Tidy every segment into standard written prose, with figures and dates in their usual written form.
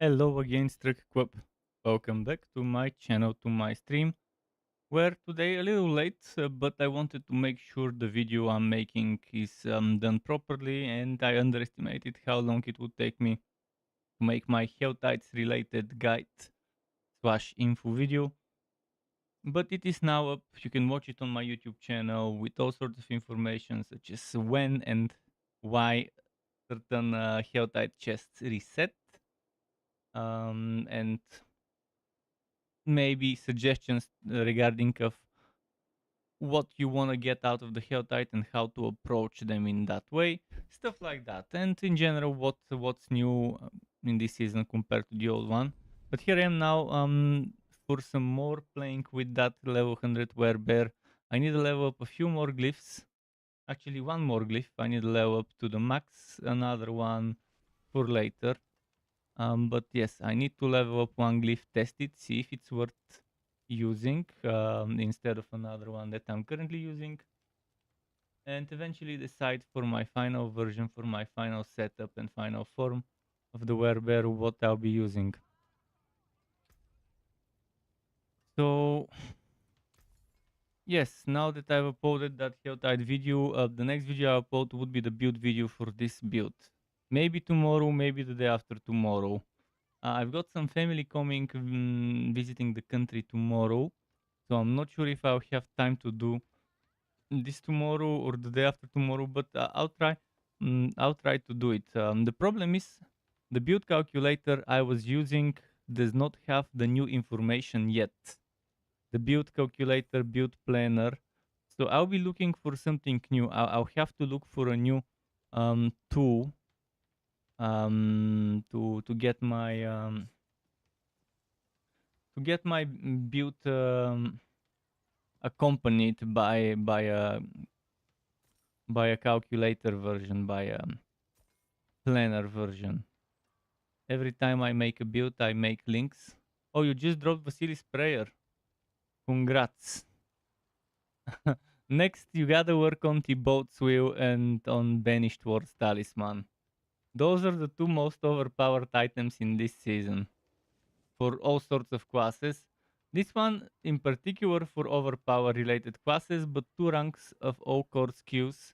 Hello again, STRUCKTLF. Welcome back to my channel, to my stream, where today a little late, but I wanted to make sure the video I'm making is done properly, and I underestimated how long it would take me to make my Helltides related guide slash info video. But it is now up. You can watch it on my YouTube channel with all sorts of information, such as when and why certain Helltide chests reset. And maybe suggestions regarding of what you want to get out of the Helltide and how to approach them in that way, stuff like that. And in general, what's new in this season compared to the old one. But here I am now for some more playing with that level 100 Werebear. I need to level up a few more glyphs. Actually, one more glyph. I need to level up to the max. Another one for later. But yes, I need to level up one glyph, test it, see if it's worth using instead of another one that I'm currently using, and eventually decide for my final version, for my final setup and final form of the Werebear what I'll be using. So yes, now that I've uploaded that Helltide video, the next video I'll upload would be the build video for this build. Maybe tomorrow, maybe the day after tomorrow. I've got some family coming, visiting the country tomorrow, so I'm not sure if I'll have time to do this tomorrow or the day after tomorrow, but I'll try. I'll try to do it. The problem is the build calculator I was using does not have the new information yet. The build calculator, build planner. So I'll be looking for something new. I'll have to look for a new tool to get my build accompanied by a calculator version, by a planner version. Every time I make a build, I make links. Oh, you just dropped Vasilis prayer. Congrats. Next, you gotta work on Thibaut's Will and on Banished Ward's Talisman. Those are the two most overpowered items in this season for all sorts of classes. This one in particular for overpower related classes, but 2 ranks of all core skills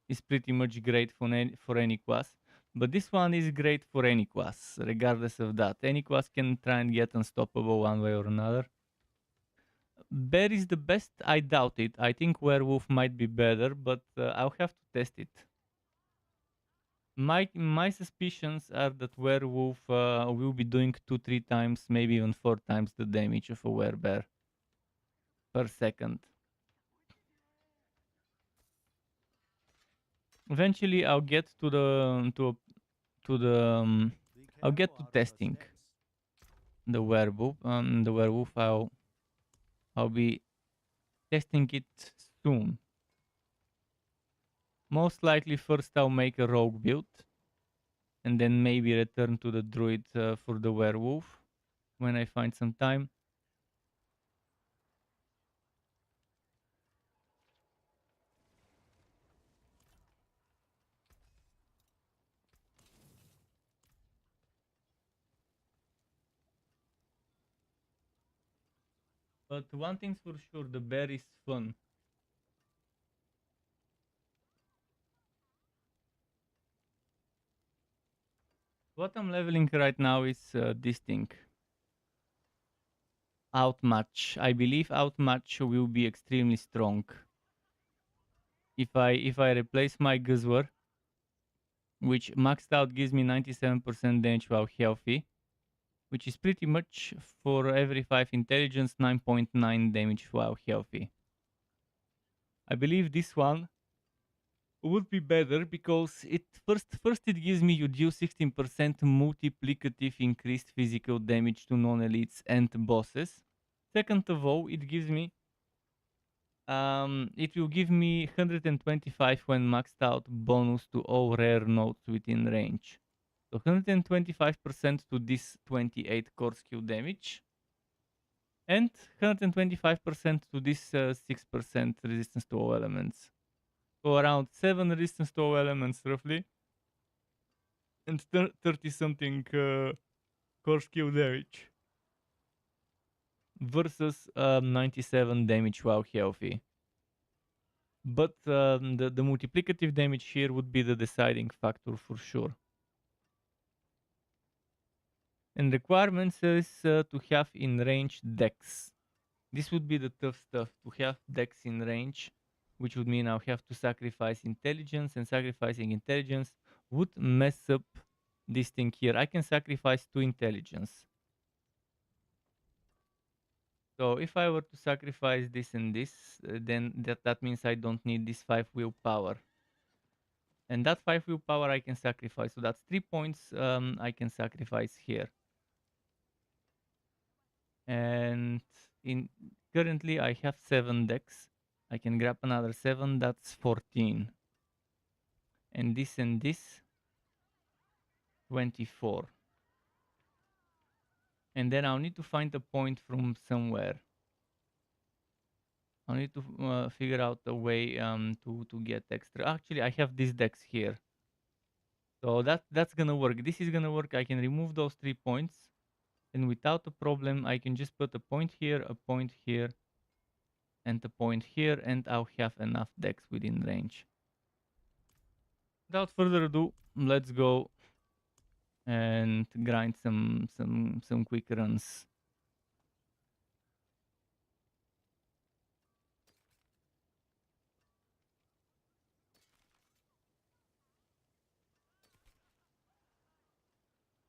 is pretty much great for any class. But this one is great for any class, regardless of that. Any class can try and get unstoppable one way or another. Bear is the best? I doubt it. I think Werewolf might be better, but I'll have to test it. My suspicions are that Werewolf will be doing 2-3 times, maybe even 4 times the damage of a Werebear per second. Eventually, I'll get to the I'll get to testing the werewolf. I'll be testing it soon. Most likely, first I'll make a rogue build, and then maybe return to the druid for the werewolf when I find some time. But one thing's for sure, the bear is fun. What I'm leveling right now is this thing. Outmatch. I believe Outmatch will be extremely strong. If I replace my Guzwer, which maxed out gives me 97% damage while healthy, which is pretty much for every 5 intelligence, 9.9 damage while healthy. I believe this one would be better because it first it gives me you do 16% multiplicative increased physical damage to non-elites and bosses. Second of all, it gives me it will give me 125 when maxed out bonus to all rare nodes within range. So 125% to this 28 core skill damage. And 125% to this 6% resistance to all elements. So around 7 resistance to all elements roughly. And 30 something core skill damage versus 97 damage while healthy. But the multiplicative damage here would be the deciding factor for sure. And requirements is to have in range dex. This would be the tough stuff, to have dex in range, which would mean I'll have to sacrifice intelligence, and sacrificing intelligence would mess up this thing here. I can sacrifice 2 intelligence. So if I were to sacrifice this and this, then that means I don't need this 5 willpower. And that 5 willpower I can sacrifice. So that's 3 points I can sacrifice here. And in currently I have 7 decks. I can grab another 7, that's 14. And this 24. And then I'll need to find a point from somewhere. I'll need to figure out a way to get extra. Actually, I have these decks here. So that's gonna work. This is gonna work. I can remove those 3 points. And without a problem, I can just put a point here, and a point here, and I'll have enough decks within range. Without further ado, let's go and grind some quick runs.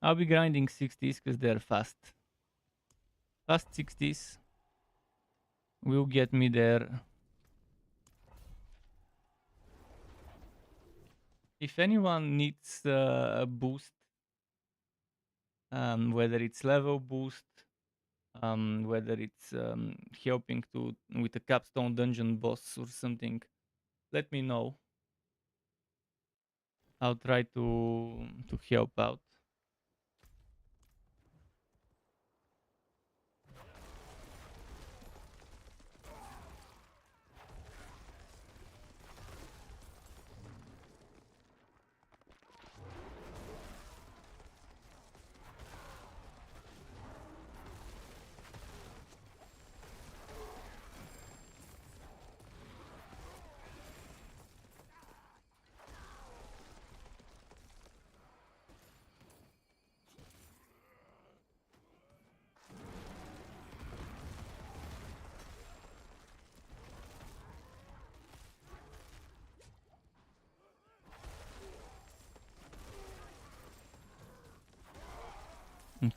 I'll be grinding 60s because they're fast. Fast 60s will get me there. If anyone needs a boost, whether it's level boost, whether it's helping to with a capstone dungeon boss or something, let me know. I'll try to help out.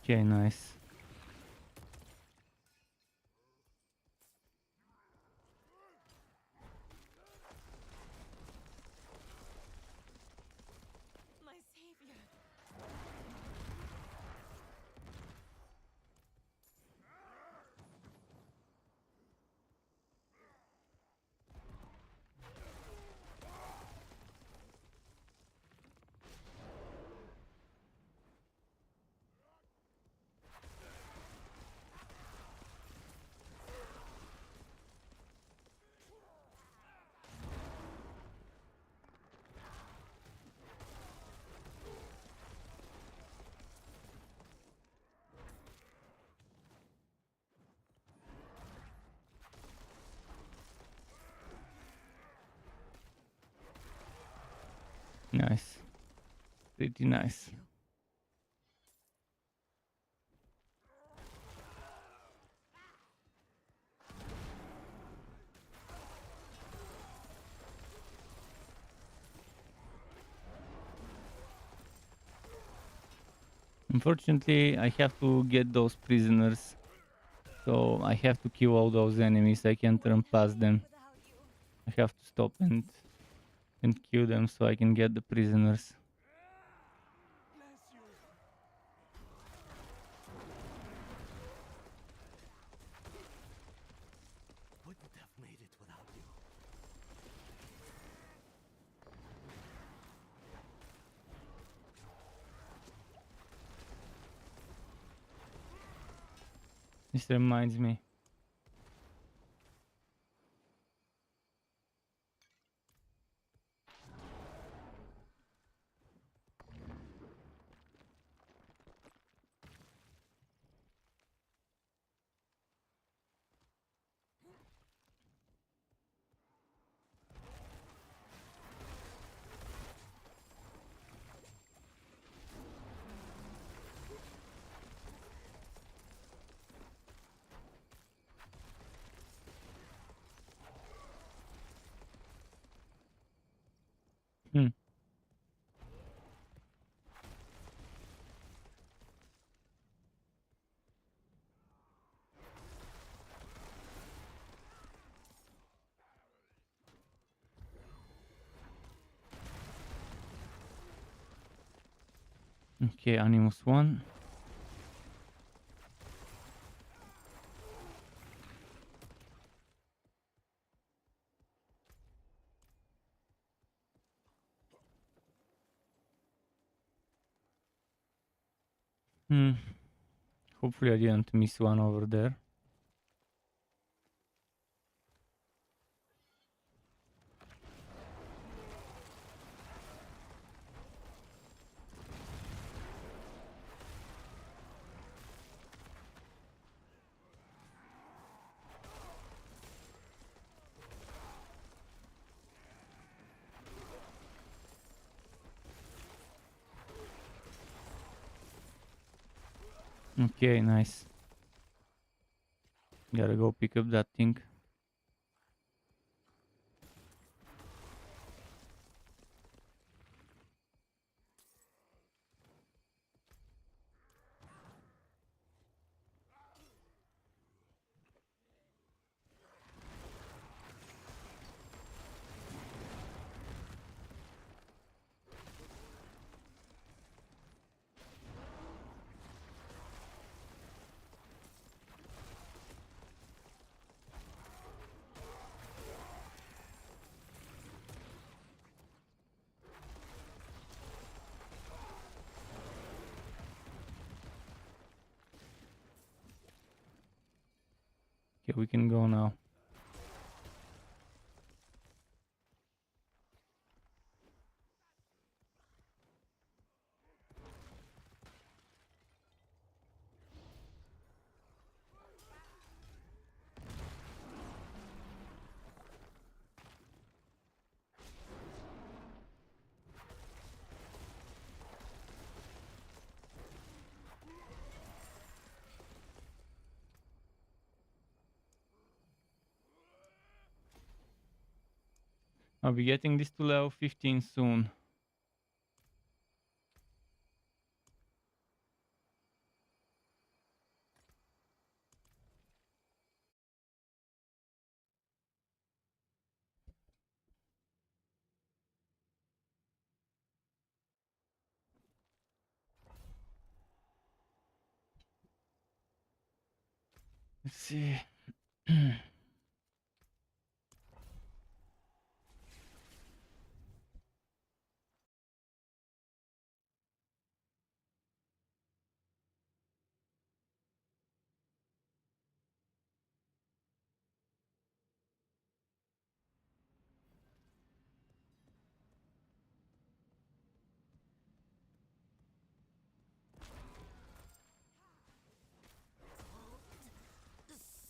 Okay, nice. My savior. Nice. Pretty nice. Unfortunately, I have to get those prisoners. So I have to kill all those enemies. I can't run past them. I have to stop and kill them so I can get the prisoners. Wouldn't have made it without you. This reminds me. Okay, Animus 1. Hopefully I didn't miss one over there. Okay, nice. Gotta go pick up that thing. Okay, we can go now. I'll be getting this to level 15 soon. Let's see.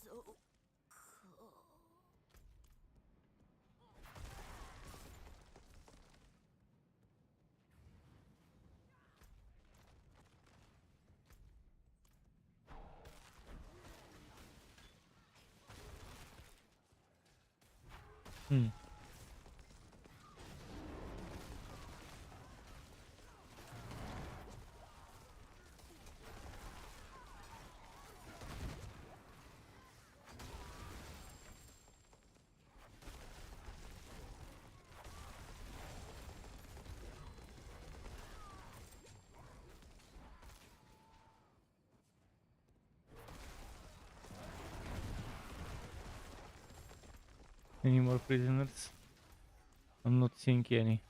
So cool. Hmm. Any more prisoners? I'm not seeing any.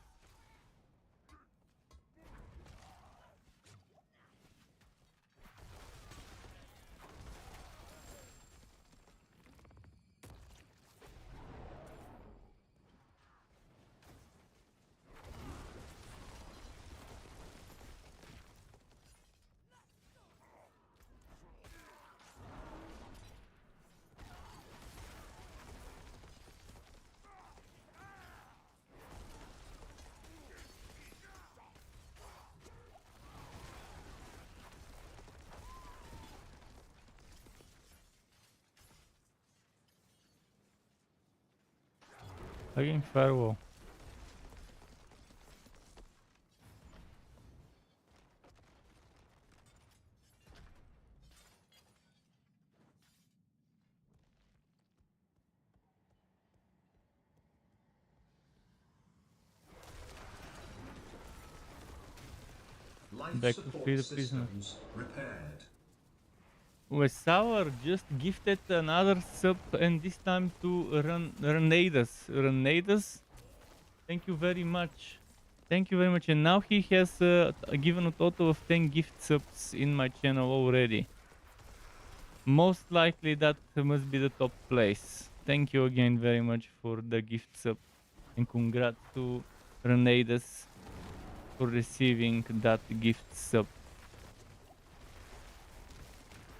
Again, firewall. Life Back to free support the prisoner. systems repaired. Wesour just gifted another sub, and this time to Renatus. Renatus, thank you very much. Thank you very much. And now he has given a total of 10 gift subs in my channel already. Most likely that must be the top place. Thank you again very much for the gift sub. And congrats to Renatus for receiving that gift sub.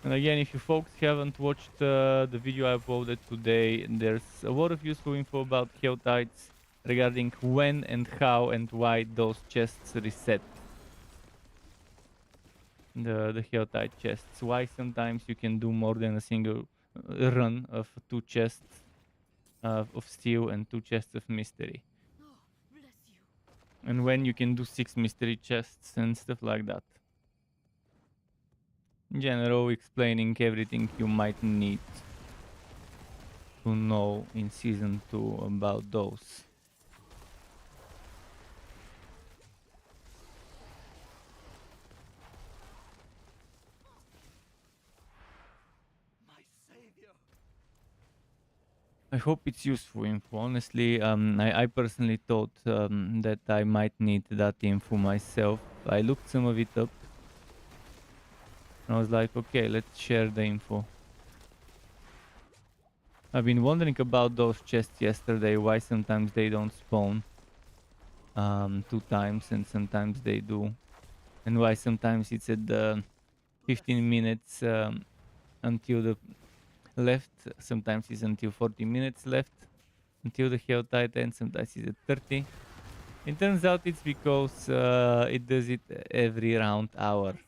And again, if you folks haven't watched the video I uploaded today, there's a lot of useful info about Helltides regarding when and how and why those chests reset. The Helltide chests. Why sometimes you can do more than a single run of 2 chests of steel and 2 chests of mystery. Oh, bless you. And when you can do 6 mystery chests and stuff like that. In general, explaining everything you might need to know in season 2 about those. My savior. I hope it's useful info. Honestly, I personally thought that I might need that info myself. I looked some of it up. And I was like, okay, let's share the info. I've been wondering about those chests yesterday, why sometimes they don't spawn 2 times and sometimes they do. And why sometimes it's at the 15 minutes until the left, sometimes it's until 40 minutes left until the Hell Titan, sometimes it's at 30. It turns out it's because it does it every round hour. My savior.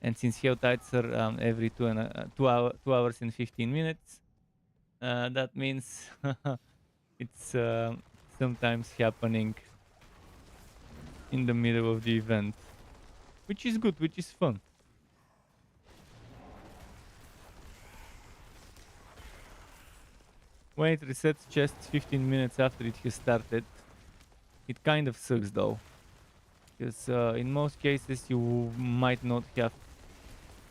And since Hell Tides are every 2 hours and 15 minutes, that means it's sometimes happening in the middle of the event. Which is good, which is fun. When it resets chests 15 minutes after it has started, it kind of sucks though. Because in most cases you might not have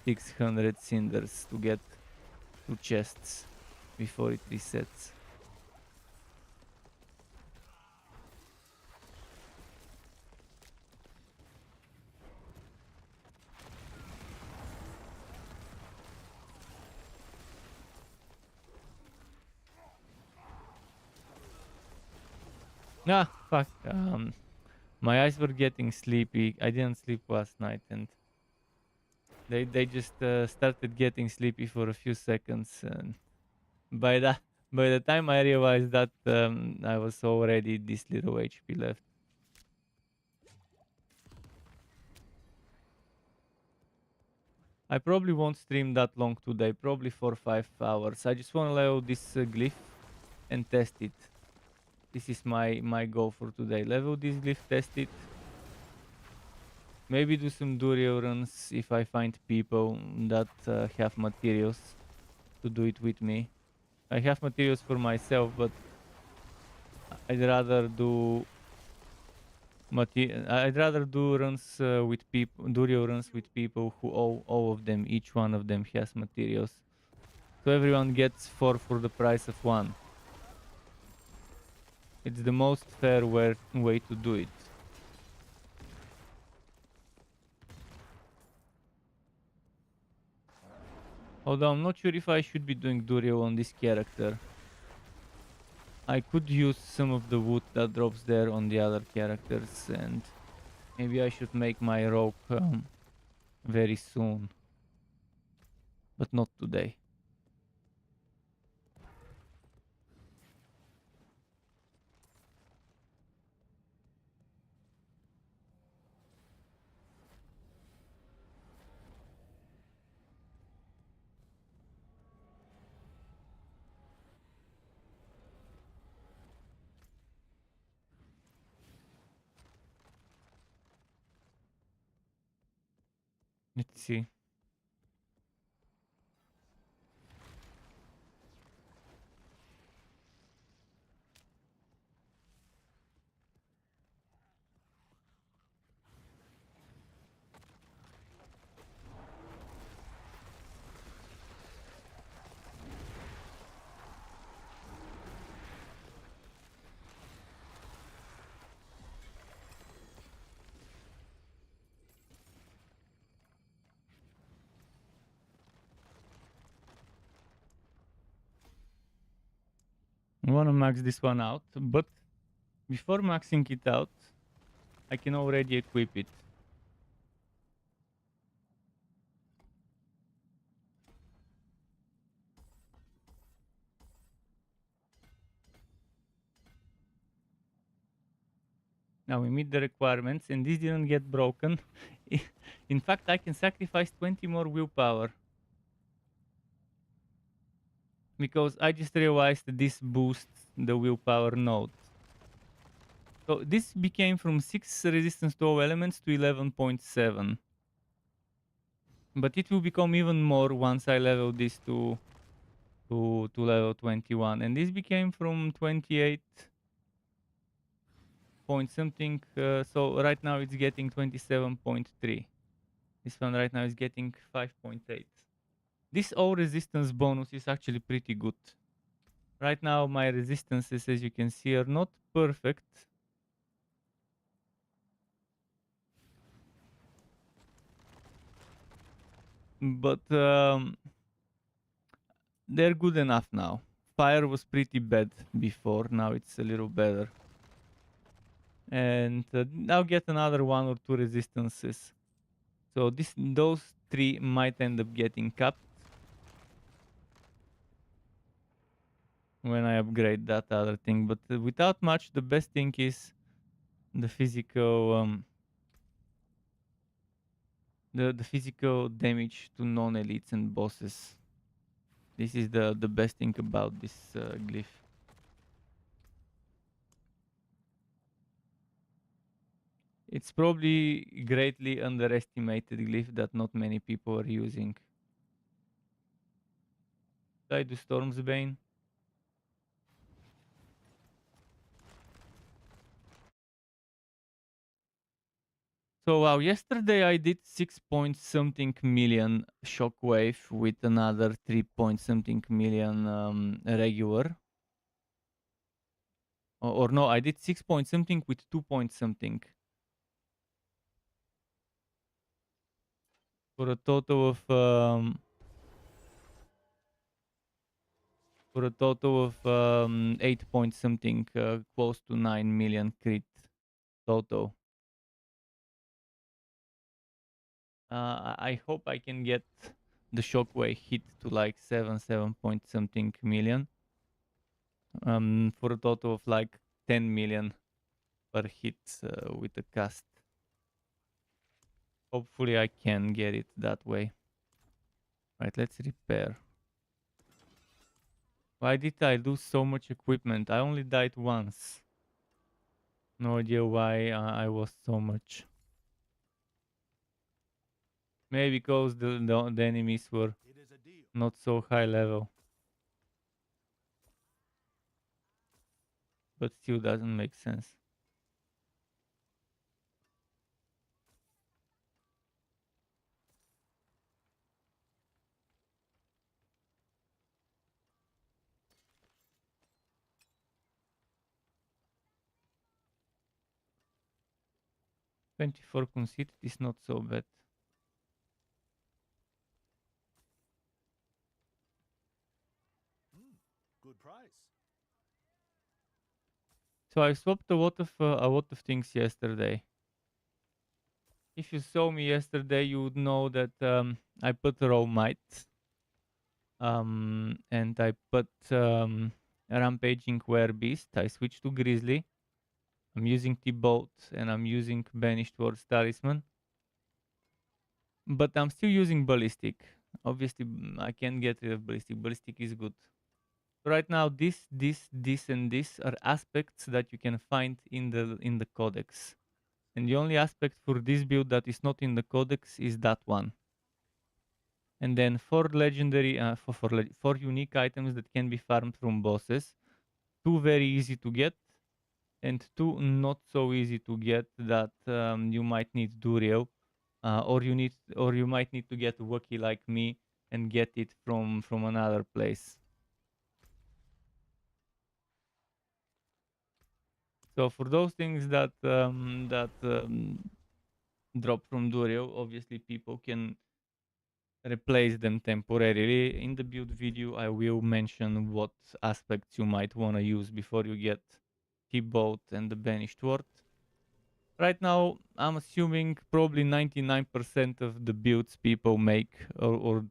600 cinders to get 2 chests before it resets. Ah, fuck. My eyes were getting sleepy. I didn't sleep last night, and they just started getting sleepy for a few seconds. And by that, by the time I realized that, I was already this little HP left. I probably won't stream that long today. Probably 4 or 5 hours. I just want to level this glyph and test it. This is my goal for today. Level this glyph, test it. Maybe do some Durio runs if I find people that have materials to do it with me. I have materials for myself, but I'd rather do I'd rather do runs with people, Durio runs with people who all of them, each one of them has materials. So everyone gets 4 for the price of 1. It's the most fair way to do it. Although I'm not sure if I should be doing Durio on this character. I could use some of the wood that drops there on the other characters, and maybe I should make my rope very soon. But not today. Let's see. want to max this one out, but before maxing it out, I can already equip it. Now we meet the requirements, and this didn't get broken. In fact, I can sacrifice 20 more willpower. Because I just realized that this boosts the willpower node. So this became from 6 resistance to all elements to 11.7. But it will become even more once I level this to level 21. And this became from 28 point something. So right now it's getting 27.3. This one right now is getting 5.8. This all resistance bonus is actually pretty good. Right now my resistances, as you can see, are not perfect. But they're good enough now. Fire was pretty bad before, now it's a little better. And I'll get another 1 or 2 resistances. So those 3 might end up getting capped when I upgrade that other thing. But without much, the best thing is the physical the physical damage to non-elites and bosses. This is the best thing about this glyph. It's probably greatly underestimated glyph that not many people are using. Did I do Storm's Bane? So wow, yesterday I did 6 point something million shockwave with another 3 point something million regular. Or no, I did 6 point something with 2 point something. For a total of 8 point something, close to 9 million crit total. I hope I can get the shockwave hit to like 7 point something million. For a total of like 10 million per hit with the cast. Hopefully I can get it that way. Right, let's repair. Why did I lose so much equipment? I only died once. No idea why I lost so much. Maybe because the enemies were not so high level. But still doesn't make sense. "24 conceited is not so bad." Good price. So I swapped a lot of things yesterday. If you saw me yesterday, you would know that I put raw might, and I put rampaging werebeast. I switched to grizzly. I'm using T-bolt and I'm using banished ward's talisman, but I'm still using ballistic. Obviously, I can't get rid of ballistic. Ballistic is good. Right now, this, and this are aspects that you can find in the codex. And the only aspect for this build that is not in the codex is that one. And then for legendary, for unique items that can be farmed from bosses, 2 very easy to get, and 2 not so easy to get that you might need Duriel, or you might need to get lucky like me and get it from another place. So for those things that drop from Duriel, obviously people can replace them temporarily. In the build video, I will mention what aspects you might want to use before you get T-Boat and the Banished Ward. Right now, I'm assuming probably 99% of the builds people make, or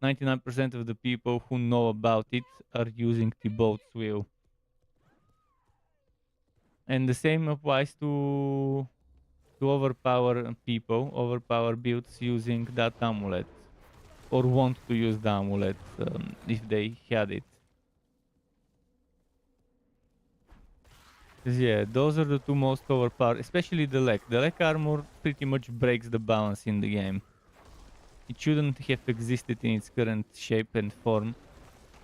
99% of the people who know about it are using T-Boat's wheel. And the same applies to overpower people, overpower builds using that amulet, or want to use the amulet if they had it. 'Cause yeah, those are the two most overpowered, especially the leg. The leg armor pretty much breaks the balance in the game. It shouldn't have existed in its current shape and form,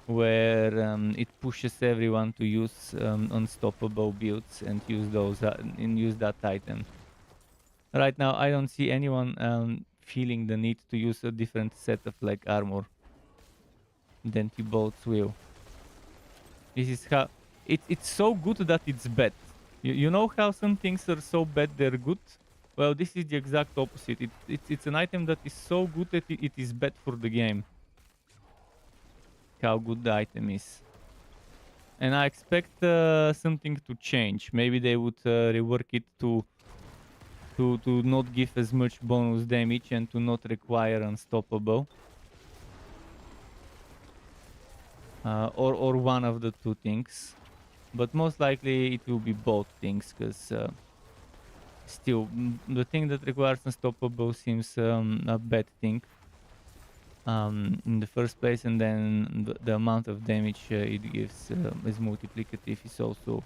where it pushes everyone to use unstoppable builds and use those and use that item. Right now, I don't see anyone feeling the need to use a different set of leg armor than T-Bolt's will. This is how it's so good that it's bad. You know how some things are so bad they're good? Well, this is the exact opposite. It's an item that is so good that it is bad for the game. How good the item is. And I expect something to change. Maybe they would rework it to not give as much bonus damage and to not require unstoppable. Or one of the two things. But most likely it will be both things, because still, the thing that requires unstoppable seems a bad thing in the first place, and then the amount of damage it gives is multiplicative is also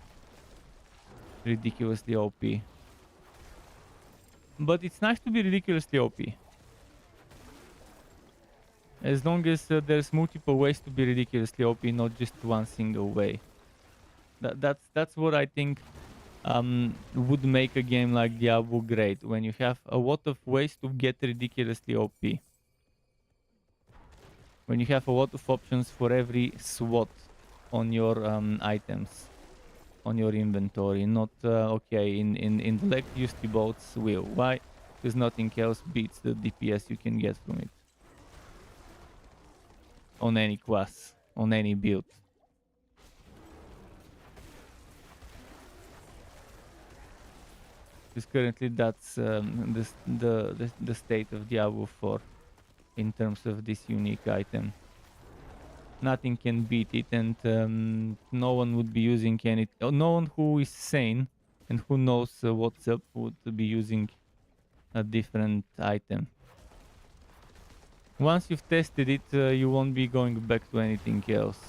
ridiculously OP. But it's nice to be ridiculously OP. As long as there's multiple ways to be ridiculously OP, not just one single way. That's what I think would make a game like Diablo great, when you have a lot of ways to get ridiculously OP. When you have a lot of options for every SWAT on your items, on your inventory. Not, okay, in the leg use the bolts will. Why? Because nothing else beats the DPS you can get from it. On any class, on any build. Because currently that's the state of Diablo 4 in terms of this unique item. Nothing can beat it, and no one would be using any. No one who is sane and who knows what's up would be using a different item. Once you've tested it, you won't be going back to anything else.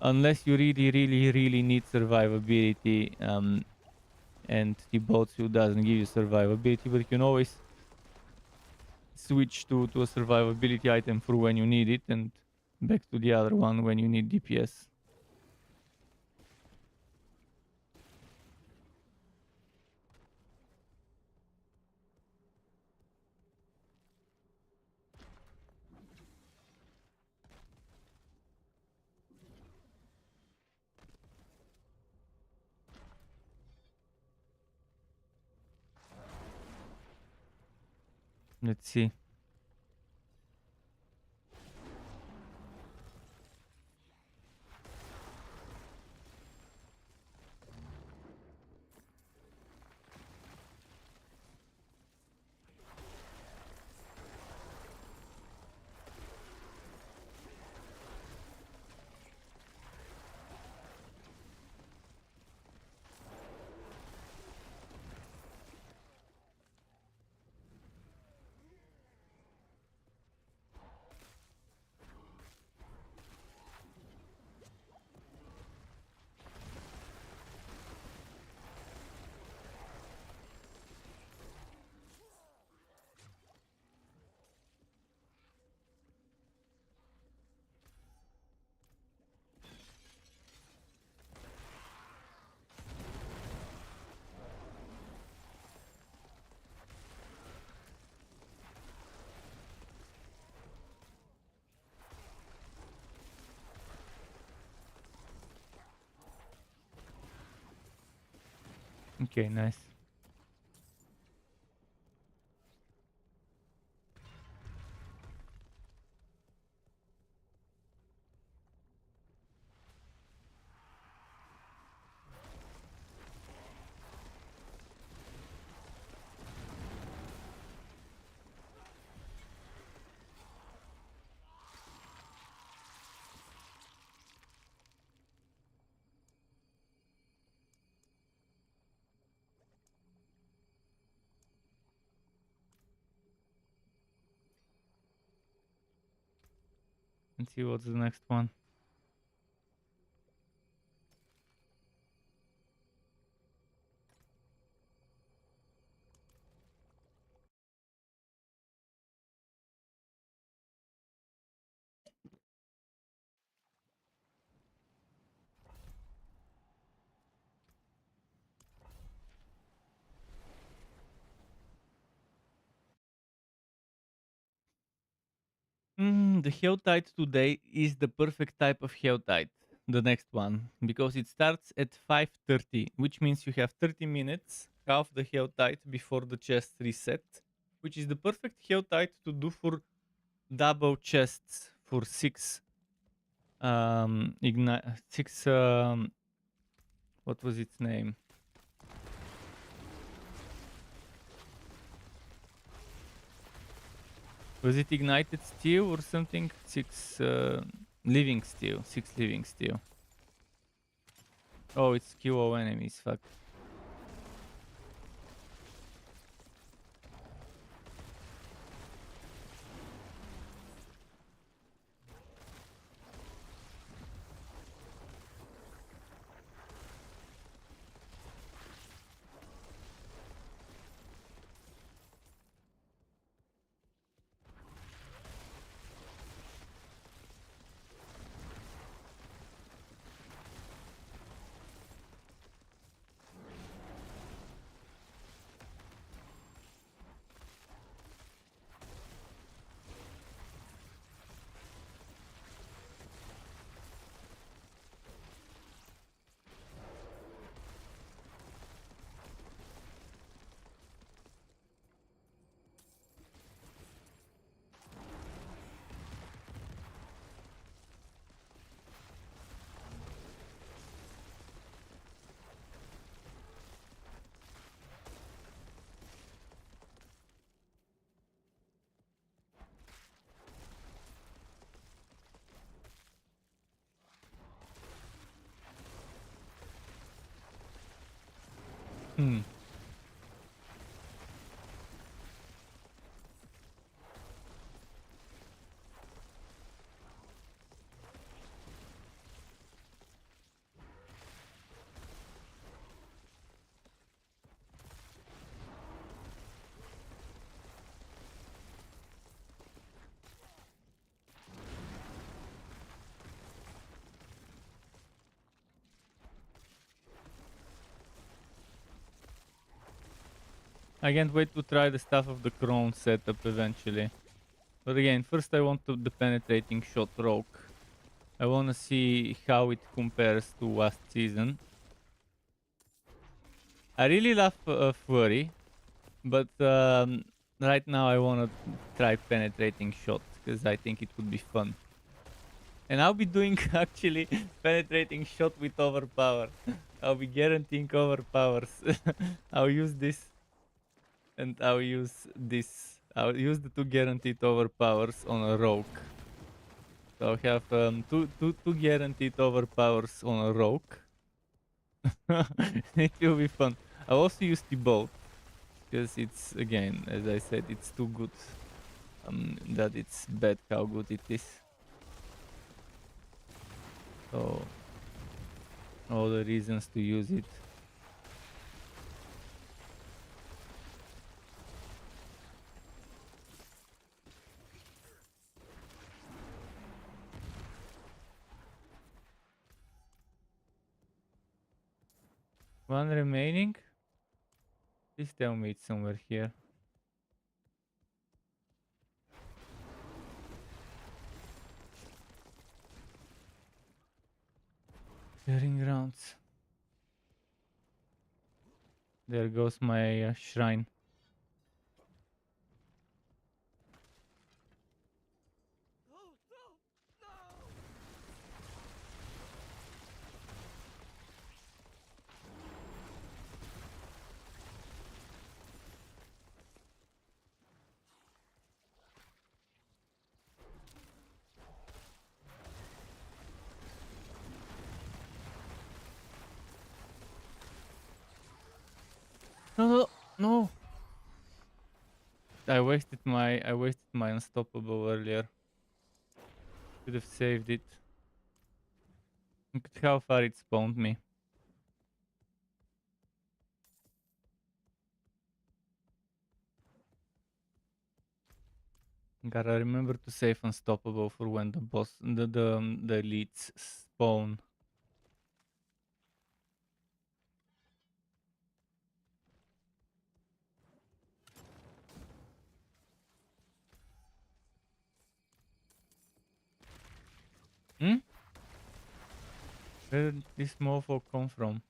Unless you really need survivability, and the bot suit doesn't give you survivability, but you can always switch to a survivability item for when you need it, and back to the other one when you need DPS. Let's see. Okay, nice. Let's see what's the next one. The Helltide today is the perfect type of Helltide. The next one, because it starts at 5:30, which means you have 30 minutes, half the Helltide before the chest reset, which is the perfect Helltide to do for double chests for six what was its name? Was it ignited steel or something? Six living steel. 6 living steel. Oh, it's kill all enemies. Fuck. Hmm. I can't wait to try the stuff of the Crown setup eventually. But again, first I want the penetrating shot rogue. I want to see how it compares to last season. I really love Flurry, but right now I want to try penetrating shot because I think it would be fun. And I'll be doing actually penetrating shot with overpower. I'll be guaranteeing overpowers. I'll use this and I'll use this. I'll use the two guaranteed overpowers on a rogue. So I'll have two guaranteed overpowers on a rogue. It will be fun. I'll also use the bolt because it's, again, as I said, it's too good that it's bad how good it is. So all the reasons to use it. One remaining. Please tell me it's somewhere here. Clearing grounds. There goes my shrine. Oh, no! No! No, no, no. I wasted my unstoppable earlier. Could have saved it. Look at how far it spawned me. Gotta remember to save unstoppable for when the boss, the elites spawn. Hmm? Where did this mofo come from?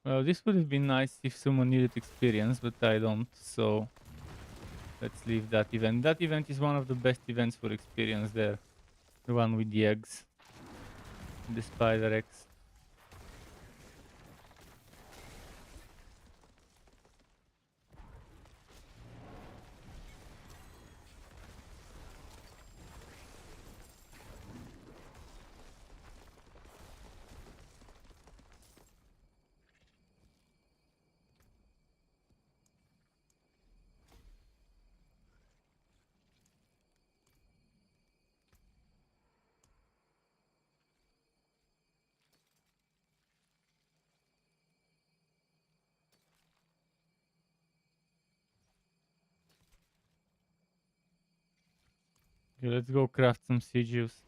Well, this would have been nice if someone needed experience, but I don't, so let's leave that event. That event is one of the best events for experience there. The one with the eggs. The spider eggs. Okay, let's go craft some sieges.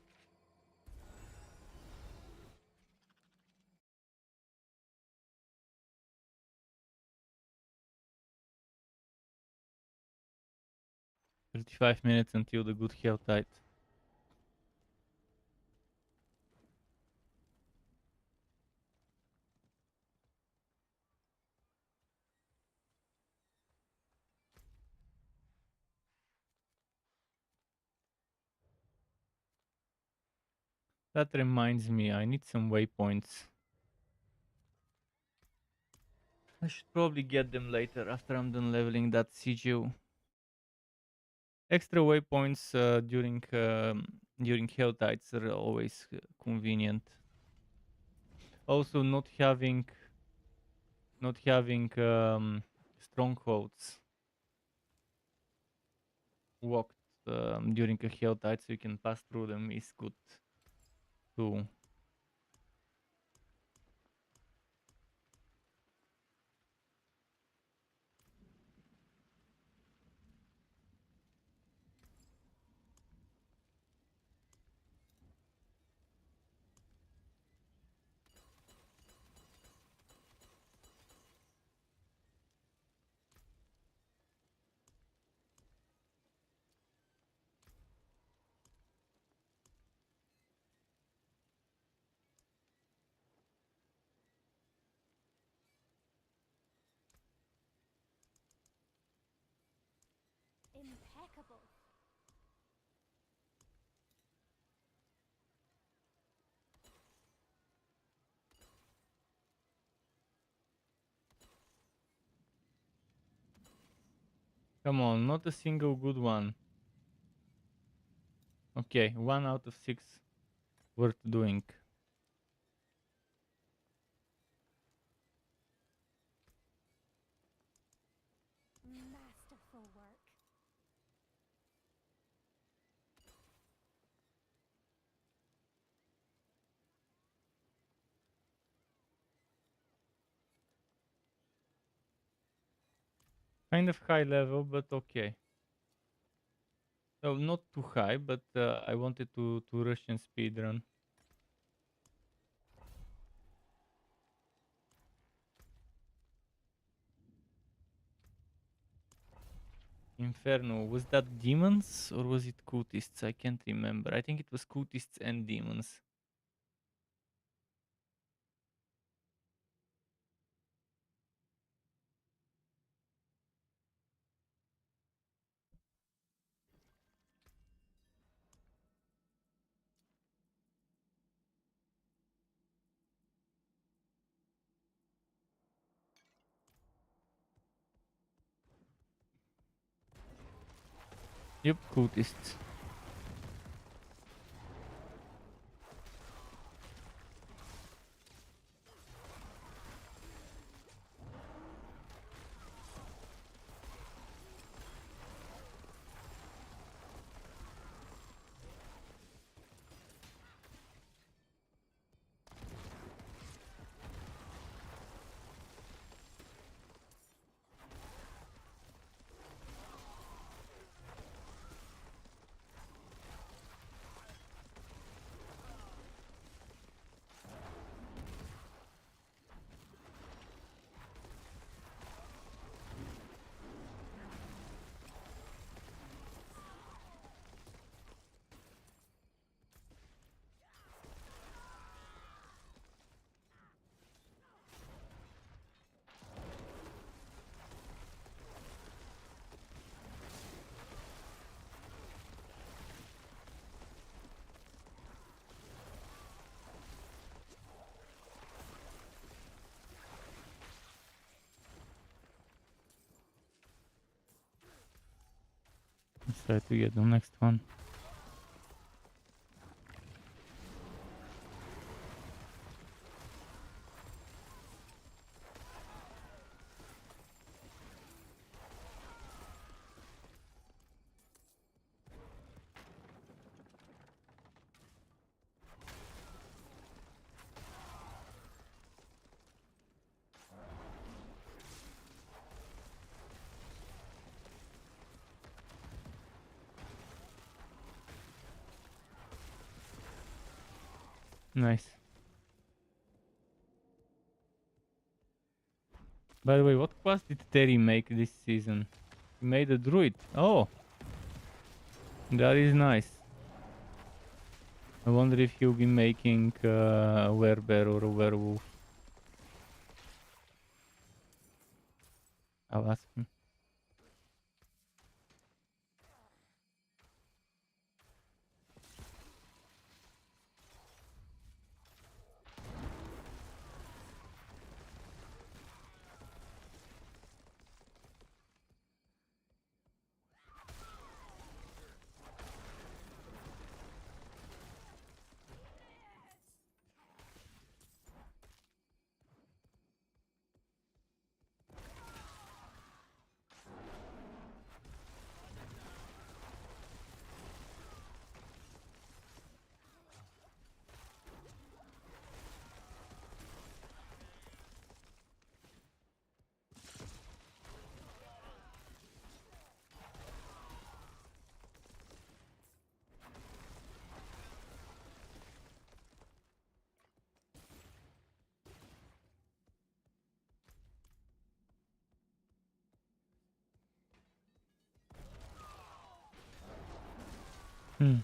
"35 minutes until the good hell tide." That reminds me, I need some waypoints. I should probably get them later after I'm done leveling that Siju. Extra waypoints during hell tides are always convenient. Also, not having strongholds walked during a hell tide, so you can pass through them, is good too. Impeccable. Come on, not a single good one. Okay, 1 out of 6 worth doing. Masterful work. Kind of high level, but okay. So not too high, but I wanted to rush and speed run. Inferno, was that demons or was it cultists? I can't remember. I think it was cultists and demons. Yep, cultists. Let's try to get the next one. Nice. By the way, what class did Terry make this season? He made a druid. Oh, that is nice. I wonder if he'll be making a werebear or a werewolf. I'll ask him. Hmm.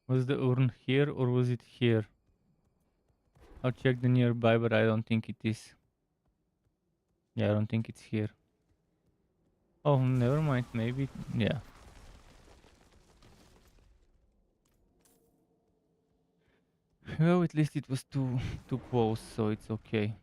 Was the urn here or was it here? I'll check the nearby, but I don't think it is. Yeah, I don't think it's here. Oh, never mind. Maybe. Yeah. Well, at least it was too close, so it's okay.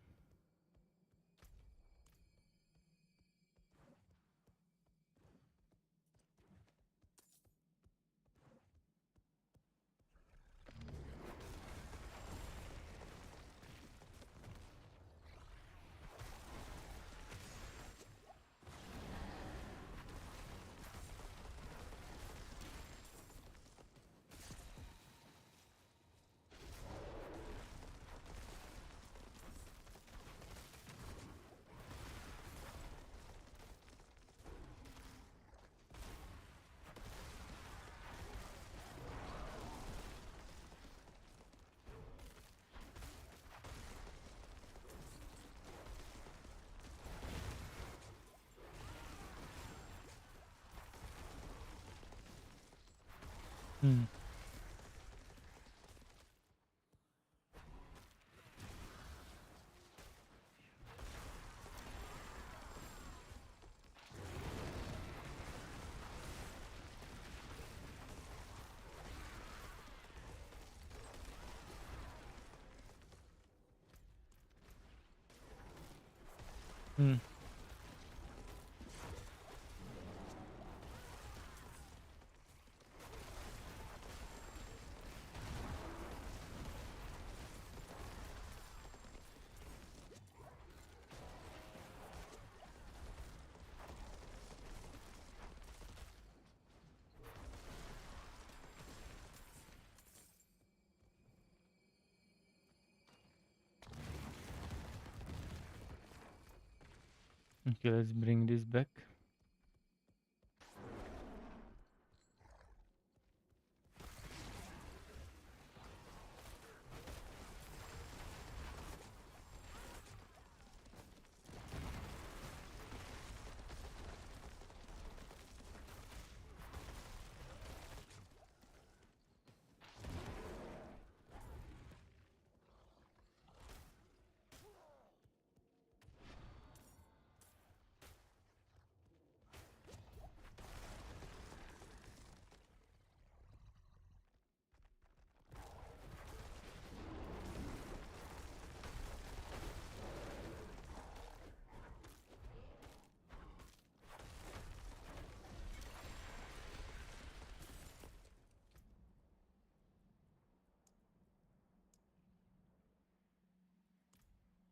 Hmm. Hmm. Okay, let's bring this back.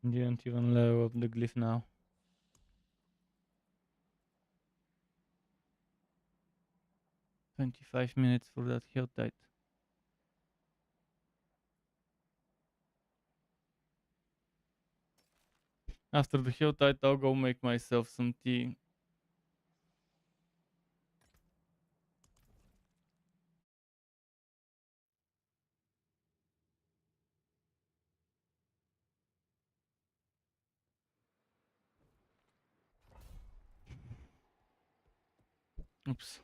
Didn't even level up the glyph now. 25 minutes for that hell tide. After the hell tide, I'll go make myself some tea. Oops.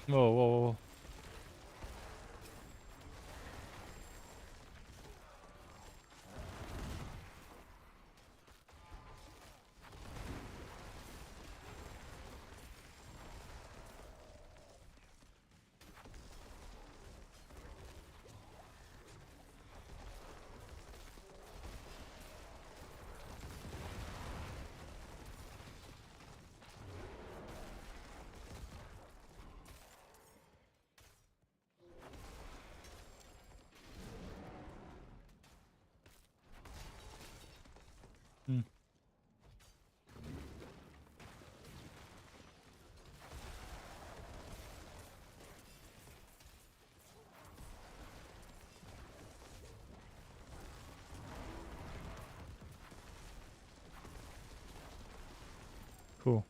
Whoa, whoa, whoa. Hmm. Cool.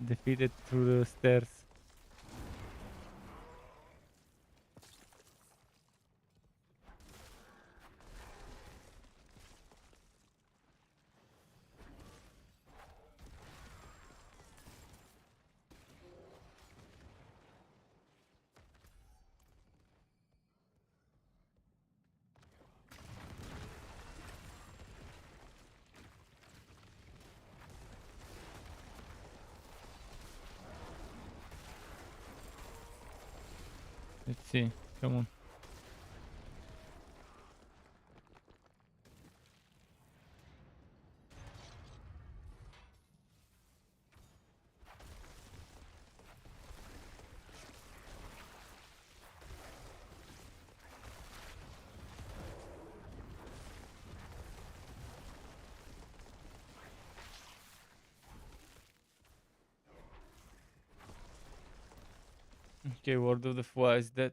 Defeated through the stairs. Let's see. Come on. Okay, Word of the Fly is dead.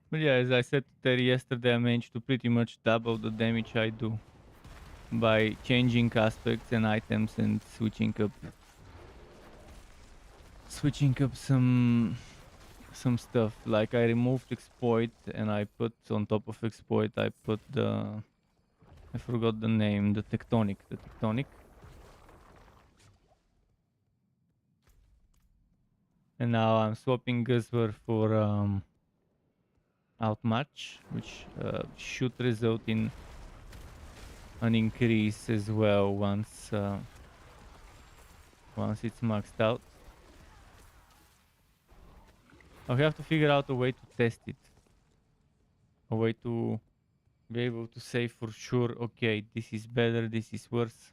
But yeah, as I said to Terry yesterday, I managed to pretty much double the damage I do by changing aspects and items and switching up some stuff. Like I removed exploit and I put on top of exploit I put the, I forgot the name, the tectonic. And now I'm swapping Guzber for outmatch, which should result in an increase as well once it's maxed out. I'll have to figure out a way to test it. A way to be able to say for sure, okay, this is better, this is worse.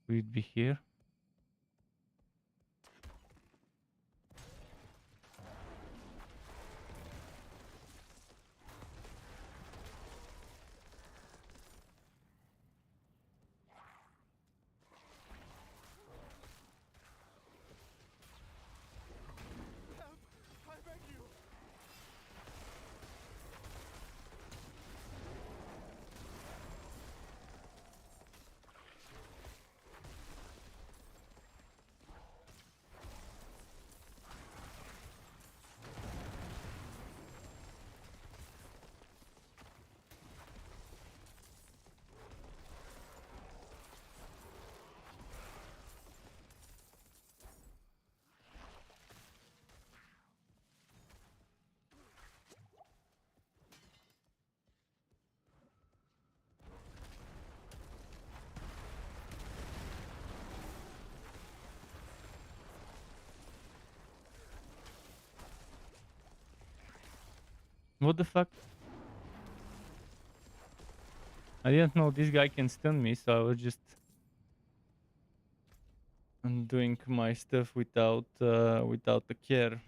Will it be here? Help! I beg you! What the fuck? I didn't know this guy can stun me, so I was just doing my stuff without the care.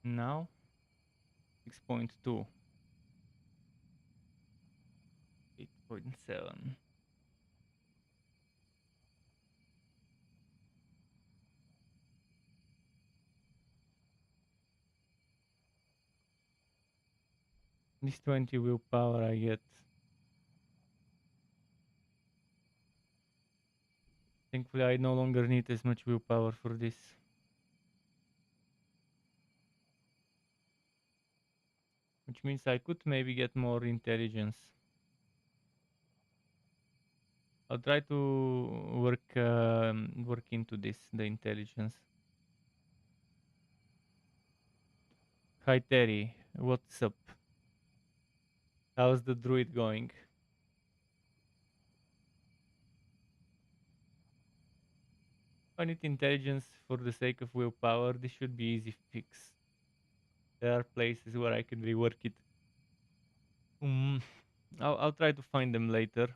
Now 6.2, 8.7. This 20 willpower I get. Thankfully, I no longer need as much willpower for this. Which means I could maybe get more intelligence. I'll try to work into this, the intelligence. Hi Terry, what's up? How's the druid going? I need intelligence for the sake of willpower. This should be easy fix. There are places where I can rework it. I'll try to find them later.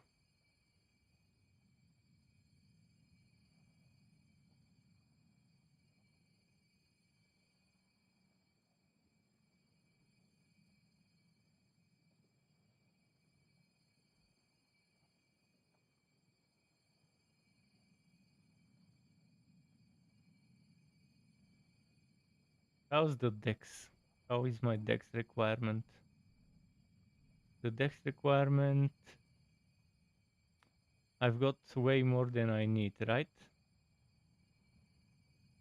How's the dex? How is my dex requirement? The dex requirement, I've got way more than I need, right?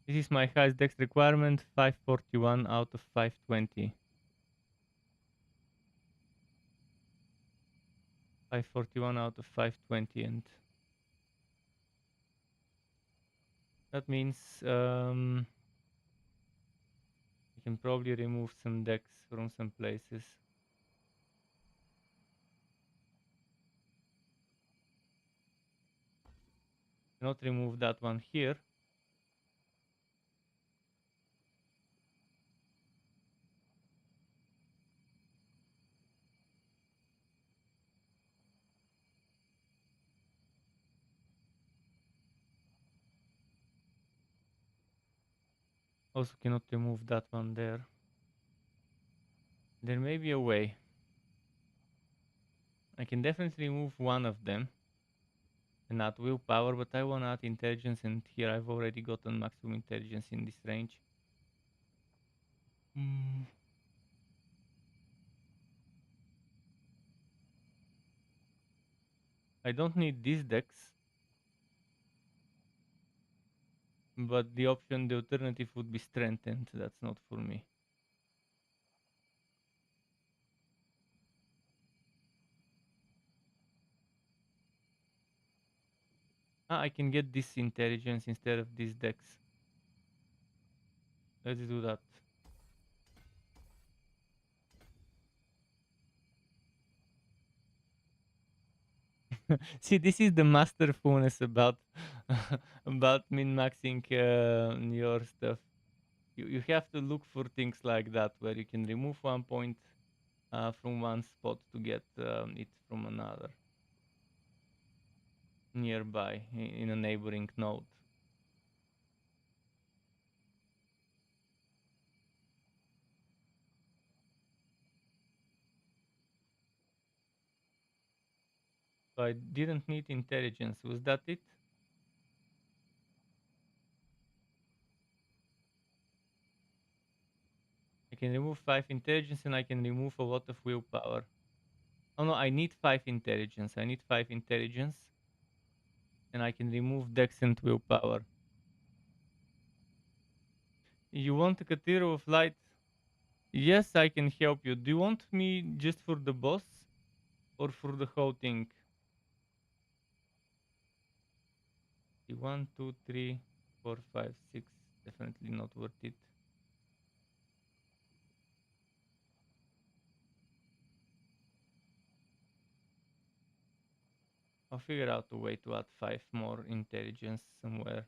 This is my highest dex requirement, 541 out of 520. 541 out of 520, and that means I can probably remove some dex from some places. Not remove that one here. Also cannot remove that one there. There may be a way. I can definitely remove one of them and add willpower, but I want to add intelligence, and here I've already gotten maximum intelligence in this range. I don't need this dex. But the alternative would be strength, and that's not for me. I can get this intelligence instead of this dex. Let's do that. See, this is the masterfulness about about min-maxing your stuff. You have to look for things like that where you can remove 1 point from one spot to get it from another nearby in a neighboring node. So I didn't need intelligence. Was that it? I can remove 5 intelligence and I can remove a lot of willpower. Oh no, I need 5 intelligence. I need 5 intelligence. And I can remove dex and willpower. You want a Cathedral of Light? Yes, I can help you. Do you want me just for the boss? Or for the whole thing? 1, 2, 3, 4, 5, 6. Definitely not worth it. I'll figure out a way to add 5 more intelligence somewhere.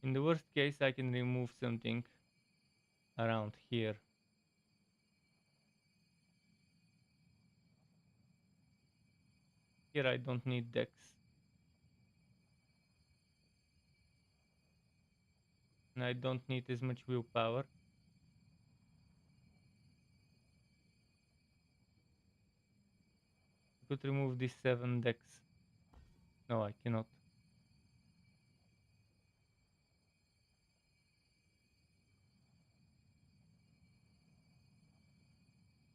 In the worst case, I can remove something around here. Here I don't need dex. And I don't need as much willpower. I could remove this 7 dex. No, I cannot.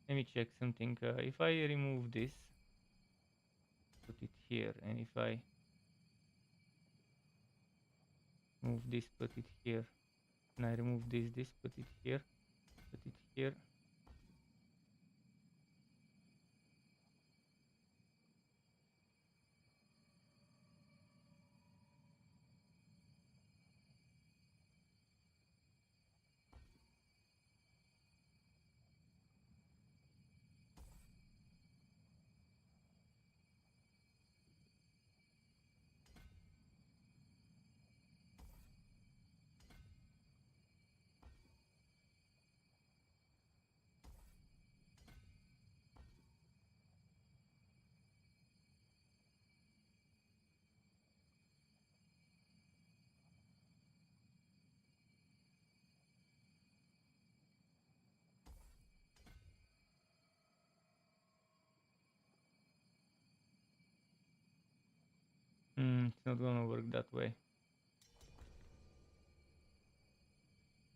Let me check something. If I remove this, put it here, and if I move this, put it here, and I remove this, put it here, put it here. It's not gonna work that way.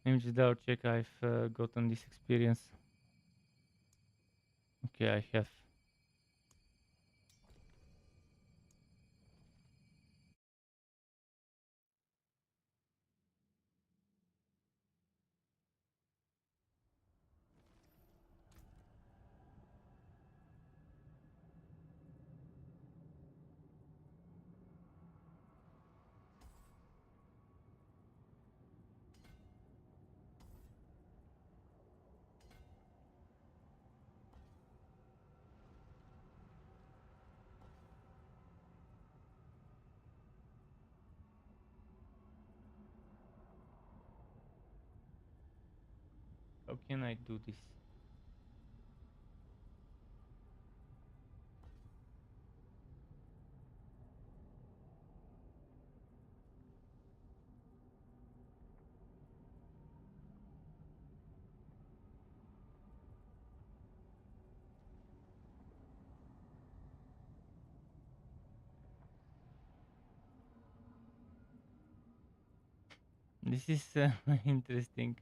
Let me just double check I've gotten this experience. Okay, I have. How can I do this? This is interesting.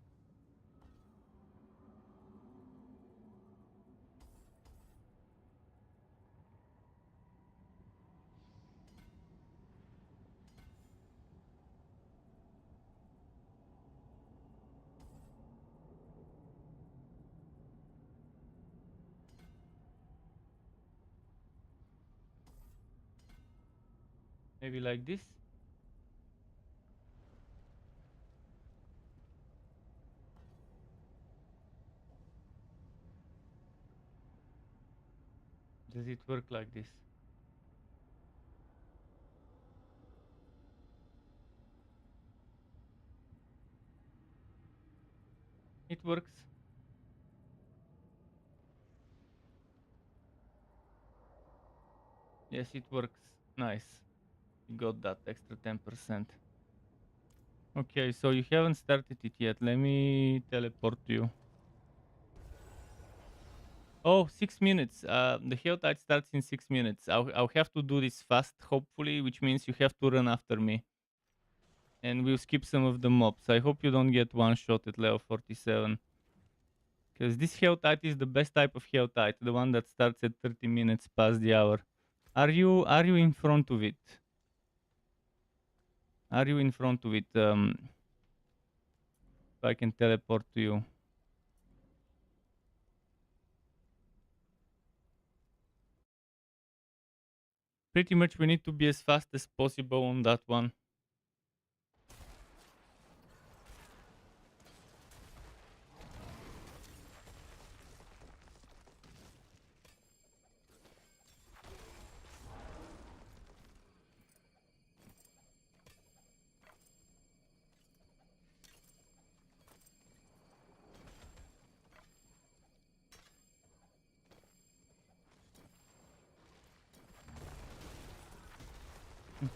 Maybe like this. Does it work like this? It works. Yes, it works. Nice. You got that extra 10%. Okay, so you haven't started it yet. Let me teleport to you. Oh, 6 minutes. The hell tide starts in 6 minutes. I'll have to do this fast, hopefully, which means you have to run after me. And we'll skip some of the mobs. I hope you don't get one shot at level 47. Because this hell tide is the best type of hell tide, the one that starts at 30 minutes past the hour. Are you in front of it? Are you in front of it? So I can teleport to you. Pretty much we need to be as fast as possible on that one.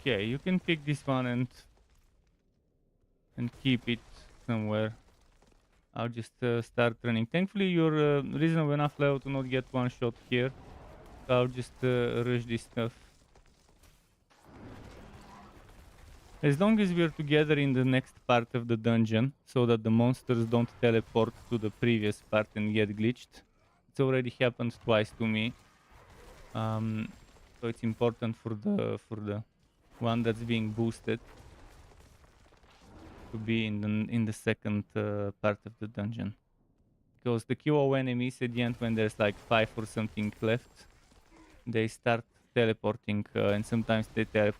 Okay, you can pick this one and keep it somewhere. I'll just start running. Thankfully, you're reasonable enough level to not get one shot here. So I'll just rush this stuff. As long as we're together in the next part of the dungeon, so that the monsters don't teleport to the previous part and get glitched. It's already happened twice to me. So it's important for the one that's being boosted to be in the second part of the dungeon. Because the QO enemies at the end, when there's like 5 or something left, they start teleporting, and sometimes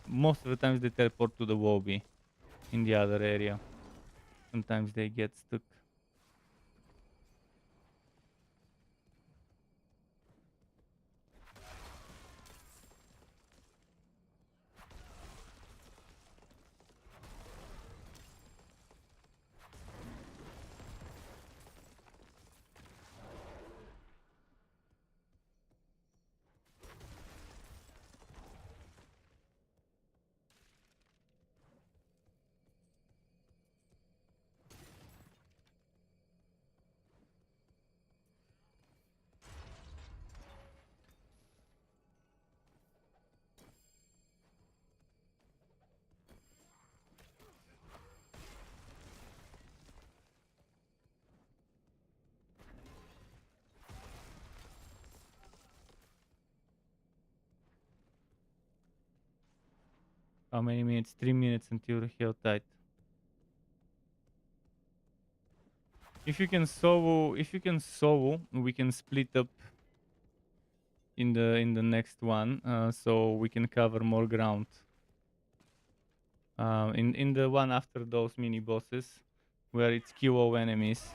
most of the times they teleport to the lobby in the other area. Sometimes they get stuck. How many minutes? 3 minutes until hell tide. If you can solo, we can split up in the next one, so we can cover more ground. In the one after those mini bosses, where it's QO enemies.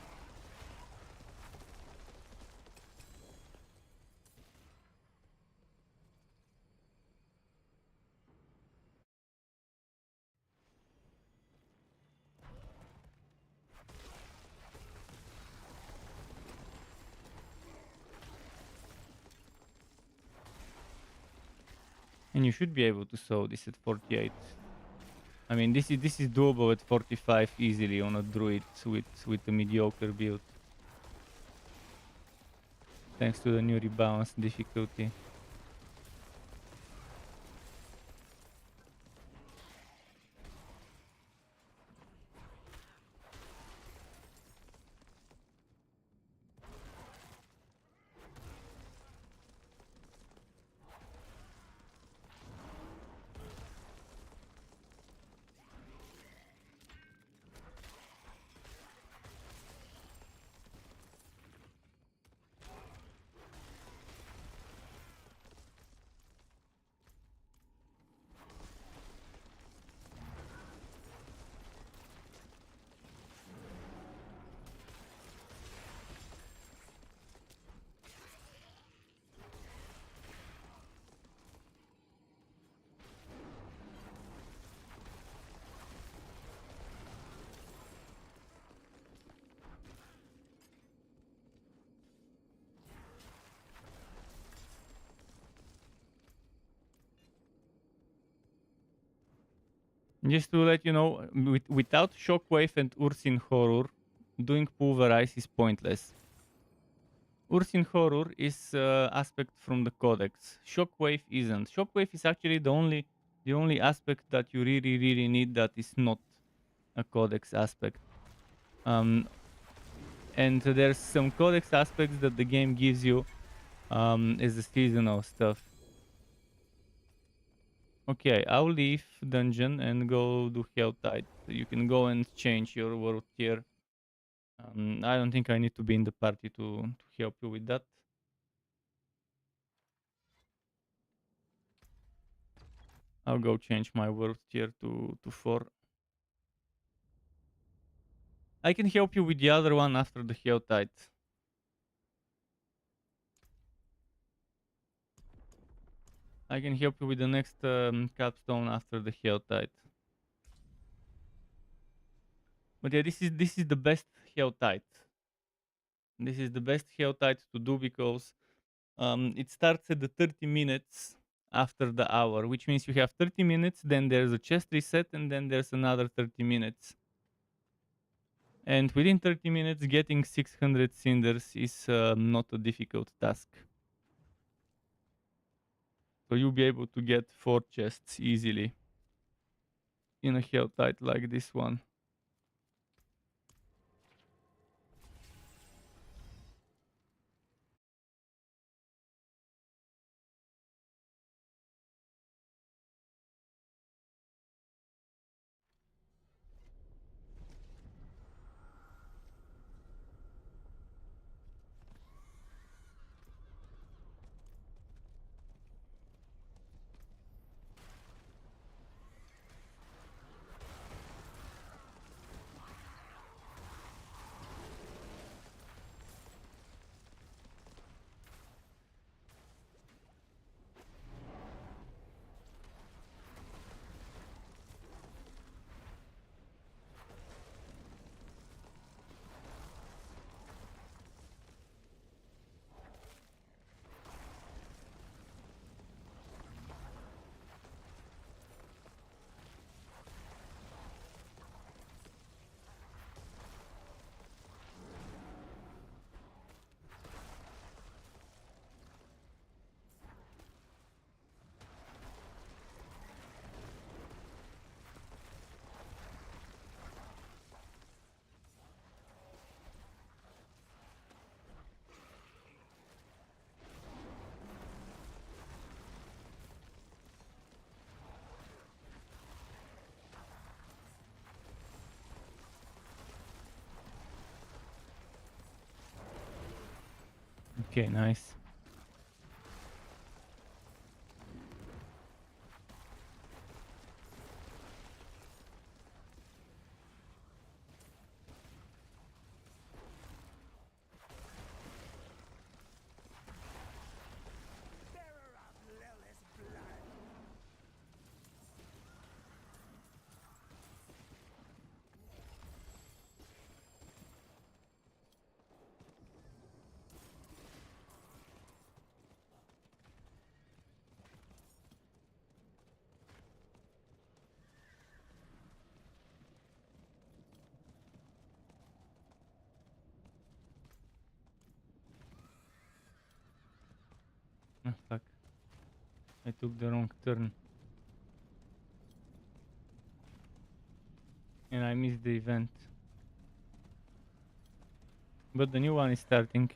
And you should be able to solve this at 48. I mean, this is doable at 45 easily on a druid with a mediocre build. Thanks to the new rebalanced difficulty. Just to let you know, without Shockwave and Ursin Horror, doing Pulverize is pointless. Ursin Horror is aspect from the Codex. Shockwave isn't. Shockwave is actually the only aspect that you really need that is not a Codex aspect. And there's some Codex aspects that the game gives you as the seasonal stuff. Okay, I'll leave dungeon and go do Helltide. You can go and change your world tier. I don't think I need to be in the party to help you with that. I'll go change my world tier to 4. I can help you with the other one after the Helltide. I can help you with the next capstone after the Helltide. But yeah, this is the best Helltide. This is the best Helltide to do because it starts at the 30 minutes after the hour, which means you have 30 minutes, then there's a chest reset, and then there's another 30 minutes. And within 30 minutes, getting 600 cinders is not a difficult task. So you'll be able to get 4 chests easily in a Helltide like this one. Okay, nice. Bearer of Lilith's blood. Ah, fuck. I took the wrong turn. And I missed the event. But the new one is starting.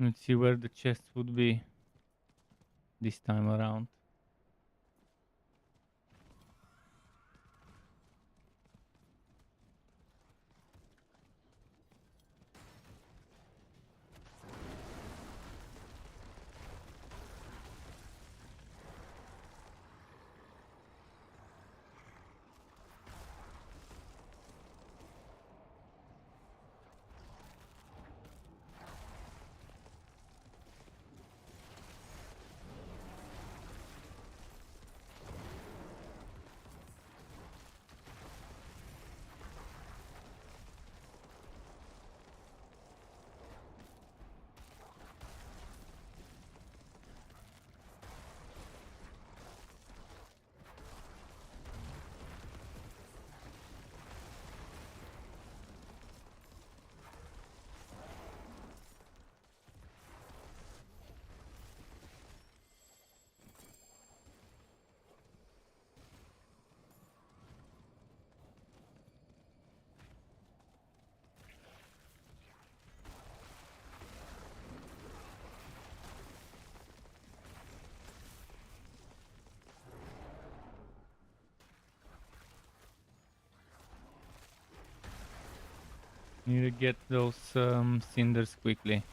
Let's see where the chest would be this time around. Need to get those cinders quickly.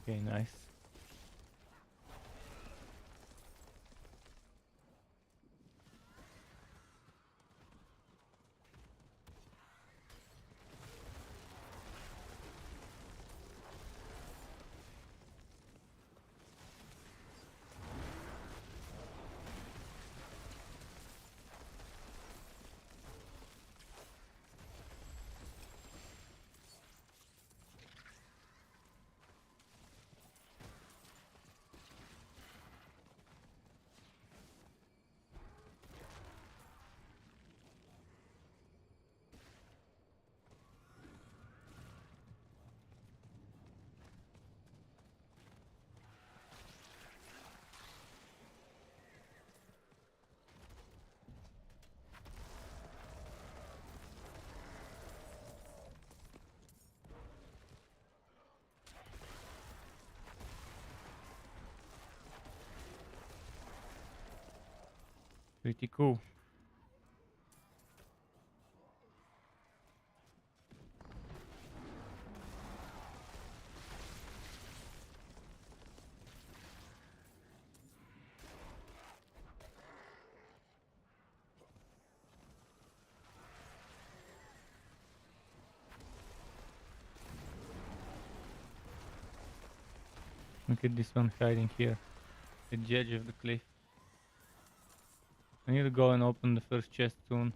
Okay, nice. Pretty cool. Look at this one hiding here at the edge of the cliff. I need to go and open the first chest soon.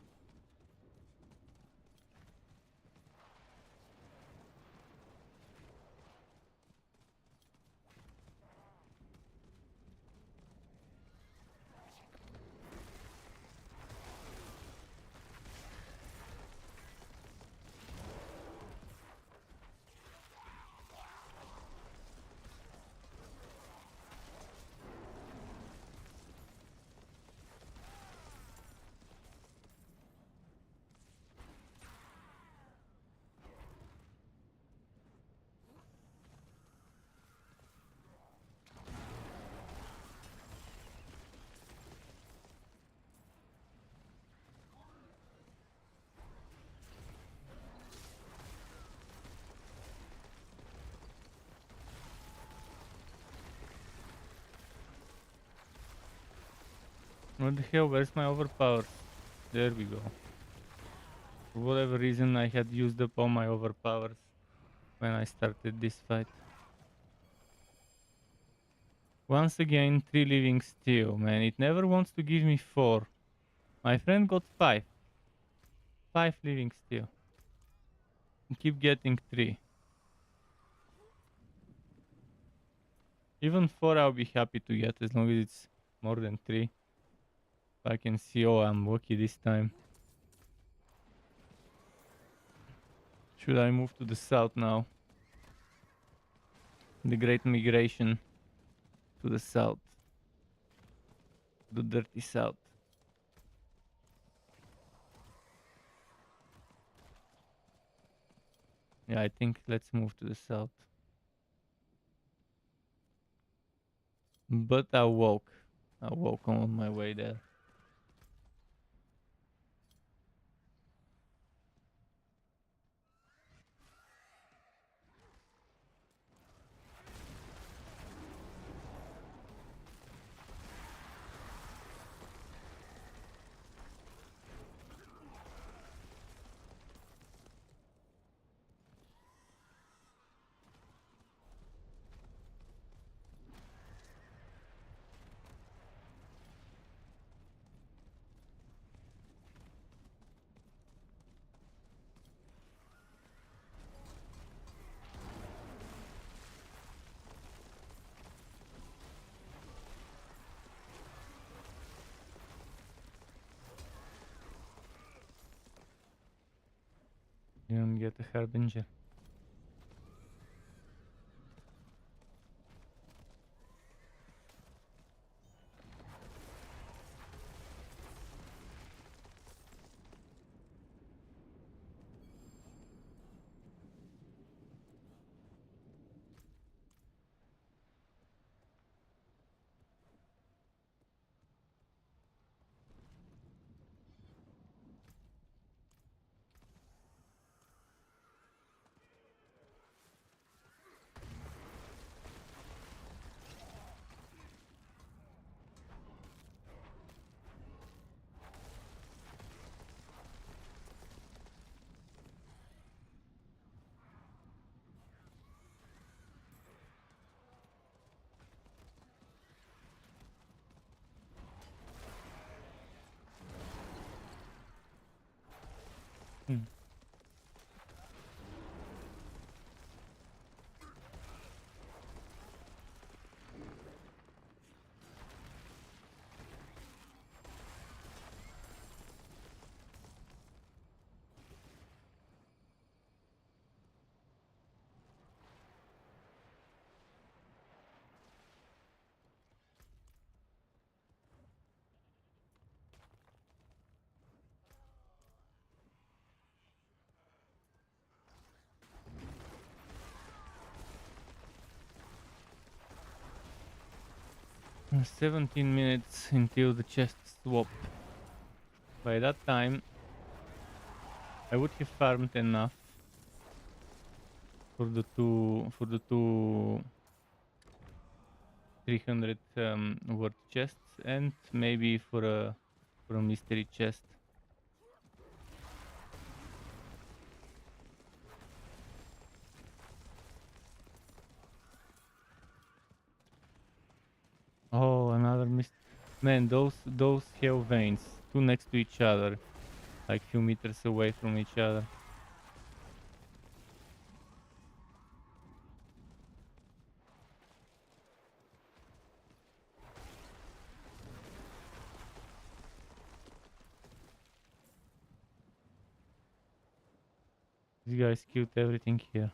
What the hell? Where's my overpowers? There we go. For whatever reason, I had used up all my overpowers when I started this fight. Once again, 3 living still, man. It never wants to give me 4. My friend got 5. 5 living still. Keep getting 3. Even 4 I'll be happy to get as long as it's more than 3. If I can see, oh, I'm lucky this time. Should I move to the south now? The great migration to the south. The dirty south. Yeah, I think let's move to the south. But I woke. I woke on my way there. Didn't get a harbinger. Hmm. Hmm. 17 minutes until the chest swap. By that time, I would have farmed enough for the two 300 worth chests and maybe for a mystery chest. Oh, another mist. Man, those hell veins, two next to each other, like few meters away from each other. These guys killed everything here.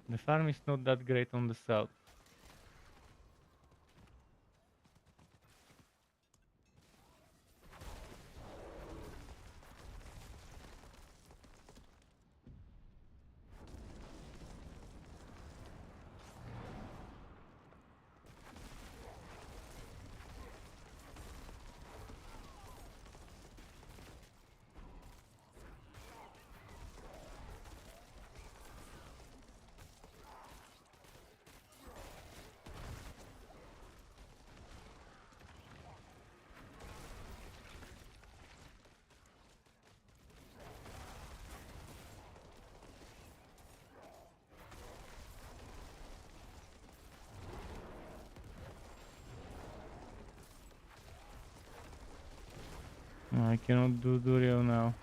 The farm is not that great on the south. I cannot do Durio now.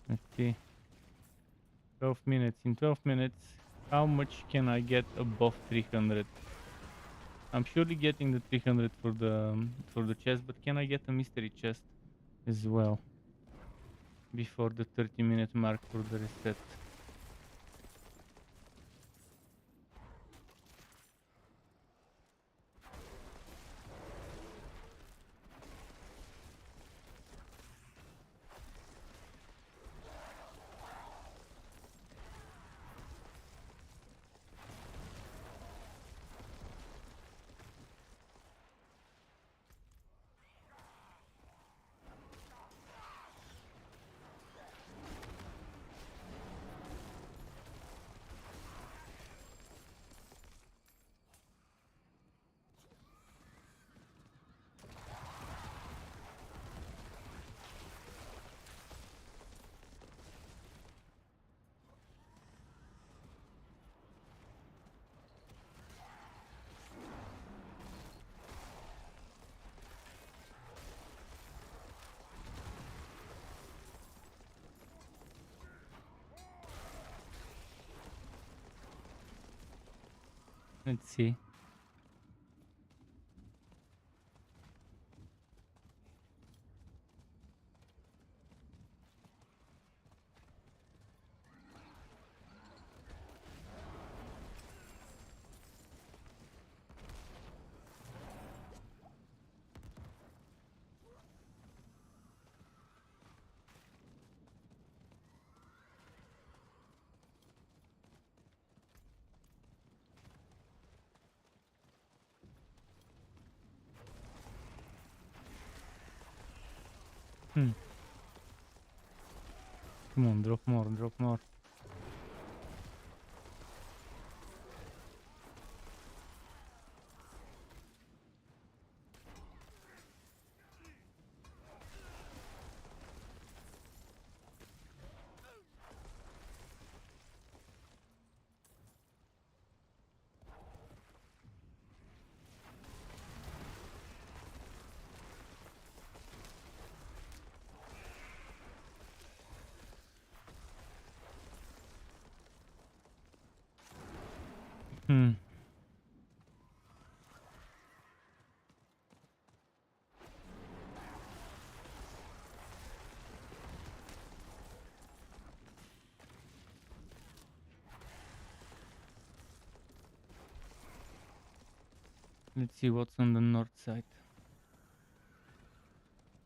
Let's see. 12 minutes. In 12 minutes, how much can I get above 300? I'm surely getting the 300 for the chest, but can I get a mystery chest as well before the 30-minute mark for the reset? Let's see. Hmm. Come on, drop more, drop more. Hmm. Let's see what's on the north side.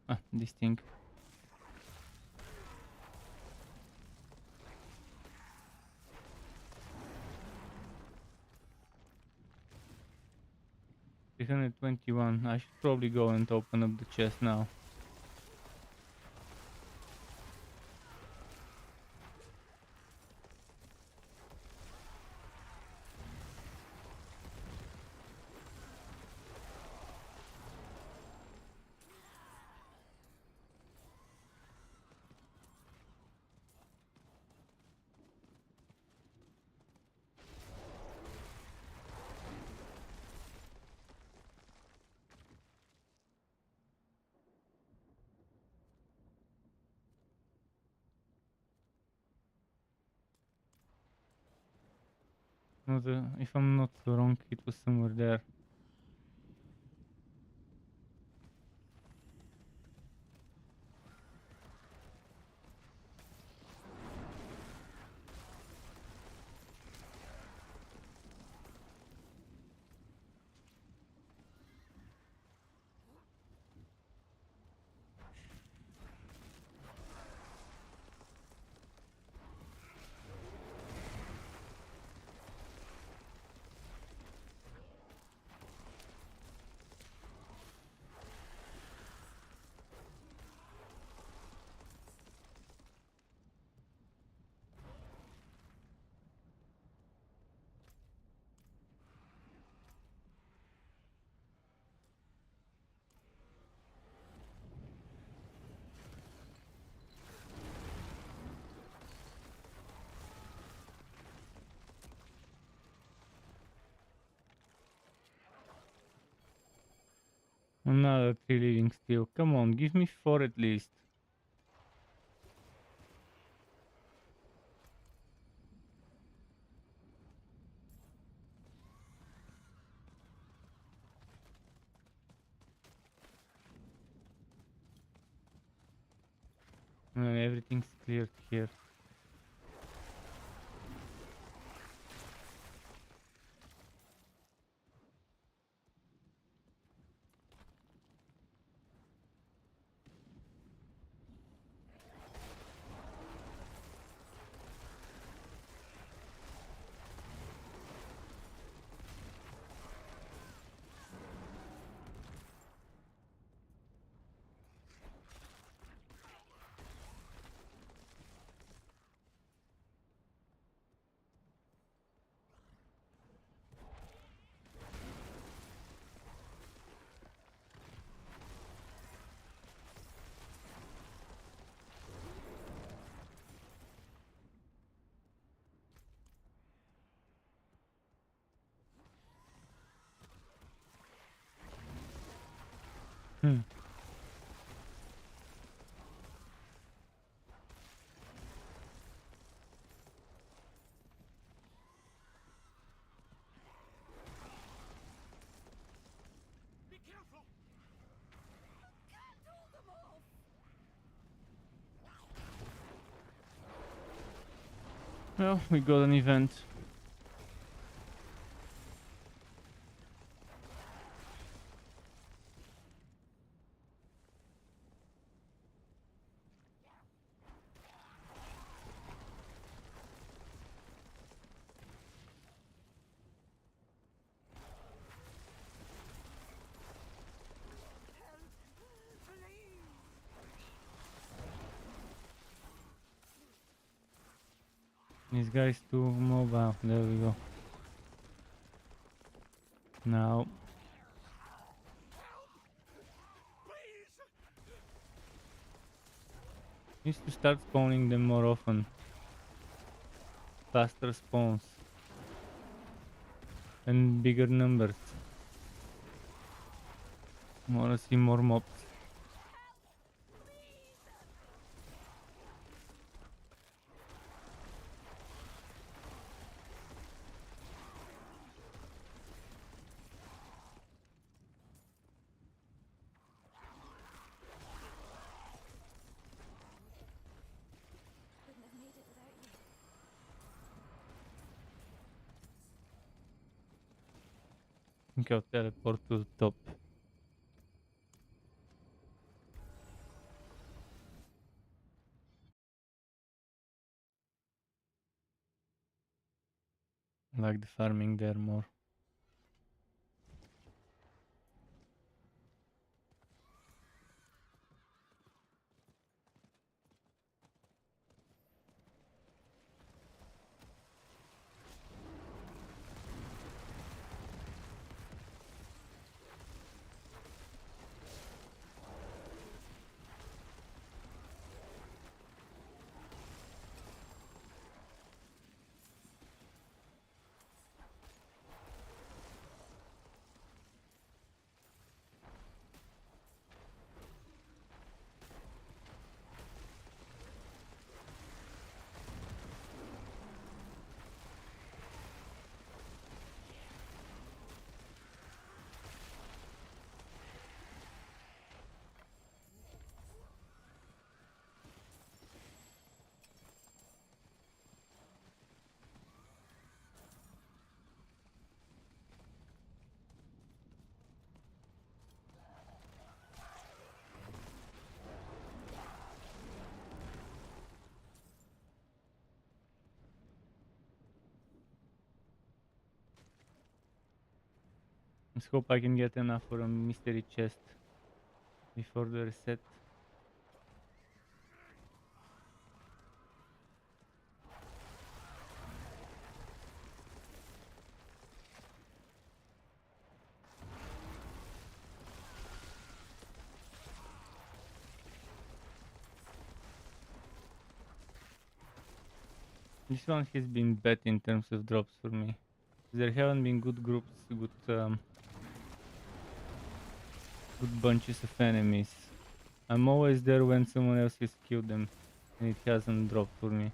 Ah, this thing. $321. I should probably go and open up the chest now. No, if I'm not wrong, it was somewhere there. Another 3 living steel. Come on, give me 4 at least. Everything's cleared here. Hmm. Be careful! Can't hold them off! Well, we got an event. Help! Please! This guy's too mobile. There we go. Now, Please! needs to start spawning them more often. Faster spawns. And bigger numbers. Wanna see more mobs. think I'll teleport to the top. I like the farming there more. Let's hope I can get enough for a mystery chest before the reset. This one has been bad in terms of drops for me. There haven't been good groups, good bunches of enemies. I'm always there when someone else has killed them, and it hasn't dropped for me.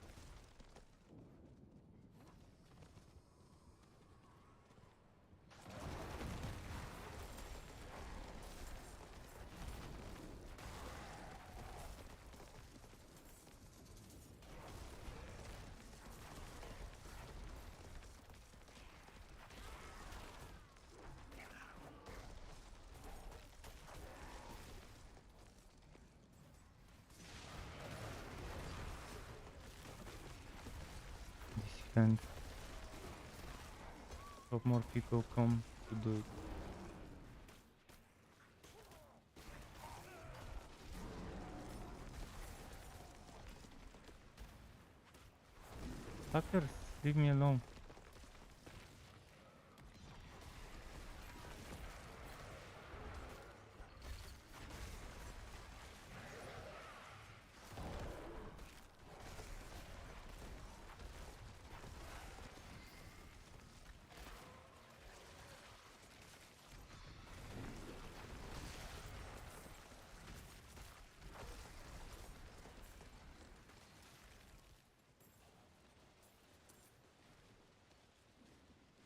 This event. Hope more people come to do it. Fuckers, leave me alone.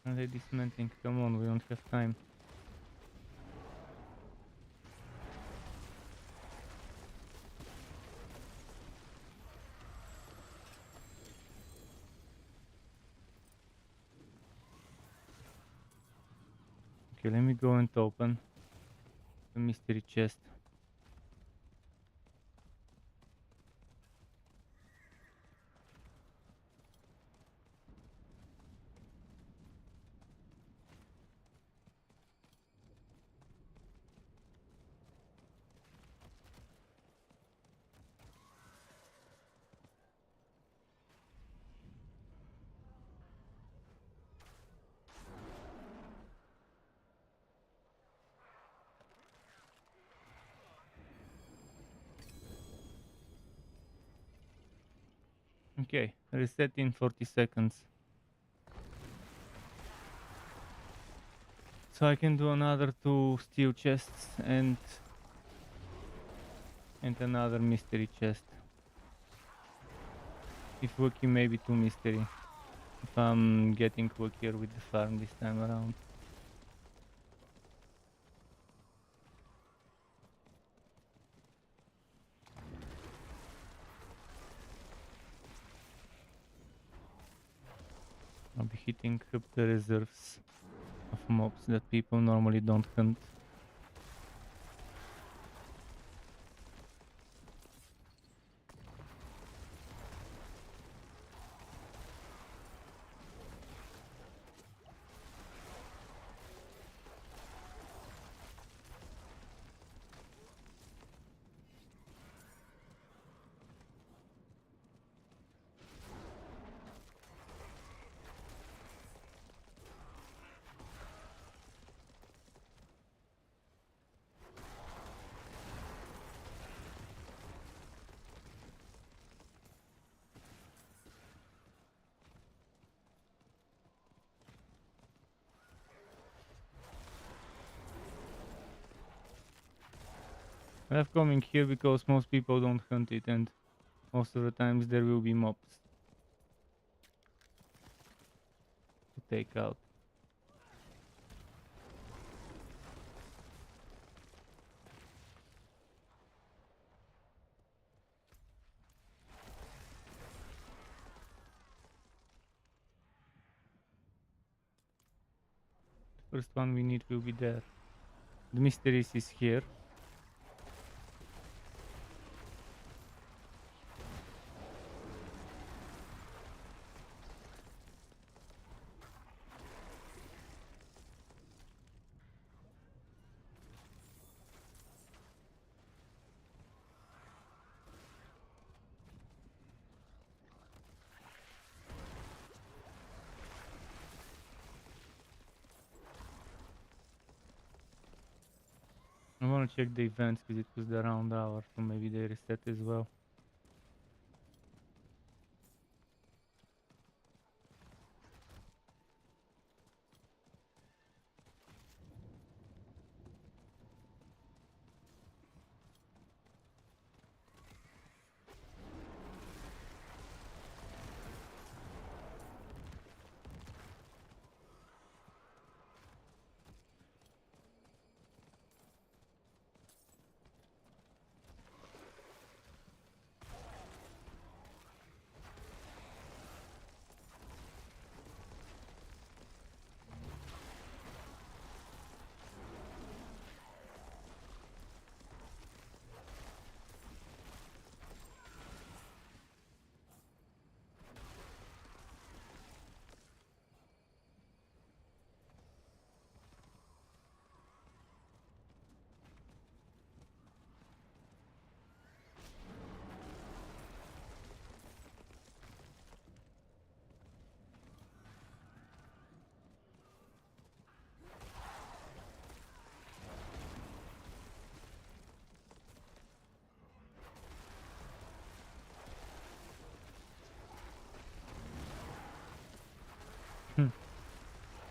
And they dismantling, come on, we don't have time. Okay, let me go and open the mystery chest. Okay, reset in 40 seconds. So I can do another 2 steel chests and another mystery chest. If lucky, maybe 2 mystery. If I'm getting luckier with the farm this time around. I'll be hitting up the reserves. of mobs that people normally don't hunt. I have coming here because most people don't hunt it, and most of the times there will be mobs to take out. First one we need will be there. The mysteries is here. I wanna check the events because it was the round hour, so maybe they reset as well.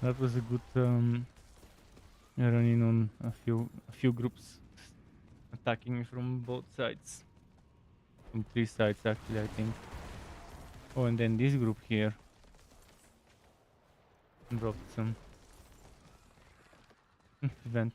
That was a good running on a few groups attacking me from both sides. From 3 sides actually, I think. Oh, and then this group here dropped some event.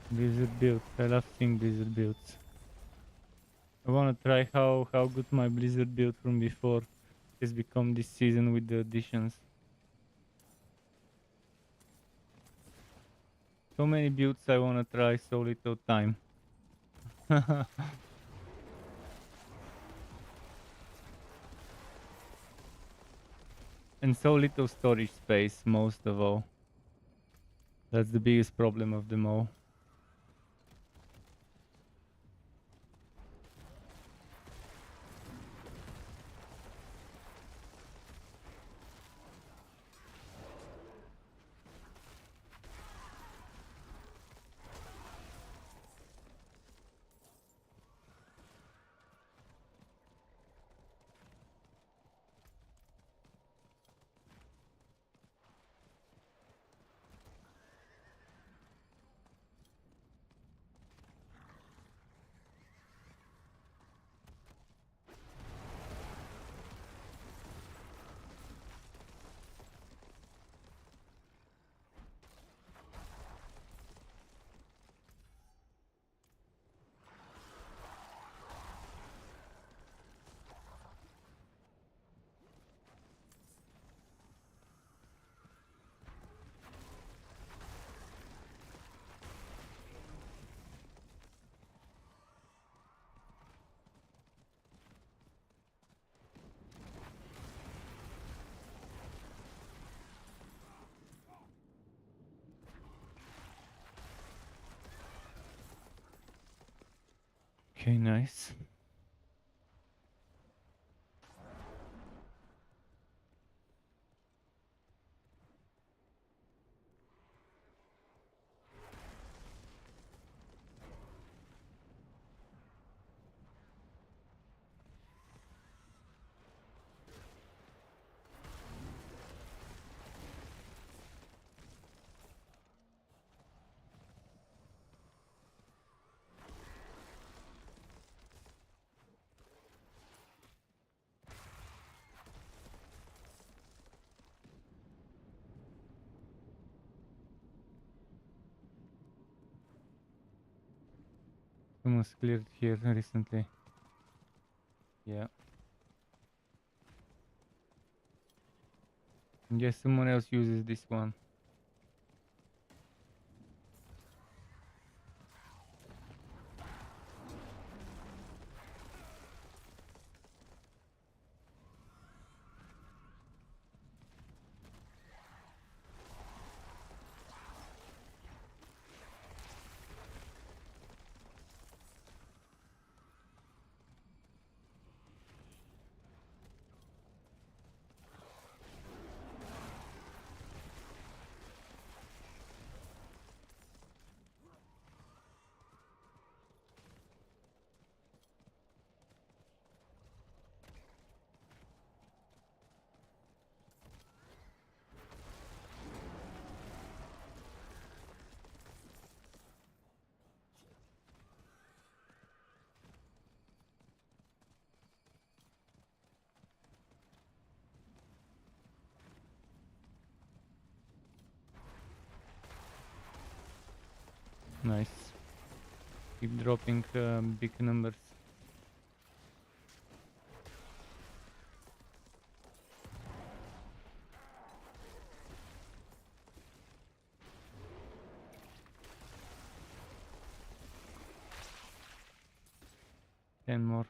Blizzard build. I love seeing Blizzard builds. I wanna try how good my Blizzard build from before has become this season with the additions. So many builds I wanna try, so little time. And so little storage space, most of all. That's the biggest problem of them all. Okay, nice. Someone's cleared here recently. Yeah. And guess someone else uses this one. Nice. Keep dropping big numbers. Ten more.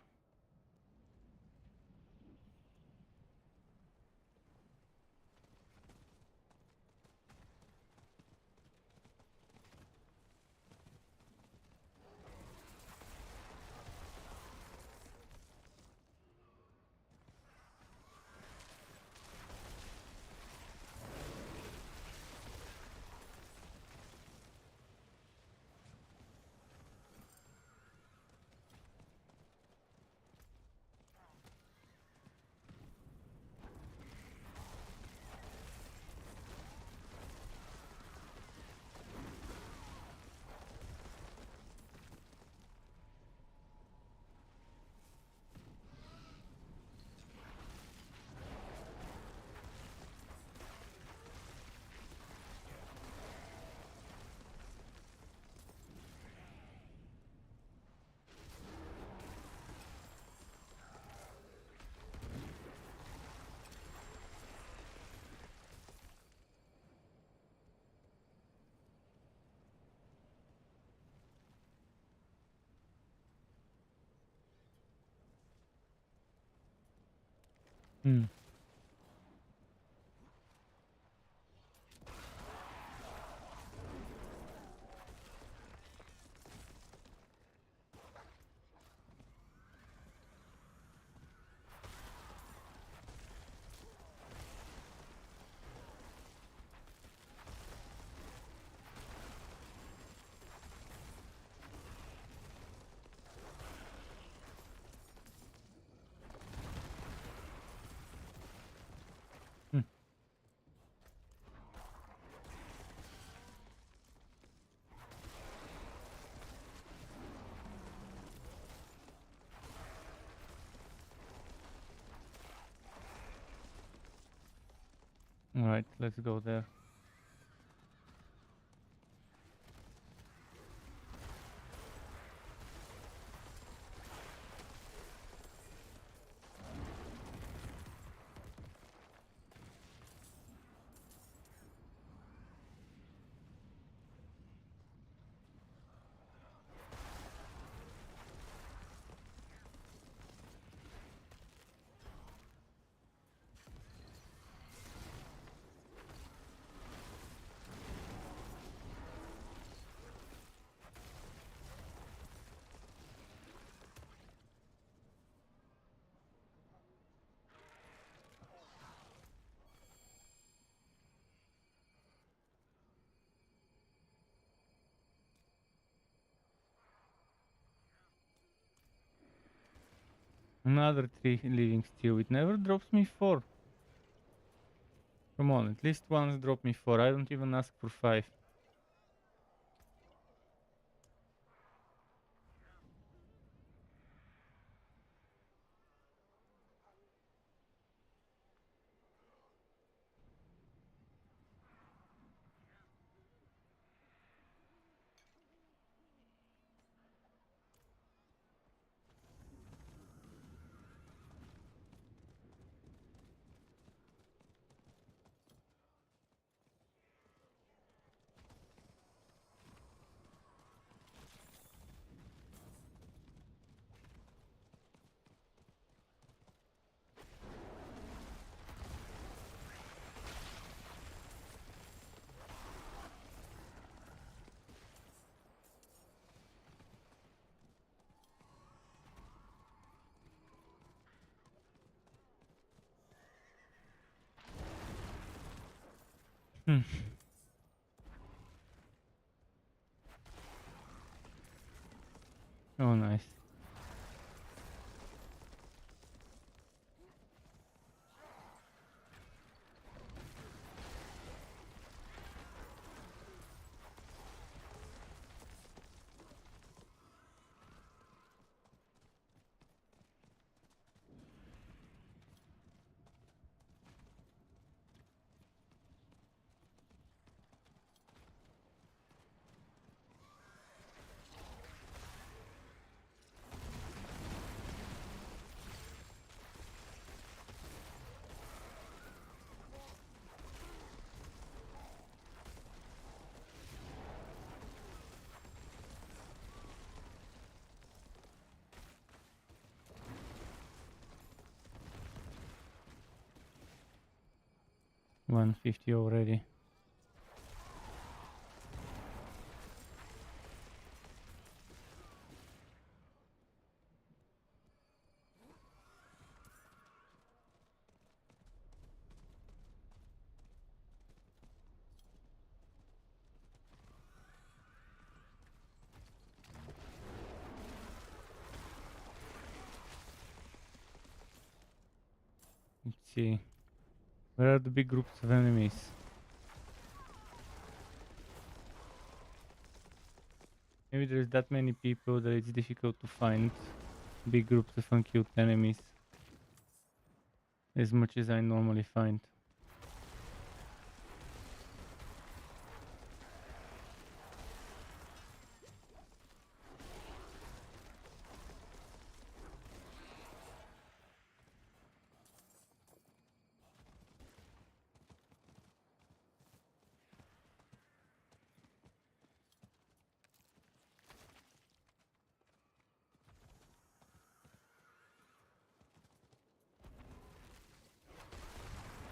Hmm. Alright, let's go there. Another 3 living steel. It never drops me 4. Come on, at least once drop me 4. I don't even ask for 5. Hmm. Oh, nice. $150 already. Let's see. Where are the big groups of enemies? Maybe there's that many people that it's difficult to find big groups of unkilled enemies as much as I normally find.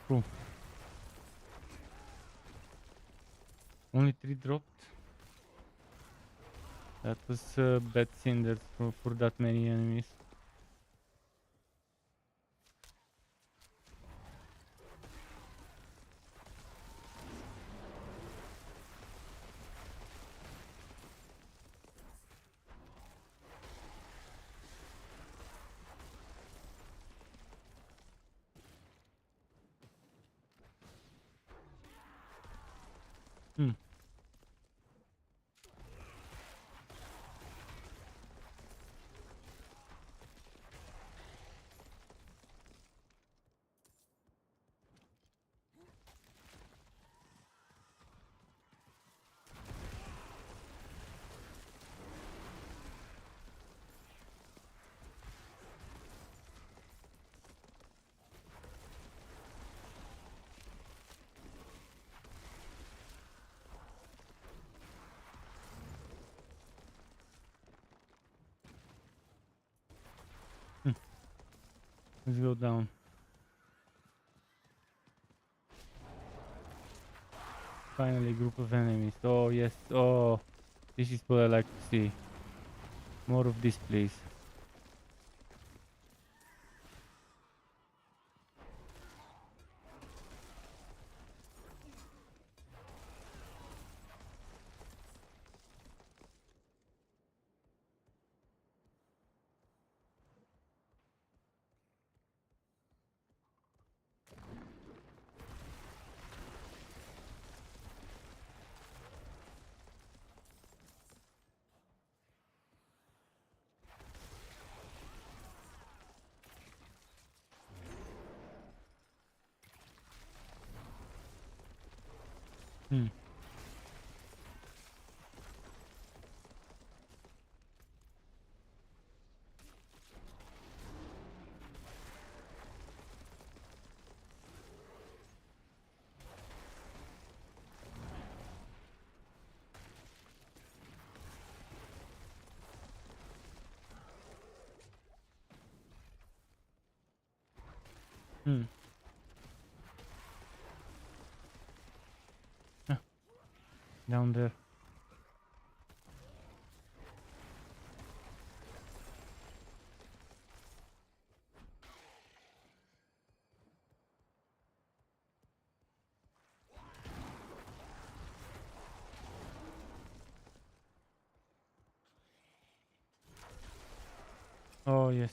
Cool. Only 3 dropped. That was bad cinders for that many enemies. Hmm. Let's go down. Finally, group of enemies. Oh yes. Oh, this is what I like to see. More of this, please. Hmm. Hmm. Ah, down there. Oh yes.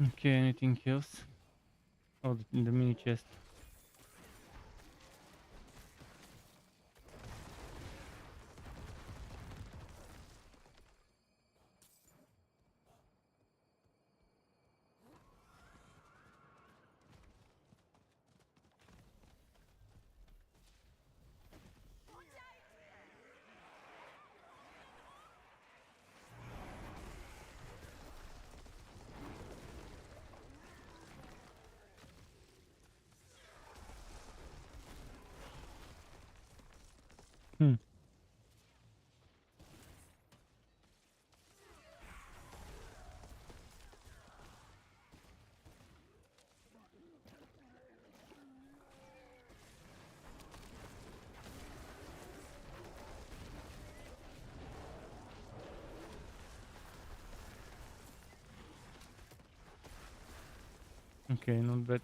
Okay, anything else? Oh, the mini chest. Hmm. Okay, not bad.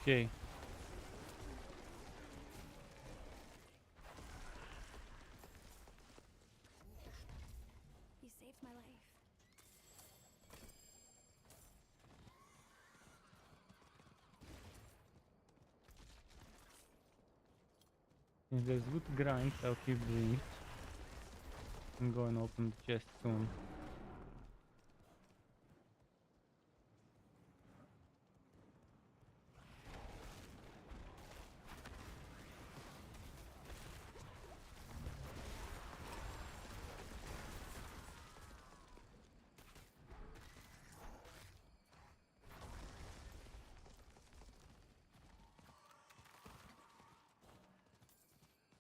Okay. You saved my life. If there's good grind, I'll keep doing it. I'm going to open the chest soon.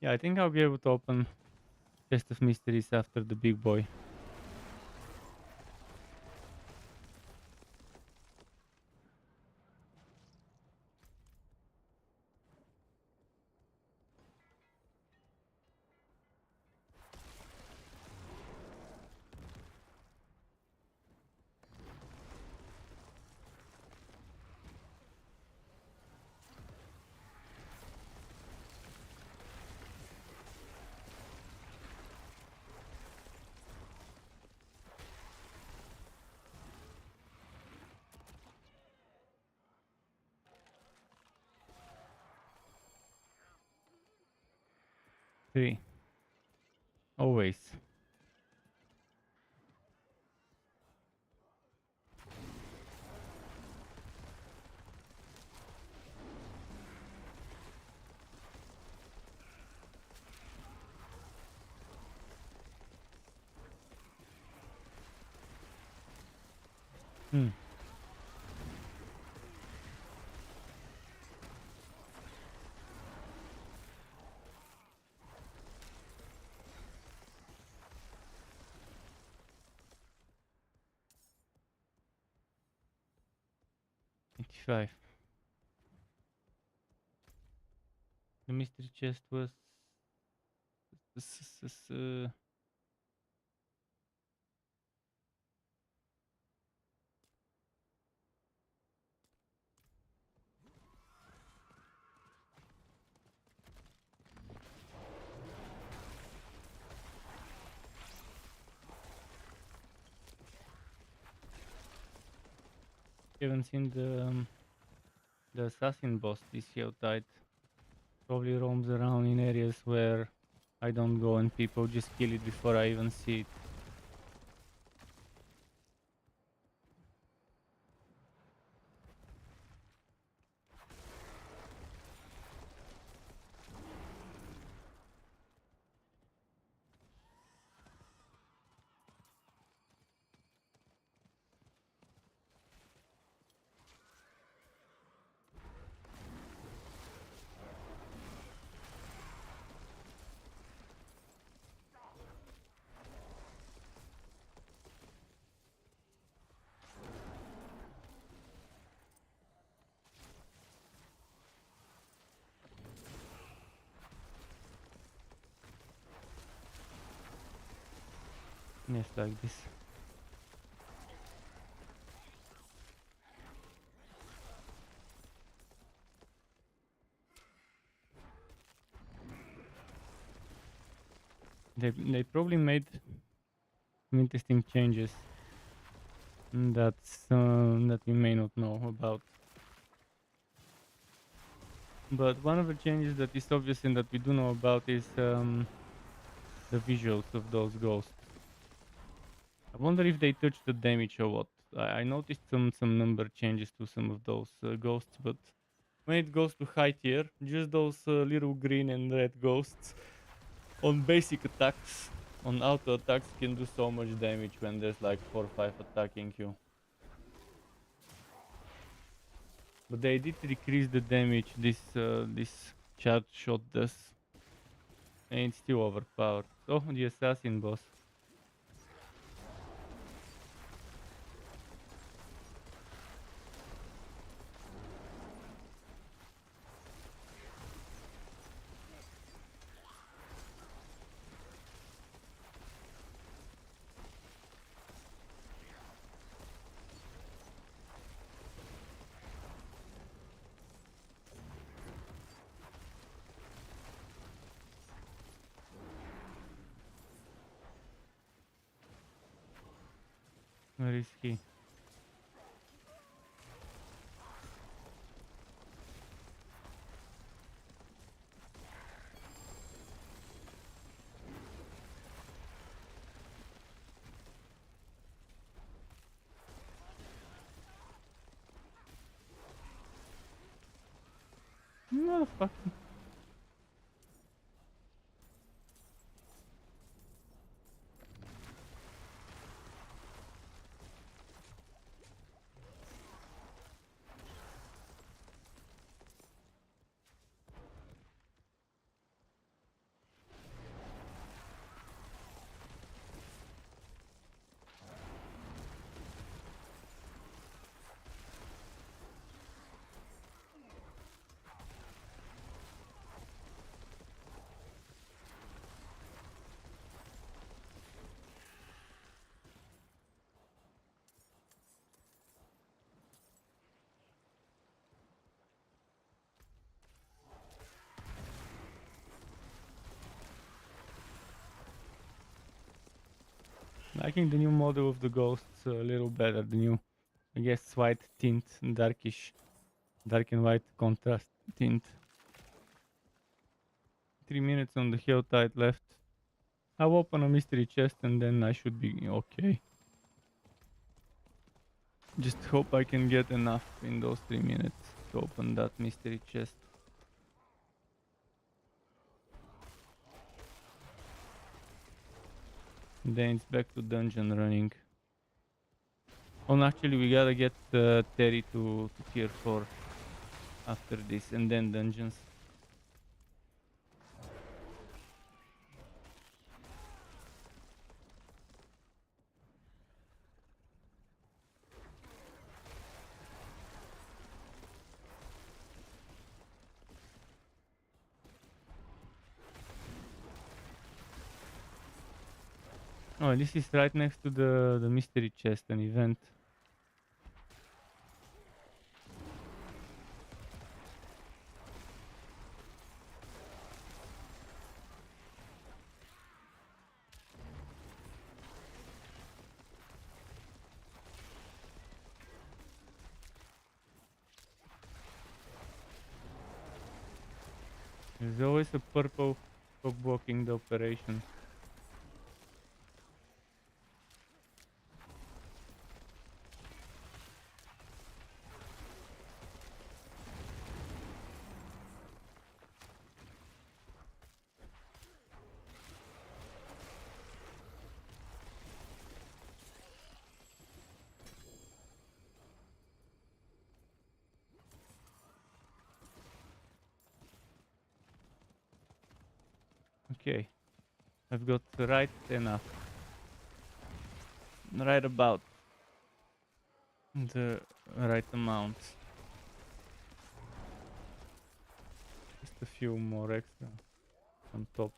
Yeah, I think I'll be able to open Chest of Mysteries after the big boy. 3. Always. Hmm. $85. The mystery chest was 17. The assassin boss, this Helltide, probably roams around in areas where I don't go and people just kill it before I even see it. Yes, like this. They probably made some interesting changes that we may not know about. But one of the changes that is obvious and that we do know about is the visuals of those ghosts. I wonder if they touch the damage or what. I noticed some number changes to some of those ghosts, but when it goes to high tier, just those little green and red ghosts on basic attacks, on auto attacks, can do so much damage when there's like 4 or 5 attacking you. But they did decrease the damage this charge shot does, and it's still overpowered. Oh, the assassin boss. Where is he? Motherfucker. Liking the new model of the ghosts a little better. The new, I guess, white tint, darkish, dark and white contrast tint. 3 minutes on the hell tide left. I'll open a mystery chest and then I should be okay. Just hope I can get enough in those 3 minutes to open that mystery chest. Then it's back to dungeon running. Oh, no, actually we gotta get Terry to tier 4 after this and then dungeons. Oh, this is right next to the mystery chest, an event. There's always a purple dog blocking the operation. Okay, I've got right enough. Right about the right amount. Just a few more extra on top.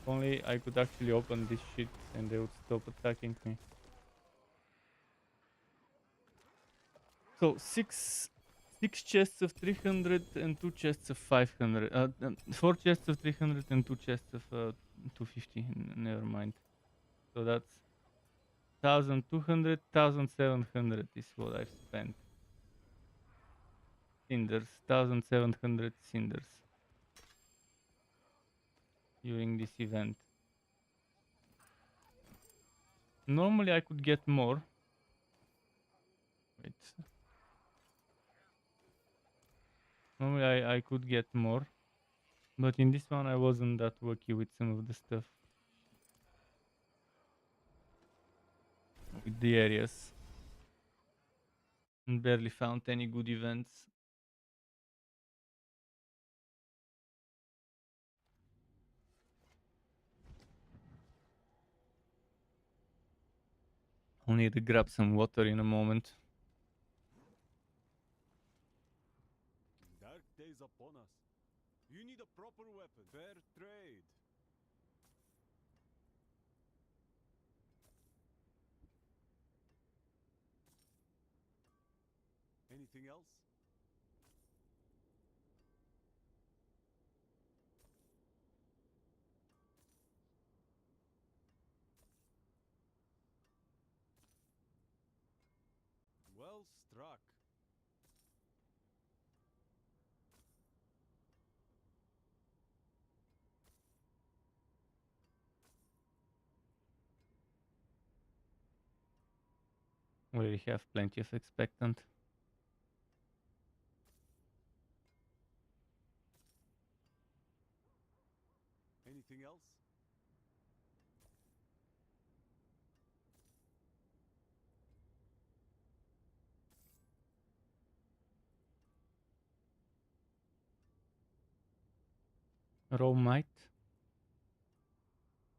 If only I could actually open this shit and they would stop attacking me. So six chests of 300 and 2 chests of 500. 4 chests of 300 and 2 chests of 250. Never mind. So that's 1200, 1700 is what I've spent. Cinders, 1700 cinders during this event. Normally I could get more. Wait. Normally I could get more. But in this one I wasn't that lucky with some of the stuff. With the areas. And barely found any good events. I'll need to grab some water in a moment. Dark days upon us. You need a proper weapon. Fair trade. Anything else? Well struck. We already have plenty of expectant. Anything else? Raw might.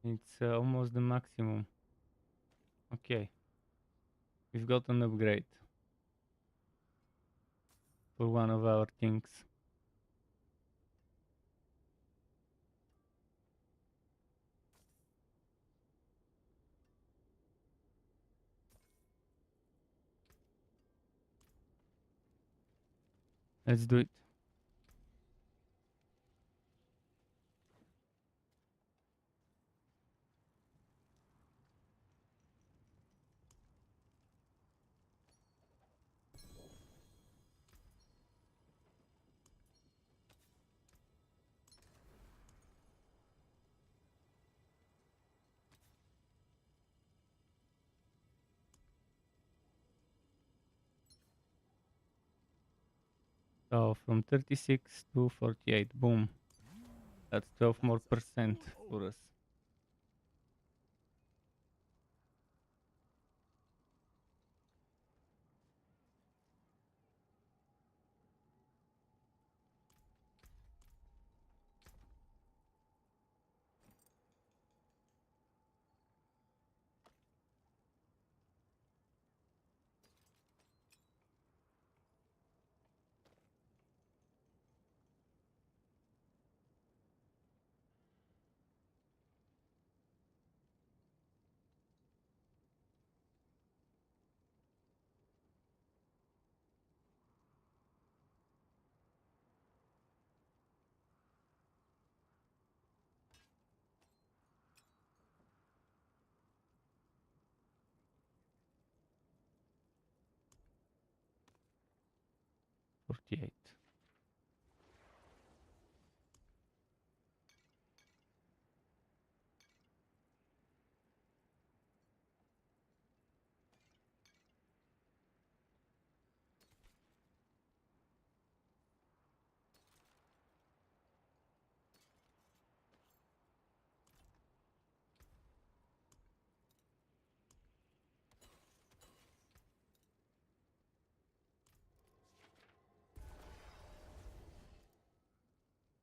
It's almost the maximum. Okay. We've got an upgrade for one of our things. Let's do it. So from 36 to 48, boom. That's 12 more That's a percent full for oath. us. Forty-eight.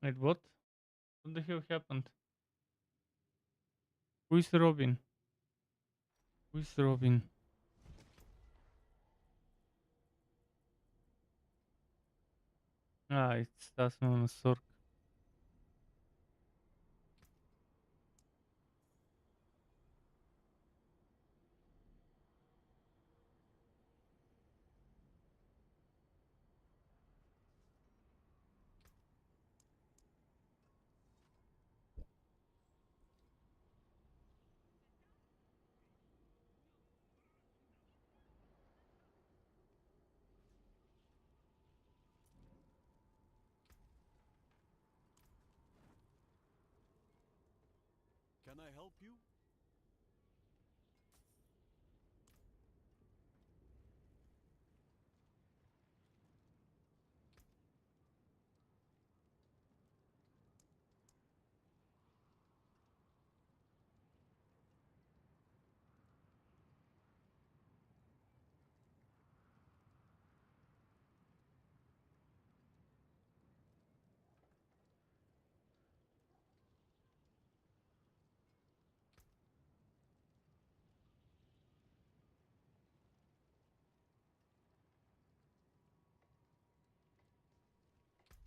Wait, what? What the hell happened? Who is Robin? Who is Robin? Ah, it's Tasman Sork. Can I help you?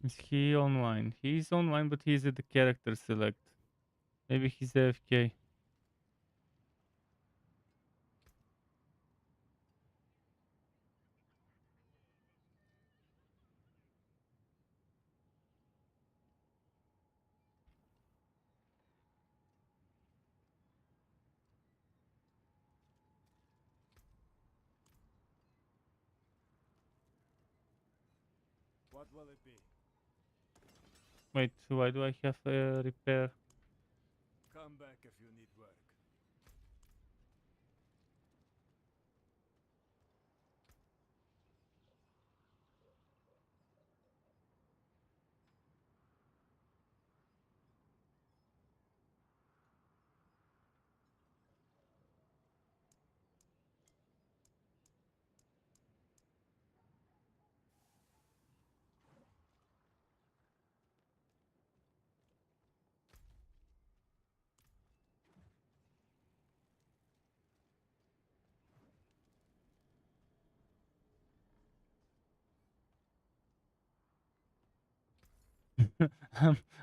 Is he online? He's online, but he's at the character select. Maybe he's AFK. What will it be? Wait, why do I have a repair? Come back if you need work.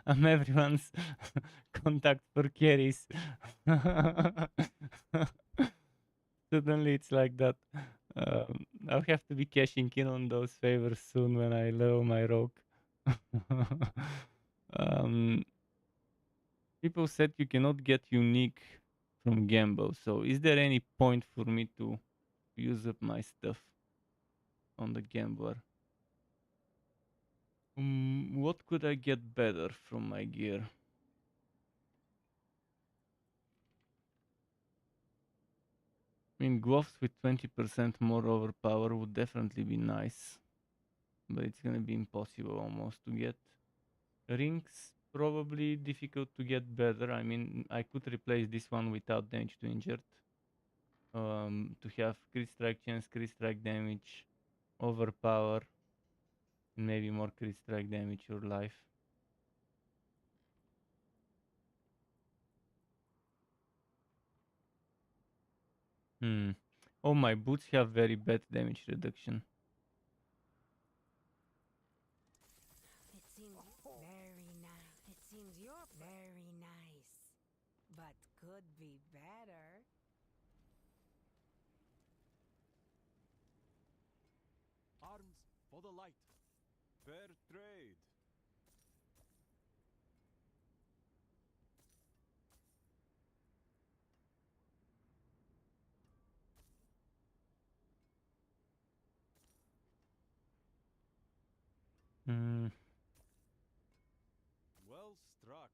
I'm everyone's contact for carries. Suddenly it's like that. I'll have to be cashing in on those favors soon when I level my rogue. um, People said you cannot get unique from gamble. So is there any point for me to use up my stuff on the gambler? What could I get better from my gear? I mean, gloves with 20% more overpower would definitely be nice. but it's gonna be impossible almost to get. Rings probably difficult to get better. I mean, I could replace this one without damage to injured. To have crit strike chance, crit strike damage, overpower, and maybe more crit strike damage or life. Oh, my boots have very bad damage reduction. It seems very nice. It seems you're very nice, but could be better. Arms for the light. Fair trade. Hmm. Well struck.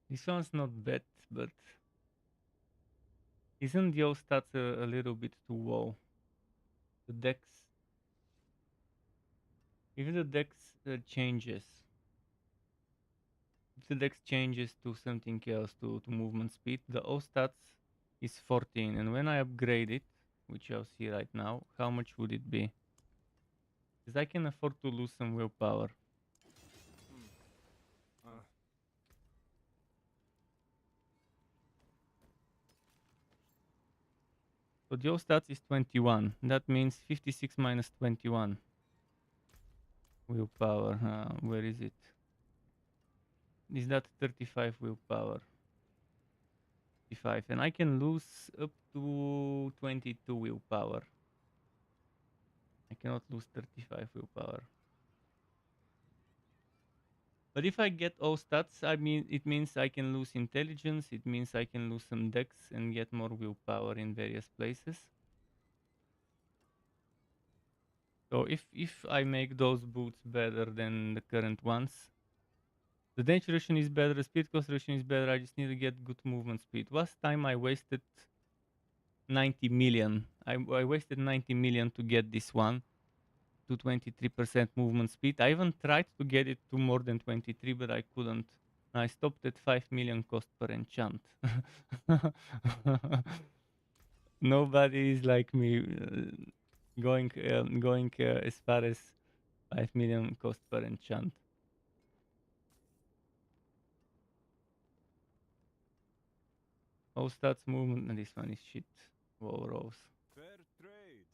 This one's not bad, but isn't the old stats a little bit too low? The dex, if the dex changes, if the dex changes to something else, to movement speed, the O stats is 14, and when I upgrade it, which I'll see right now, how much would it be? Because I can afford to lose some willpower. So the O stats is 21. That means 56 minus 21 willpower. Where is it? Is that 35 willpower? 55, and I can lose up to 22 willpower. I cannot lose 35 willpower. But if I get all stats, I mean, it means I can lose intelligence, it means I can lose some dex and get more willpower in various places. So if I make those boots better than the current ones, the damage reduction is better, the speed cost reduction is better, I just need to get good movement speed. Last time I wasted 90 million. I wasted 90 million to get this one to 23% movement speed. I even tried to get it to more than 23, but I couldn't. I stopped at 5 million cost per enchant. Nobody is like me going as far as 5 million cost per enchant. All stats movement, and this one is shit. Wall rolls. Fair trade.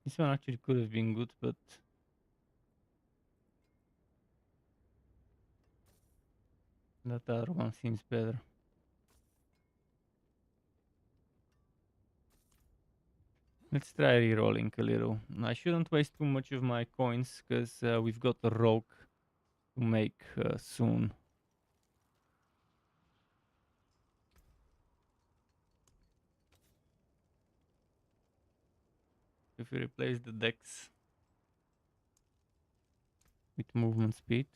This one actually could have been good, but that other one seems better. Let's try re-rolling a little. I shouldn't waste too much of my coins because we've got a rogue to make soon. If we replace the dex with movement speed,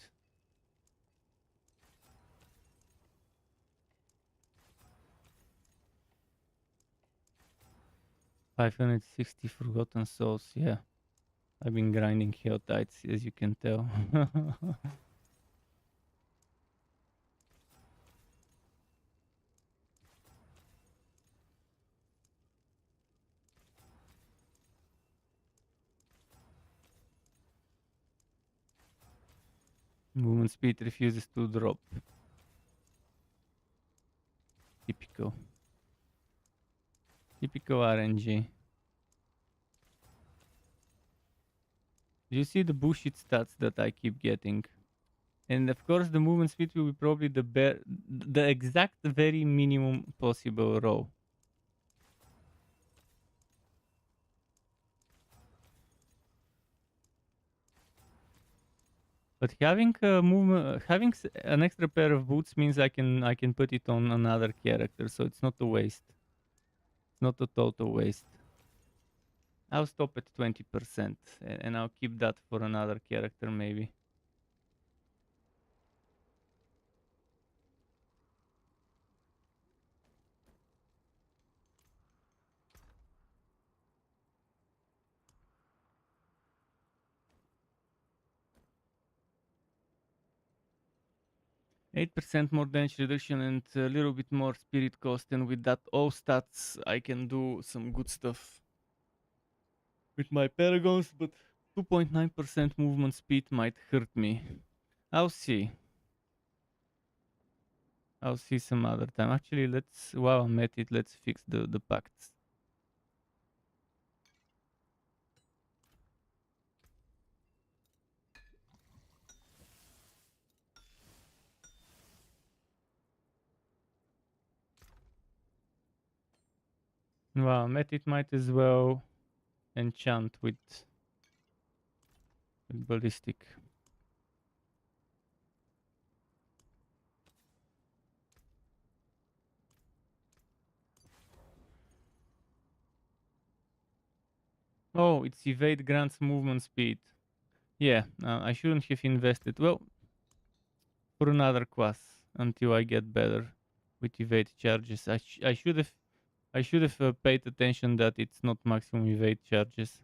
$560 forgotten souls. Yeah, I've been grinding hell tides, as you can tell. Movement speed refuses to drop. Typical. Typical RNG. You see the bullshit stats that I keep getting. And of course the movement speed will be probably the exact very minimum possible row. But having an extra pair of boots means I can put it on another character, so it's not a waste. It's not a total waste. I'll stop at 20% and I'll keep that for another character maybe. %8 more damage reduction and a little bit more spirit cost, and with that all stats I can do some good stuff with my paragons, but 2.9% movement speed might hurt me. I'll see. I'll see some other time. Actually, while I'm at it, let's fix the pacts. While I'm at it, might as well enchant with ballistic. Oh, it's evade grants movement speed. Yeah, I shouldn't have invested. Well, for another class until I get better with evade charges. I should have paid attention that it's not maximum evade charges.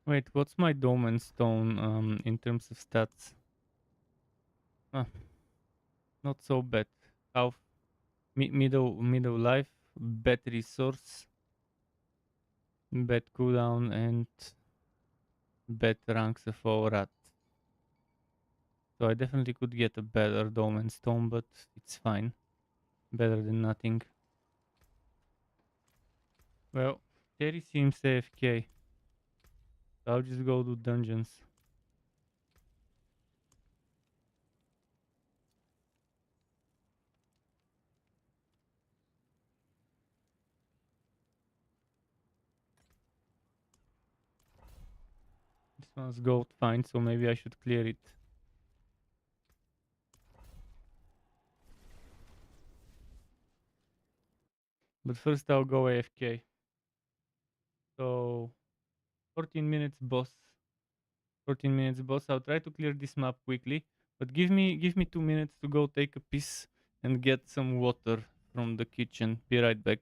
Wait, what's my dome and stone in terms of stats? Ah, not so bad. Half middle life, bad resource, bad cooldown, and bad ranks of all rat. So I definitely could get a better dome and stone, but it's fine. Better than nothing. Well, Terry seems AFK. So I'll just go do dungeons. This one's gold fine, so maybe I should clear it. But first I'll go AFK. So 14 minutes boss. 14 minutes boss. I'll try to clear this map quickly. But give me 2 minutes to go take a piss and get some water from the kitchen. Be right back.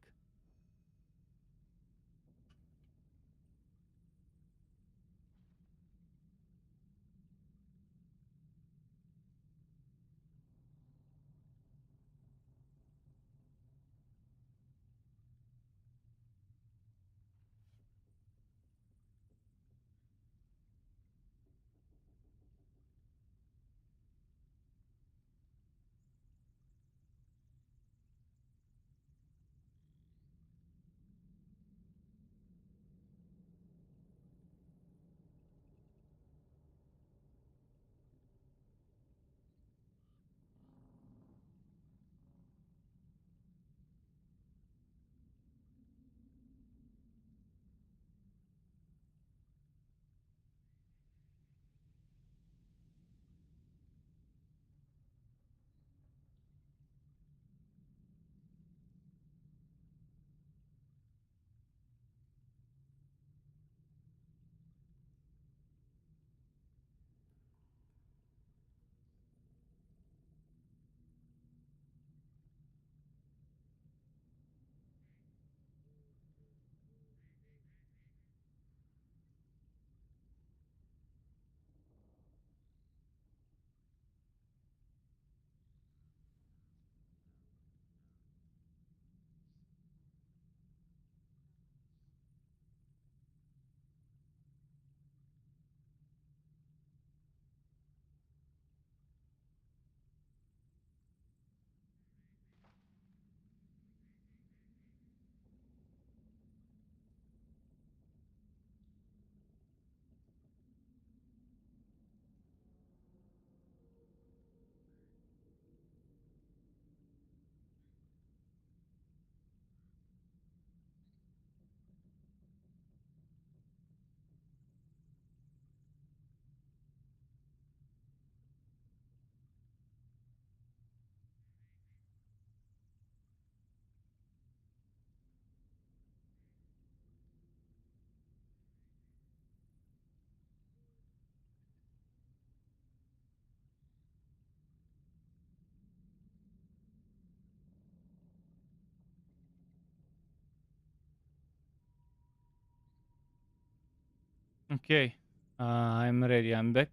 Okay, I'm ready. I'm back.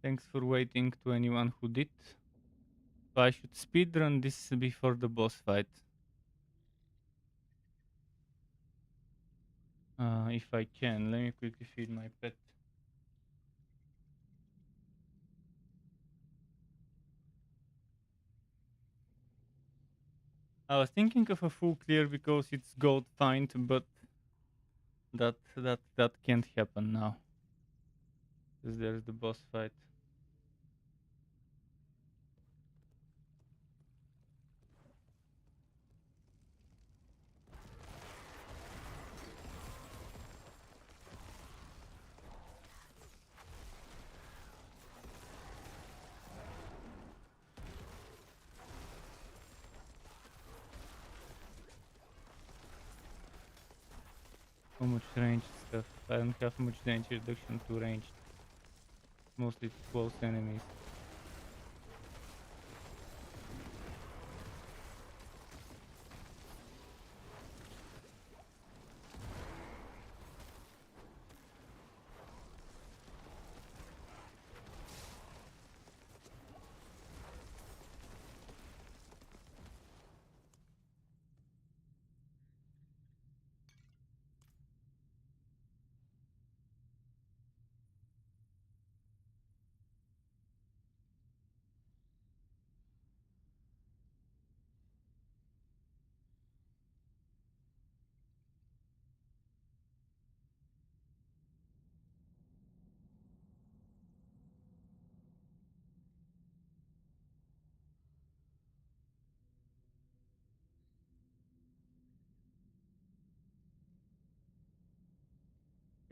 Thanks for waiting to anyone who did. So I should speedrun this before the boss fight. If I can. Let me quickly feed my pet. I was thinking of a full clear because it's gold find, but that can't happen now. Because there's the boss fight. So much ranged stuff. I don't have much damage reduction to ranged. Mostly to close enemies.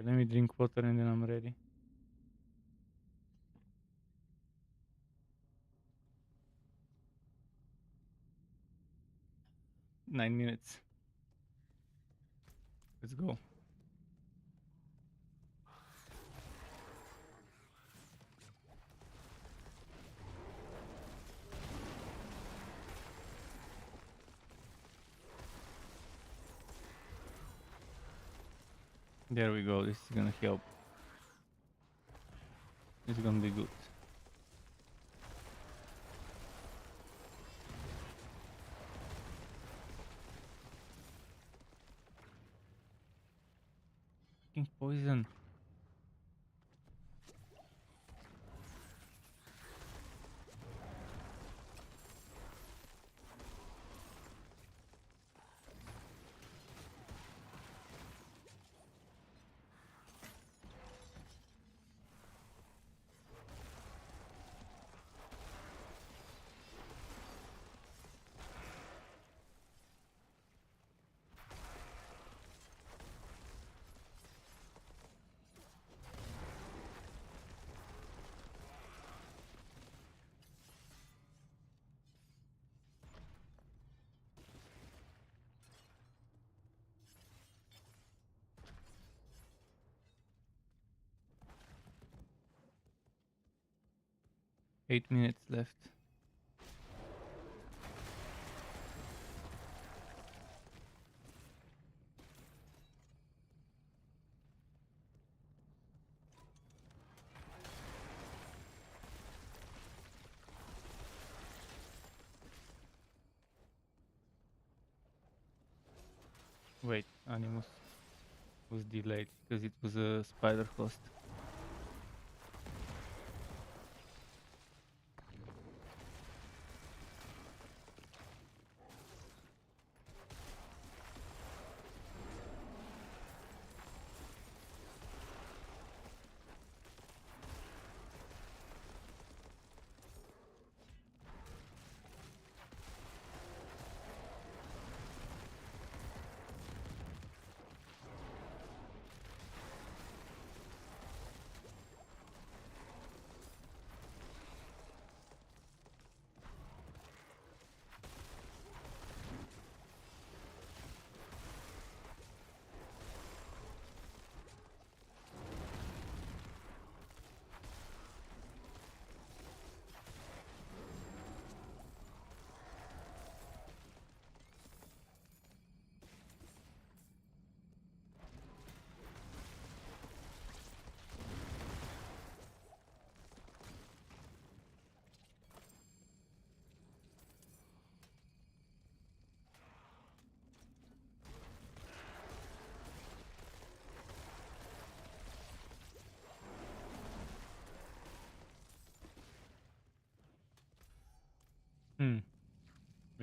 Okay, let me drink water and then I'm ready. Nine minutes. Let's go. There we go. This is gonna help. It's gonna be good. Fucking poison. Eight minutes left. Wait, Animus was delayed because it was a spider host.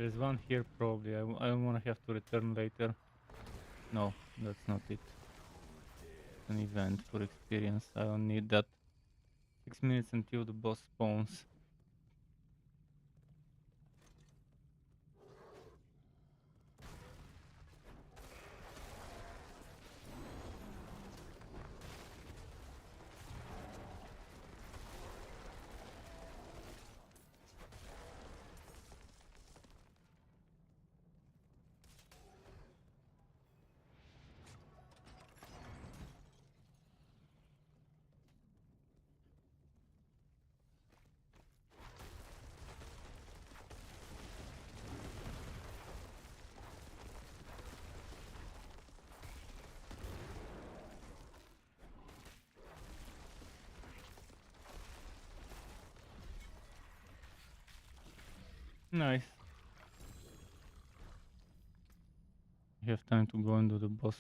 There's one here probably. I don't want to have to return later. No, that's not it. An event for experience. I don't need that. 6 minutes until the boss spawns. Nice. You have time to go and do the boss.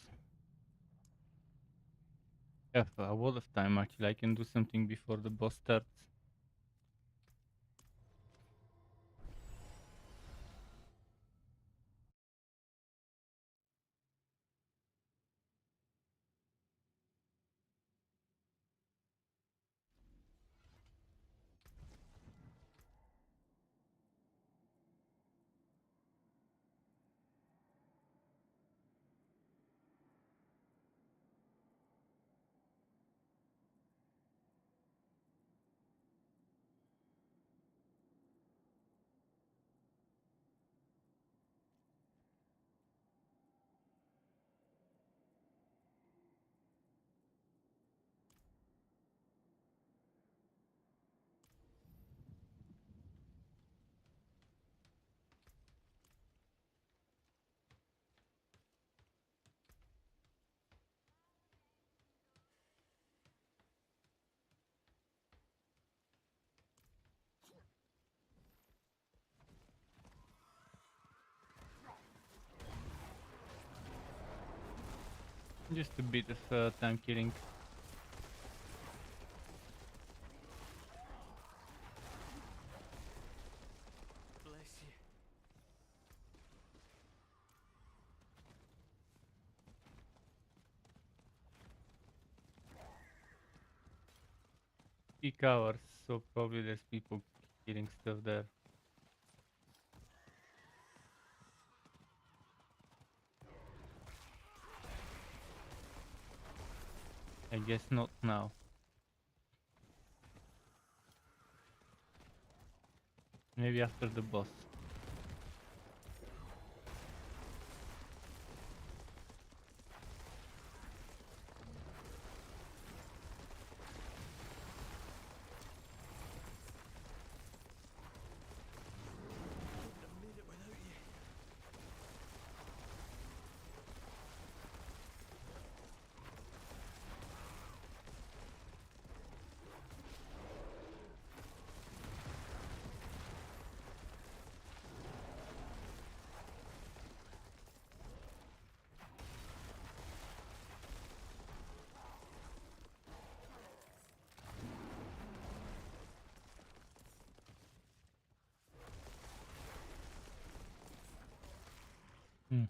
Have a lot of time actually. I can do something before the boss starts. Just a bit of time killing. Bless you. Peak hours, so probably there's people killing stuff there. I guess not now. Maybe after the boss. Couldn't have made it without you. Hmm.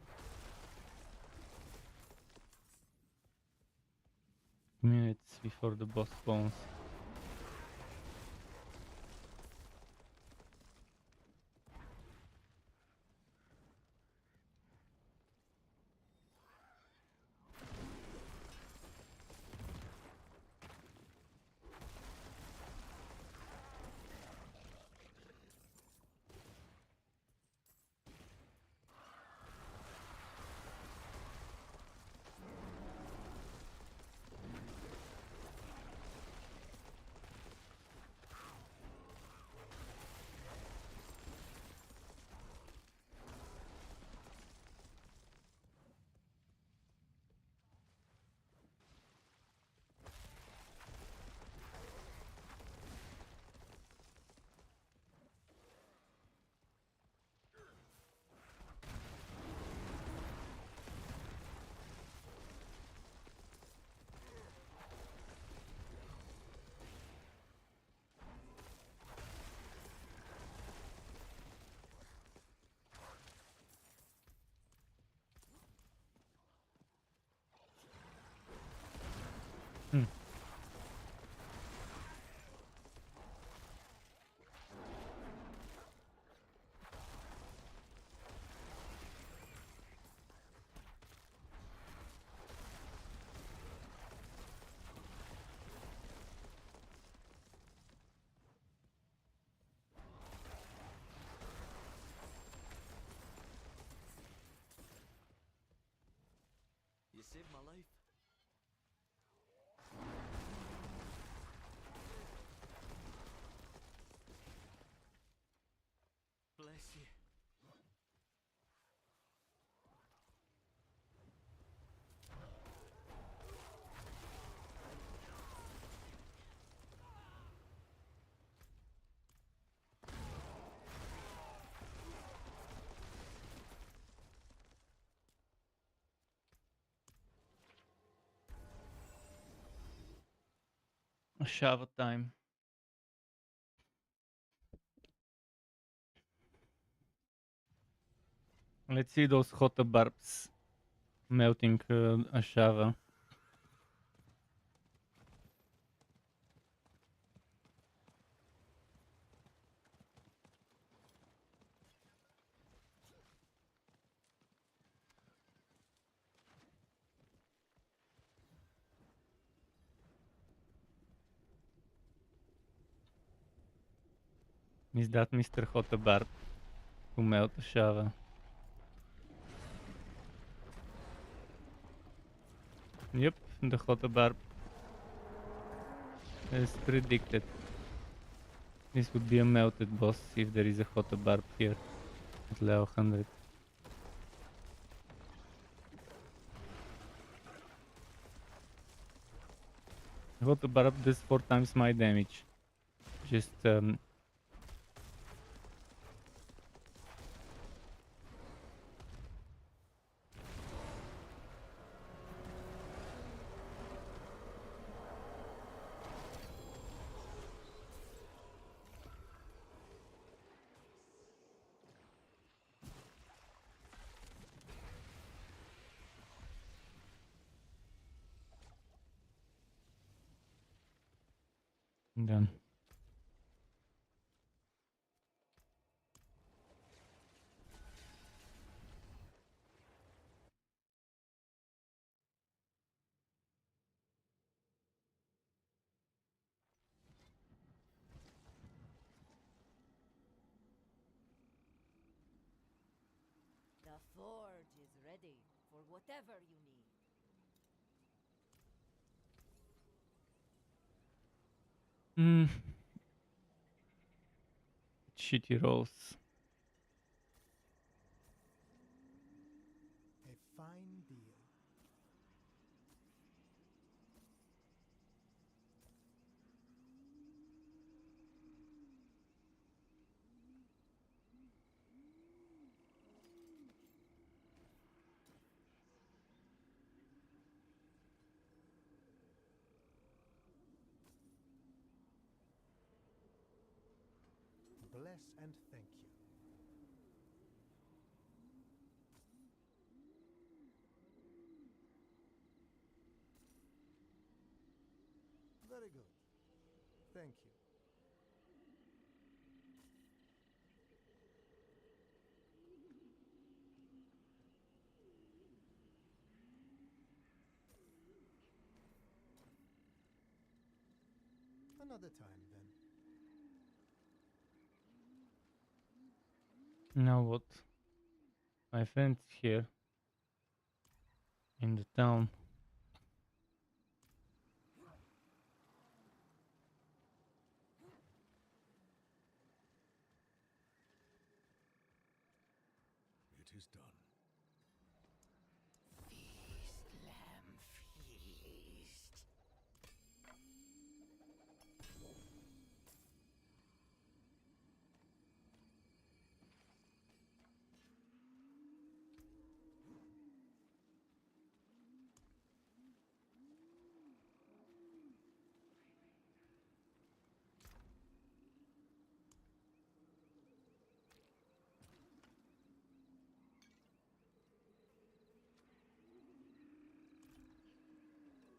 Minutes before the boss spawns. Shava time. Let's see those hot barbs melting a Shava. Is that Mr. Hot Barb to melt a Shava? Yep, the Hot Barb as predicted. This would be a melted boss if there is a Hot Barb here at level 100. Hot Barb does 4 times my damage. Just done. The forge is ready for whatever you need. Hmm. Shitty rolls. A fine deal. Bless and thank you. Very good. Thank you. Another time, then. Now what? My friend's here in the town. It is done. Feast, lamb, feast.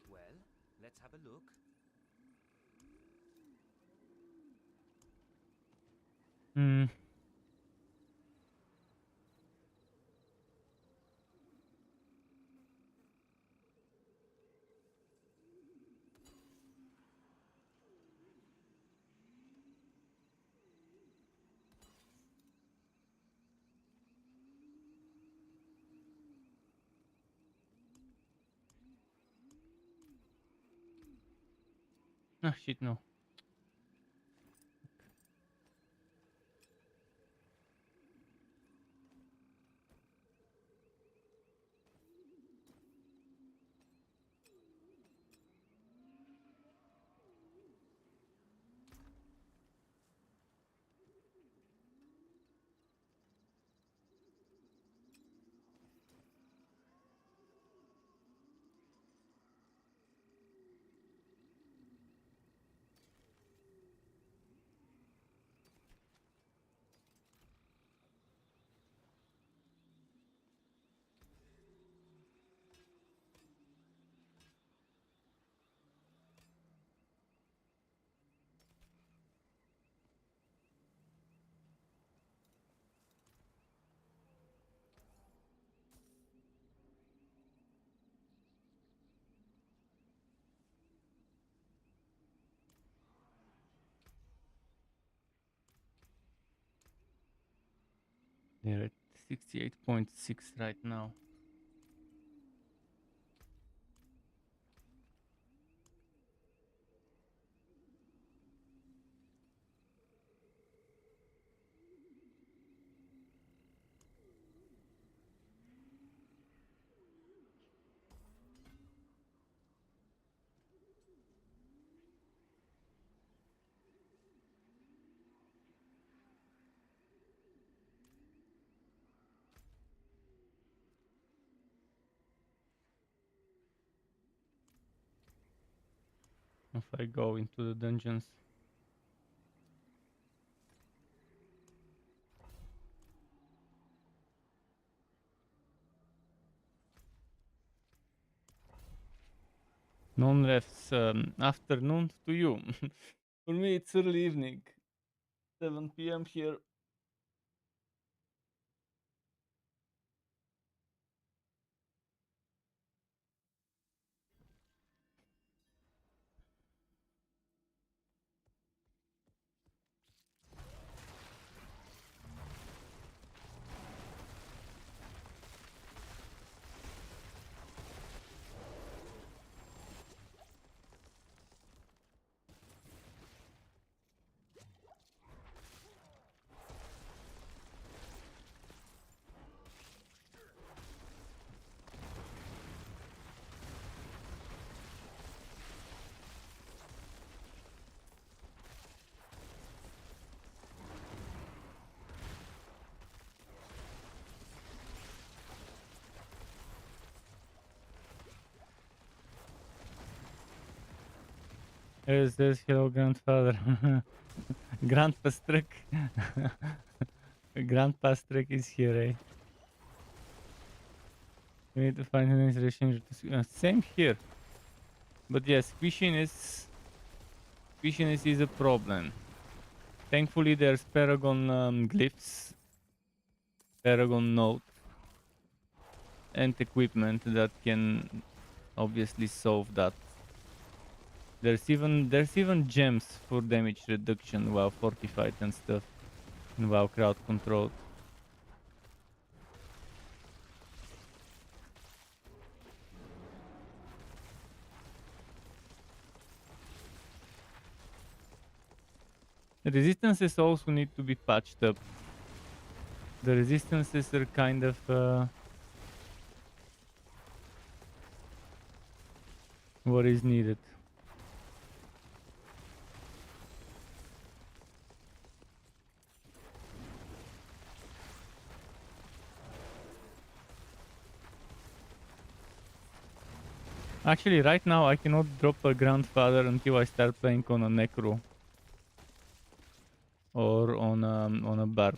Well, let's have a look. Hmm. Ah shit, no. We're at 68.6 right now. If I go into the dungeons. Non-refs, afternoon to you. For me, it's early evening. 7 p.m. here. There's hello, grandfather. Grandpa Struck. Grandpa Struck is here, eh? We need to find an inspiration. Same here. But yes, squishiness is a problem. Thankfully, there's Paragon glyphs, Paragon note, and equipment that can obviously solve that. There's even gems for damage reduction while fortified and stuff, and while crowd controlled. The resistances also need to be patched up. The resistances are kind of what is needed. Actually, right now I cannot drop a grandfather until I start playing on a necro or on a barb.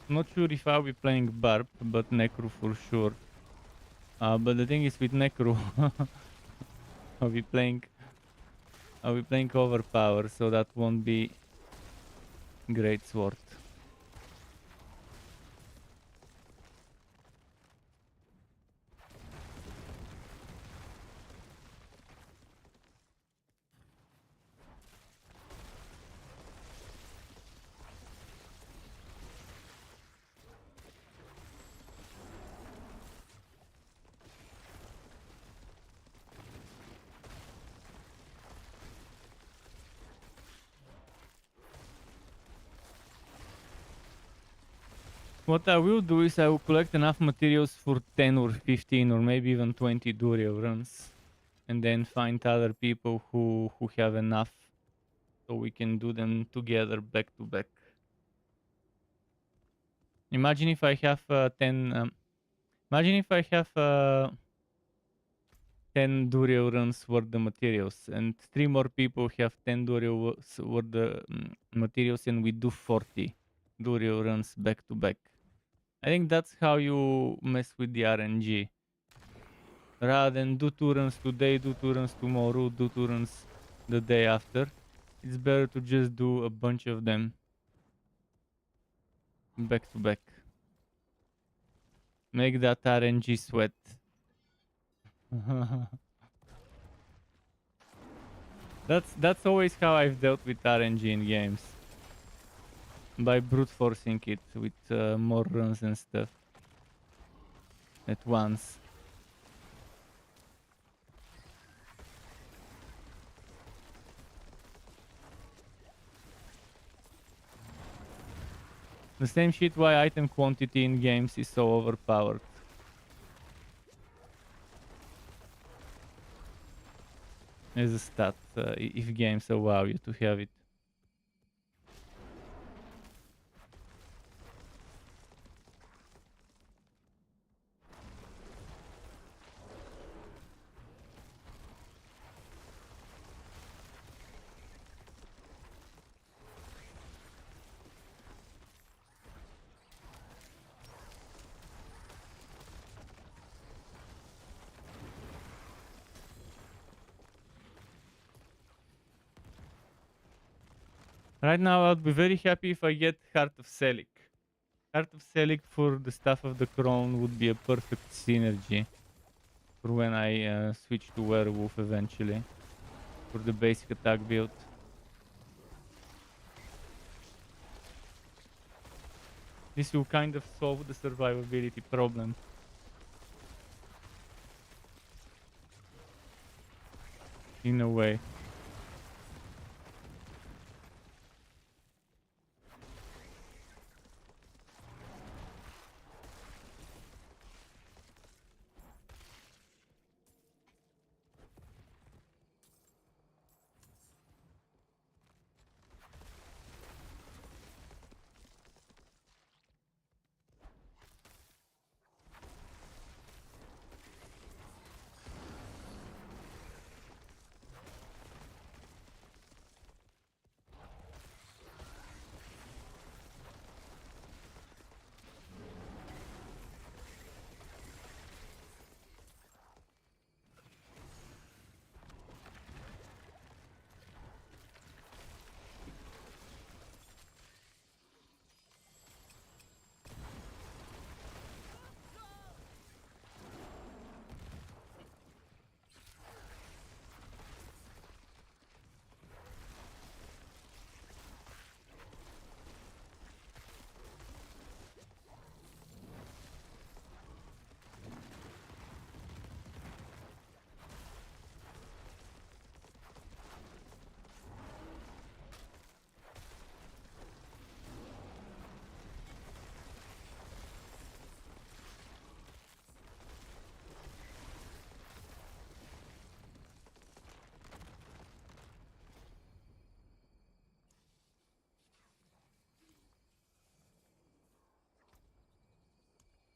Not sure if I'll be playing barb, but necro for sure. But the thing is with necro, I'll be playing overpower, so that won't be great sword. What I will do is I will collect enough materials for 10 or 15 or maybe even 20 Durio runs, and then find other people who have enough, so we can do them together back to back. Imagine if I have 10. Imagine if I have 10 Durio runs worth the materials, and 3 more people have 10 Durio worth the materials, and we do 40 Durio runs back to back. I think that's how you mess with the RNG. Rather than do 2 runs today, do 2 runs tomorrow, do 2 runs the day after, it's better to just do a bunch of them back to back. Make that RNG sweat. That's always how I've dealt with RNG in games. by brute forcing it with more runs and stuff at once. The same shit why item quantity in games is so overpowered. As a stat, if games allow you to have it. Right now, I'll be very happy if I get Heart of Selig. Heart of Selig for the Staff of the Crown would be a perfect synergy for when I switch to Werewolf eventually for the basic attack build. This will kind of solve the survivability problem. In a way.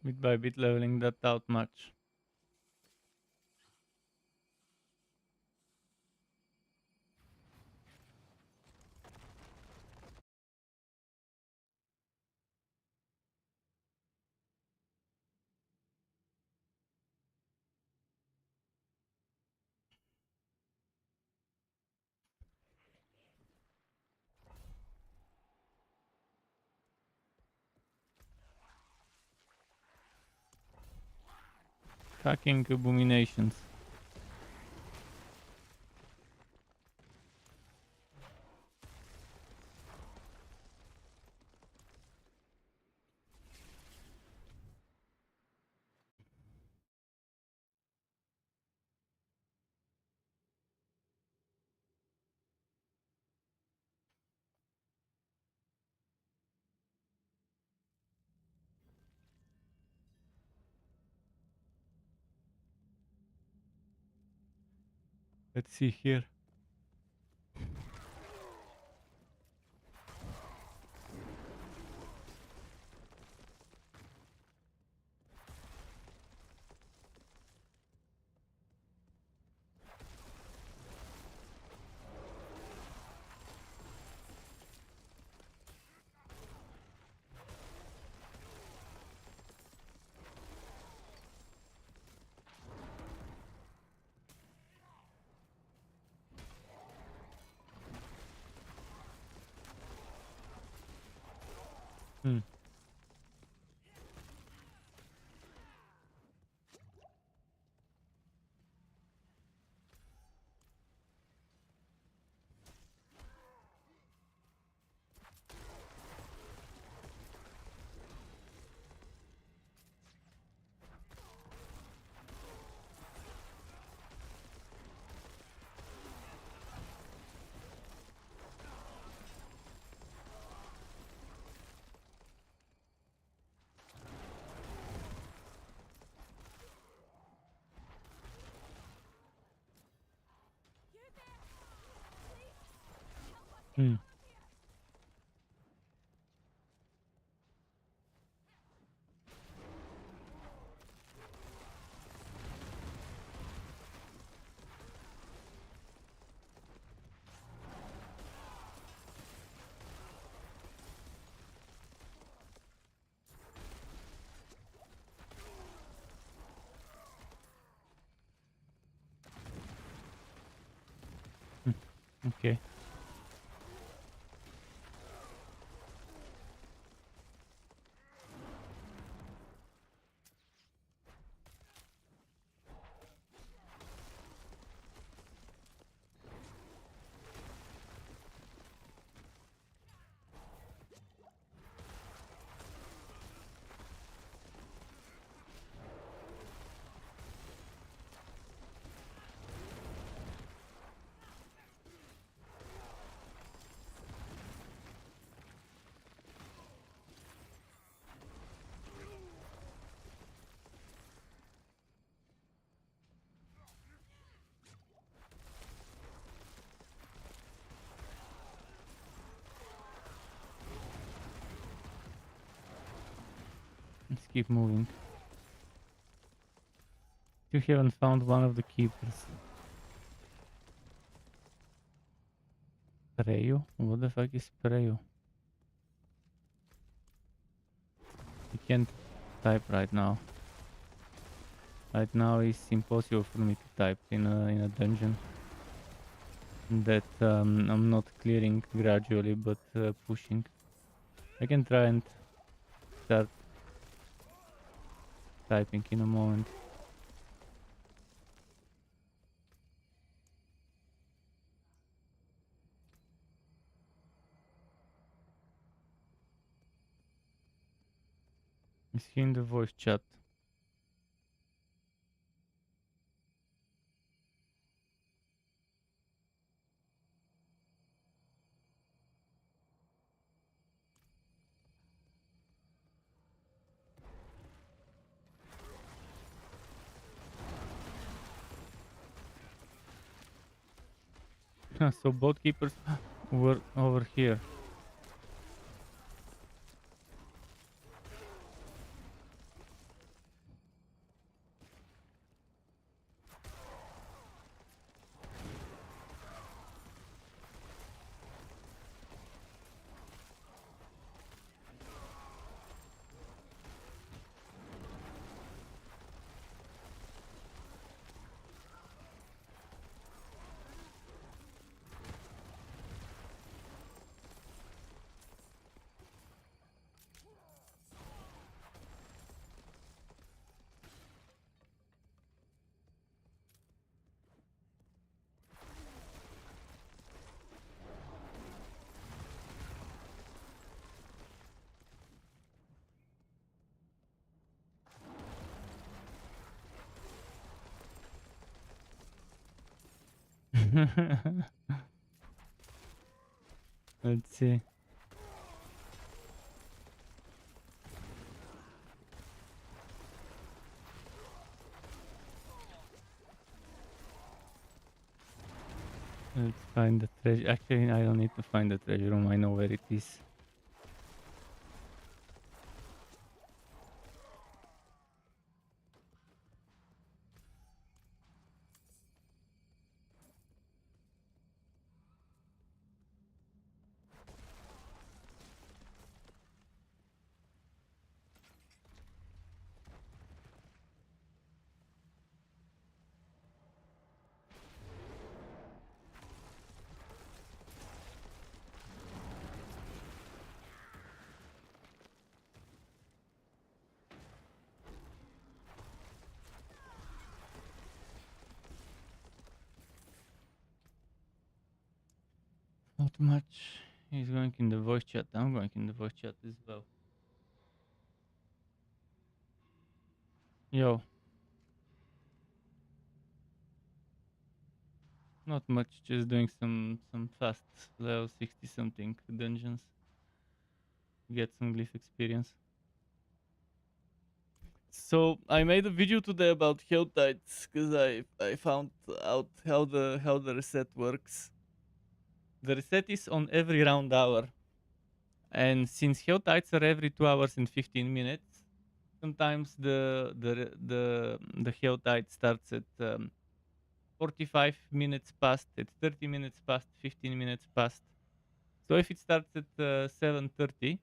Bit by bit leveling that out much. Hacking abominations. Let's see here. Hmm. Okay. Let's keep moving. You haven't found one of the keepers. Preyo? What the fuck is Preyo? I can't type right now. Right now it's impossible for me to type in a dungeon that I'm not clearing gradually but pushing. I can try and start typing in a moment. Is he in the voice chat? So both keepers were over here. Let's see. Let's find the treasure. Actually, I don't need to find the treasure room. I know where it is. Not much. He's going in the voice chat. I'm going in the voice chat as well. Yo. Not much. Just doing some fast level 60 something dungeons. Get some glyph experience. So I made a video today about Helltides because I found out how the reset works. The reset is on every round hour. And since health tides are every 2 hours and 15 minutes, sometimes the health tide starts at 45 minutes past, at 30 minutes past, 15 minutes past. So if it starts at 7:30,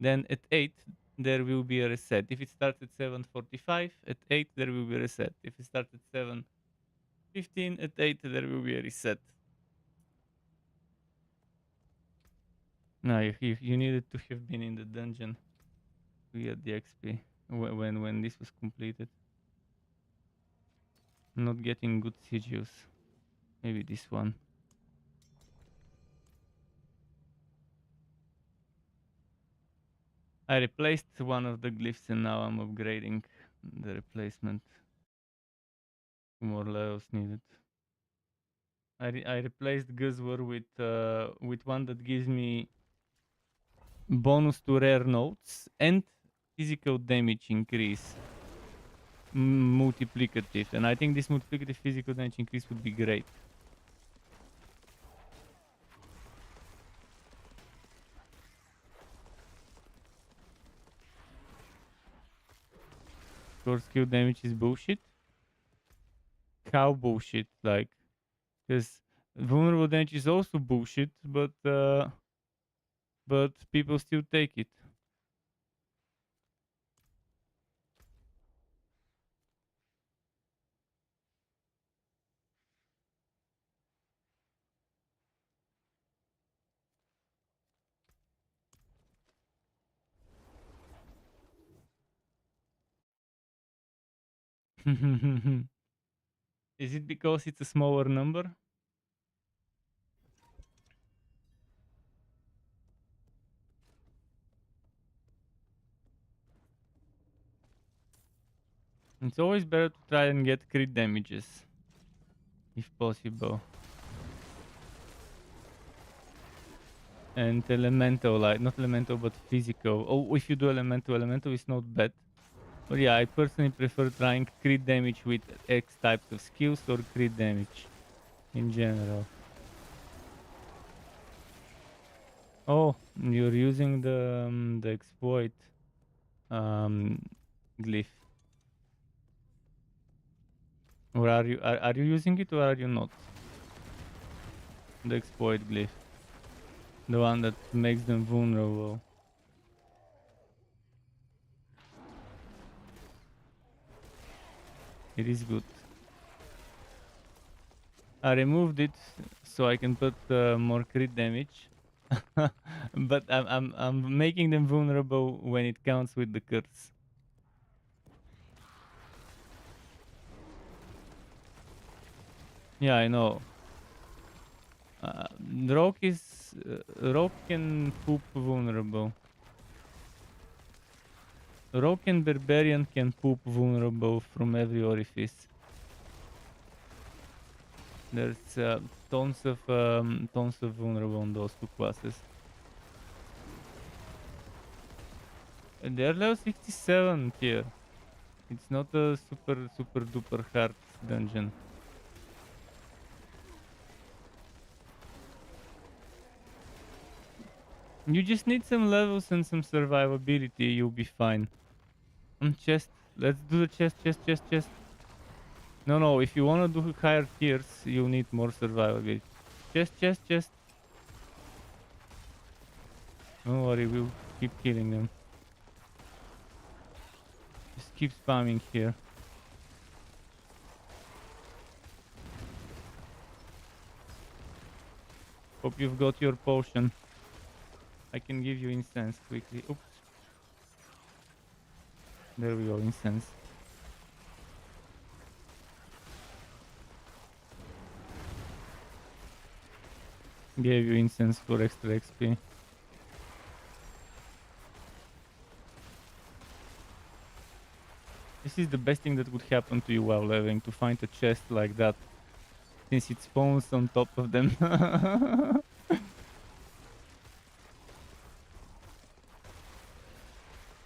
then at 8 there will be a reset. If it starts at 7:45, at 8 there will be a reset. If it starts at 7:15, at 8 there will be a reset. No, you needed to have been in the dungeon to get the XP when this was completed. Not getting good sieges. Maybe this one. I replaced one of the glyphs and now I'm upgrading the replacement. Two more levels needed. I replaced Guzwar with one that gives me bonus to rare notes and physical damage increase. Multiplicative, and I think this multiplicative physical damage increase would be great. Core skill damage is bullshit. How bullshit? Like, because vulnerable damage is also bullshit, but people still take it. Is it because it's a smaller number? It's always better to try and get crit damages, if possible. And elemental, like, not elemental, but physical. Oh, if you do elemental is not bad. But yeah, I personally prefer trying crit damage with X types of skills or crit damage in general. Oh, you're using the exploit glyph. Or are you using it or are you not? The exploit glyph. The one that makes them vulnerable. It is good. I removed it so I can put more crit damage. But I'm making them vulnerable when it counts with the curse. Yeah, I know. Rock can poop vulnerable. Rock and barbarian can poop vulnerable from every orifice. There's tons of vulnerable on those two classes. And they're level 67 here. It's not a super duper hard dungeon. You just need some levels and some survivability, you'll be fine. Chest. Let's do the chest. No, if you wanna do higher tiers, you'll need more survivability. Chest. Don't worry, we'll keep killing them. Just keep spamming here. Hope you've got your potion. I can give you incense quickly. Oops. There we go, incense. Gave you incense for extra XP. This is the best thing that could happen to you while leveling, to find a chest like that, since it spawns on top of them.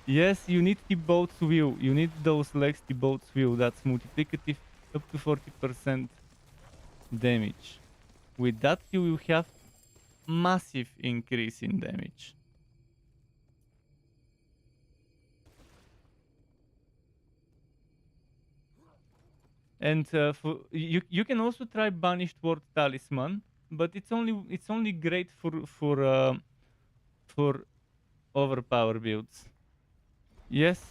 Yes, you need T-Boat's Wheel. You need those legs T-Boat's Wheel. That's multiplicative up to 40% damage. With that you will have massive increase in damage. And you can also try Banished Ward Talisman, but it's only great for overpower builds. Yes.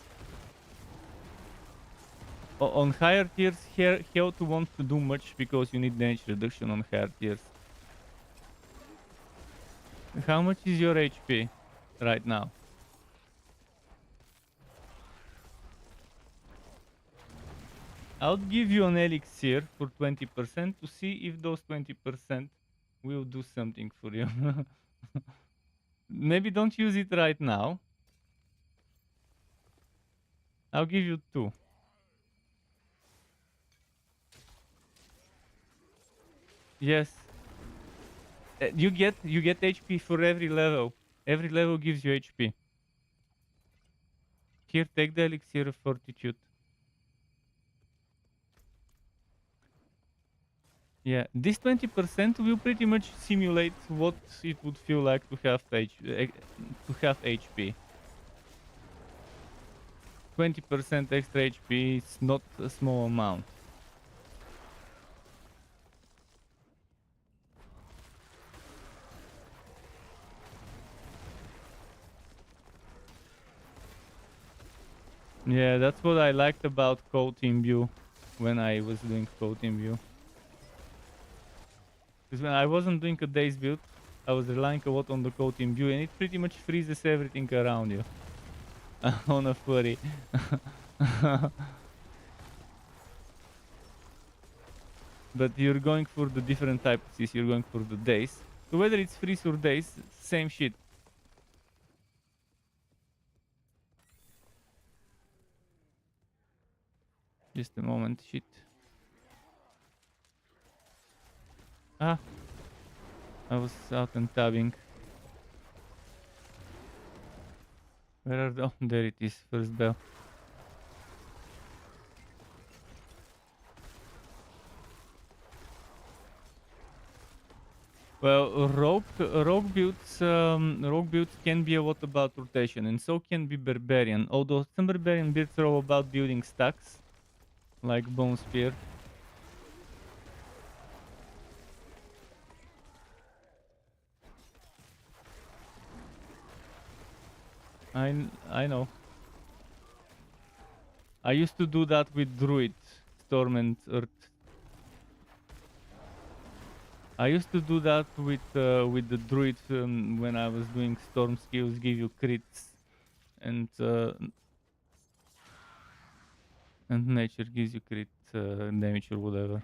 On higher tiers, health won't do much because you need damage reduction on higher tiers. How much is your HP right now? I'll give you an elixir for 20% to see if those 20% will do something for you. Maybe don't use it right now. I'll give you 2. Yes. You get HP for every level. Every level gives you HP. Here, take the elixir of fortitude. Yeah, this 20% will pretty much simulate what it would feel like to have HP. 20% extra HP is not a small amount. Yeah, that's what I liked about Code Team View when I was doing Code Team View. Because when I wasn't doing a day's build, I was relying a lot on the Code Team View, and it pretty much freezes everything around you on a furry. But you're going for the different types, you're going for the days. So whether it's freeze or days, same shit. Just a moment, shit. Ah, I was out and tabbing. Where are the... Oh, there it is, first bell. Well, rogue builds can be a lot about rotation, and so can be barbarian. Although some barbarian builds are all about building stacks, like bone spear. I know. I used to do that with druid, storm and earth. I used to do that with the druid when I was doing storm skills, give you crits, and nature gives you crit damage or whatever.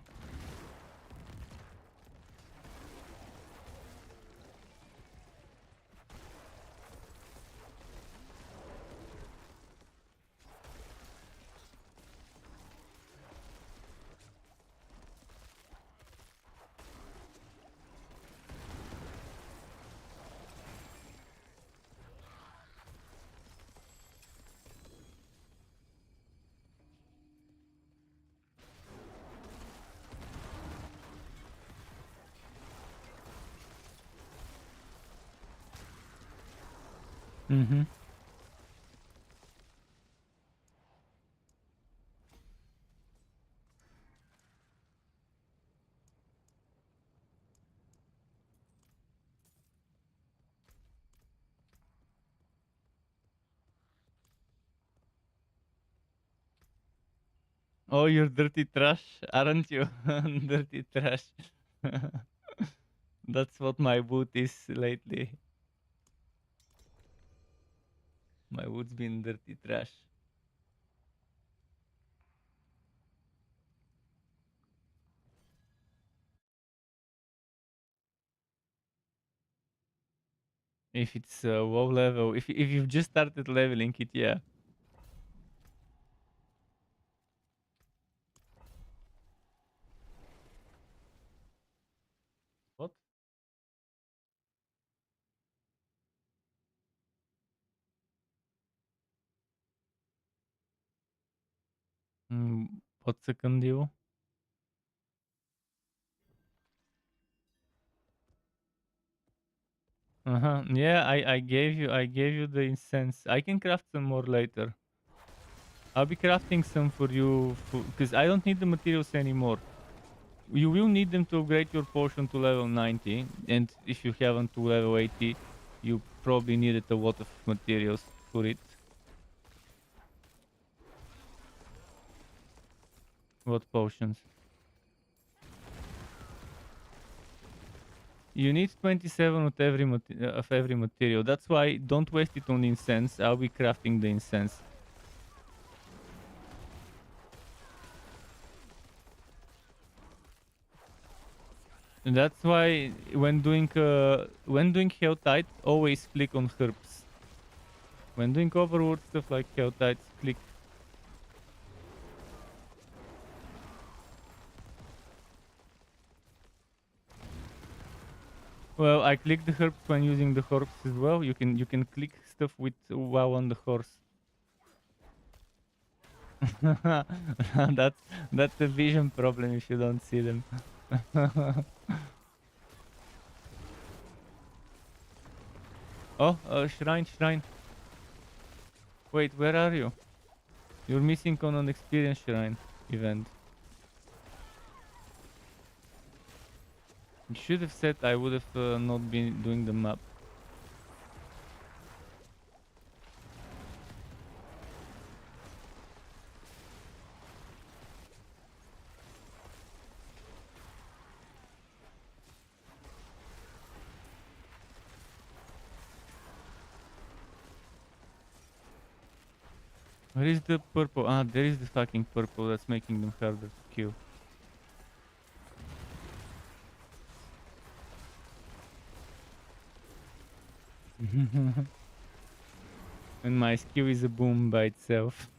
Mm-hmm. Oh, you're dirty trash, aren't you? Dirty trash. That's what my boot is lately. My boot's been dirty trash. If it's WoW level, if you've just started leveling it, yeah. What? What second you? Yeah, I gave you the incense. I can craft some more later. I'll be crafting some for you because I don't need the materials anymore. You will need them to upgrade your potion to level 90, and if you haven't to level 80, you probably needed a lot of materials for it. What potions? You need 27 of every material. That's why don't waste it on incense. I'll be crafting the incense. And that's why when doing Helltide, always click on herbs. When doing Overworld stuff like Helltide, click. Well, I click the herbs when using the herbs as well. You can click stuff with while on the horse. that's that's a vision problem if you don't see them. Oh, shrine. Wait, where are you? You're missing on an experience shrine event. You should have said I would have not been doing the map. Where is the purple? Ah, there is the fucking purple that's making them harder to kill. And my skill is a boom by itself.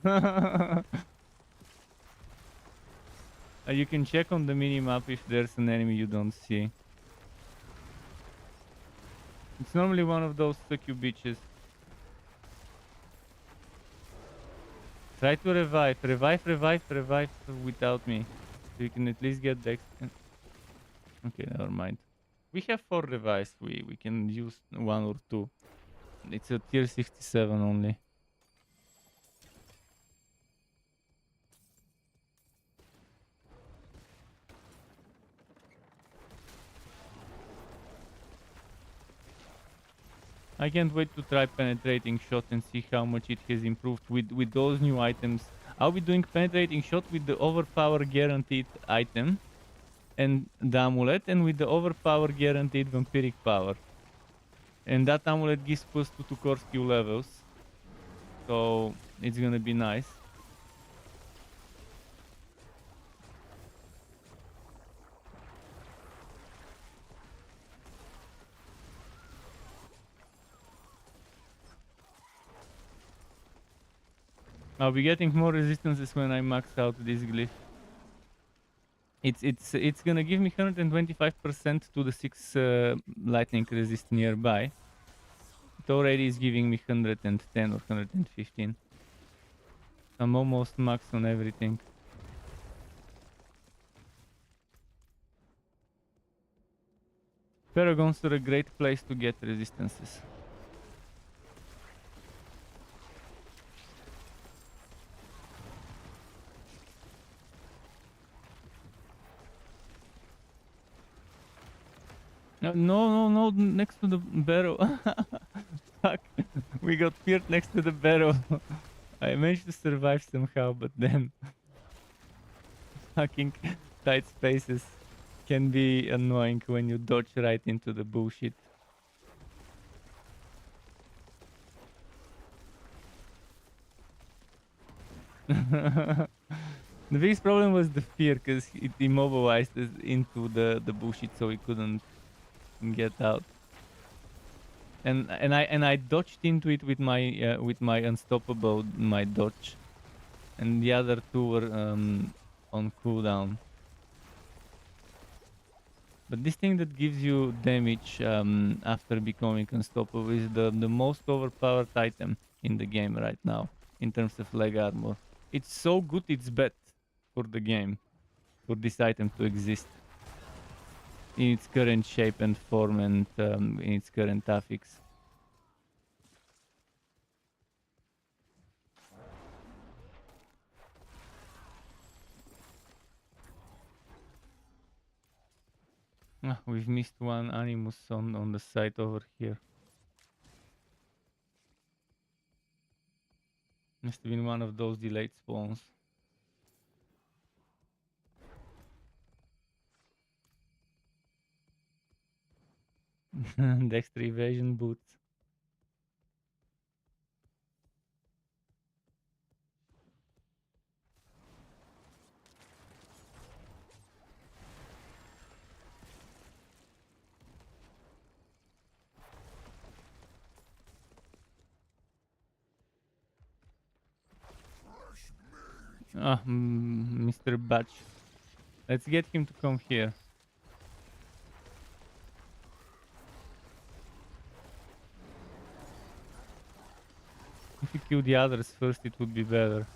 You can check on the minimap if there's an enemy you don't see. It's normally one of those sucky bitches. Try to revive without me. So you can at least get the Okay, never mind. We have 4 revives. We can use 1 or 2. It's a tier 67 only. I can't wait to try penetrating shot and see how much it has improved with those new items. I'll be doing penetrating shot with the overpower guaranteed item and the amulet, and with the overpower guaranteed vampiric power. And that amulet gives plus 2 to core skill levels. So it's gonna be nice. I'll be getting more resistances when I max out this glyph. It's gonna give me 125% to the 6 lightning resist nearby. It already is giving me 110 or 115. I'm almost max on everything. Paragons are a great place to get resistances. No, next to the barrel. Fuck, we got feared next to the barrel. I managed to survive somehow, but then fucking tight spaces can be annoying when you dodge right into the bullshit. The biggest problem was the fear, because it immobilized us into the bullshit, so we couldn't get out. And I dodged into it with my unstoppable, my dodge, and the other two were on cooldown. But this thing that gives you damage after becoming unstoppable is the most overpowered item in the game right now in terms of leg armor. It's so good, it's bad for the game, for this item to exist. in its current shape and form and in its current affix. Ah, we've missed one animus on the site over here. Must have been one of those delayed spawns. Dexter evasion boots. Ah, Mr. Batch. Let's get him to come here. If you kill the others first, it would be better.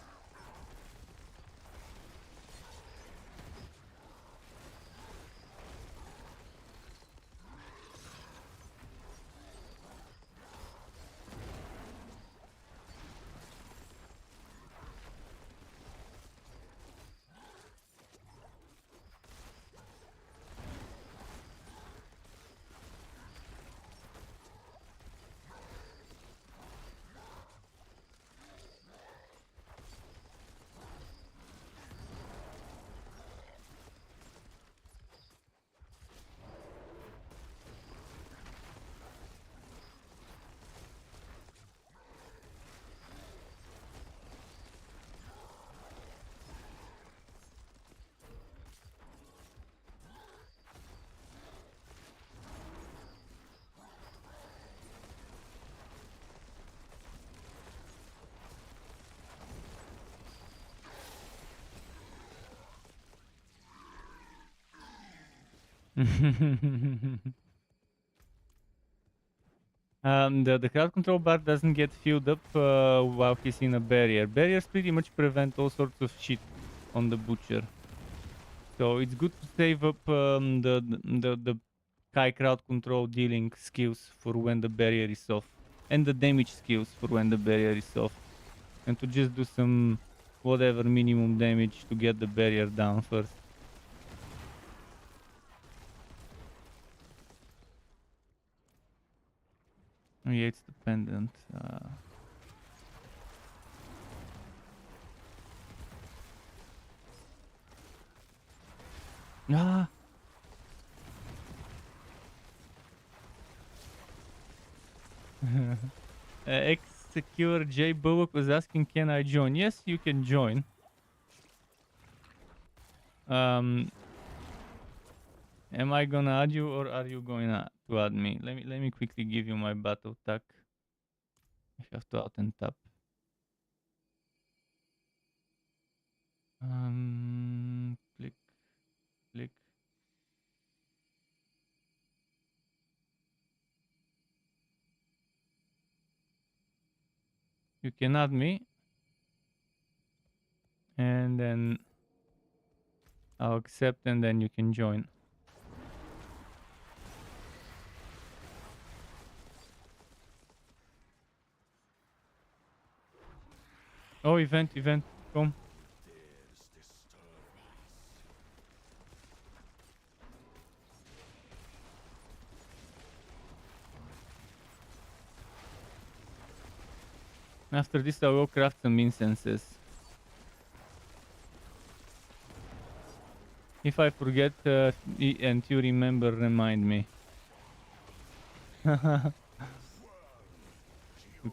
The crowd control bar doesn't get filled up while he's in a barrier. Barriers pretty much prevent all sorts of shit on the butcher. So it's good to save up the high crowd control dealing skills for when the barrier is off, and the damage skills for when the barrier is off, and to just do some whatever minimum damage to get the barrier down first. Oh yeah, it's dependent. Ah! X-Secure J Bullock was asking, can I join? Yes, you can join. Am I gonna add you or are you going to add me? Let me quickly give you my battle tag. I have to out and tap. Click, click. You can add me, and then I'll accept, and then you can join. Oh, event, come. After this, I will craft some incenses. If I forget and you remember, remind me. To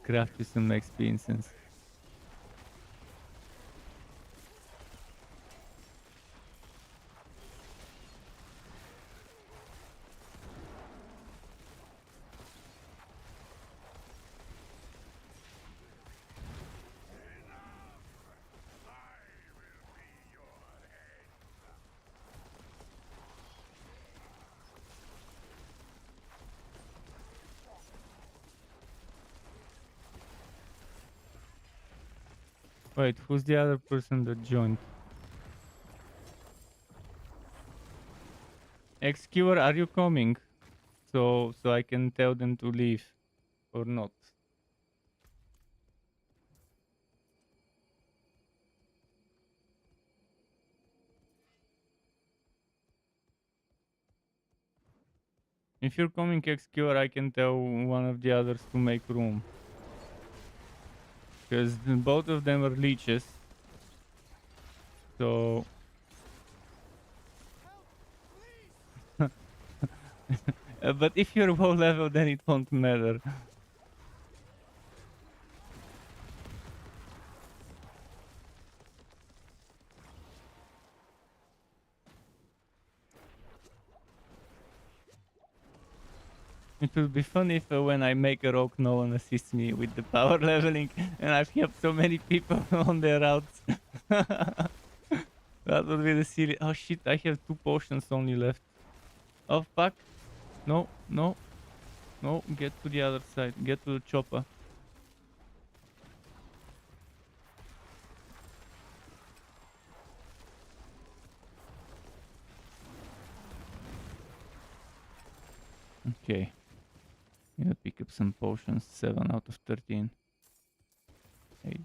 craft you some XP incense. Wait, who's the other person that joined? Executor, are you coming? So I can tell them to leave or not. If you're coming Executor, I can tell one of the others to make room. Because both of them are leeches. So but if you're low level, then it won't matter. It will be fun if when I make a rogue, no one assists me with the power leveling, and I've helped so many people on their routes. That would be the silly. Oh shit! I have 2 potions only left. Oh fuck! No, no, no! Get to the other side. Get to the chopper. Okay. Gonna pick up some potions. 7 out of 13. 8.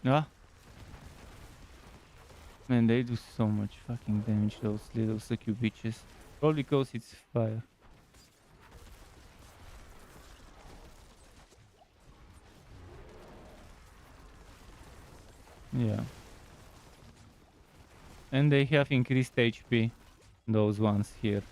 Ah! Man, they do so much fucking damage, those little sucky bitches. Probably because it's fire. Yeah. And they have increased HP. Those ones here.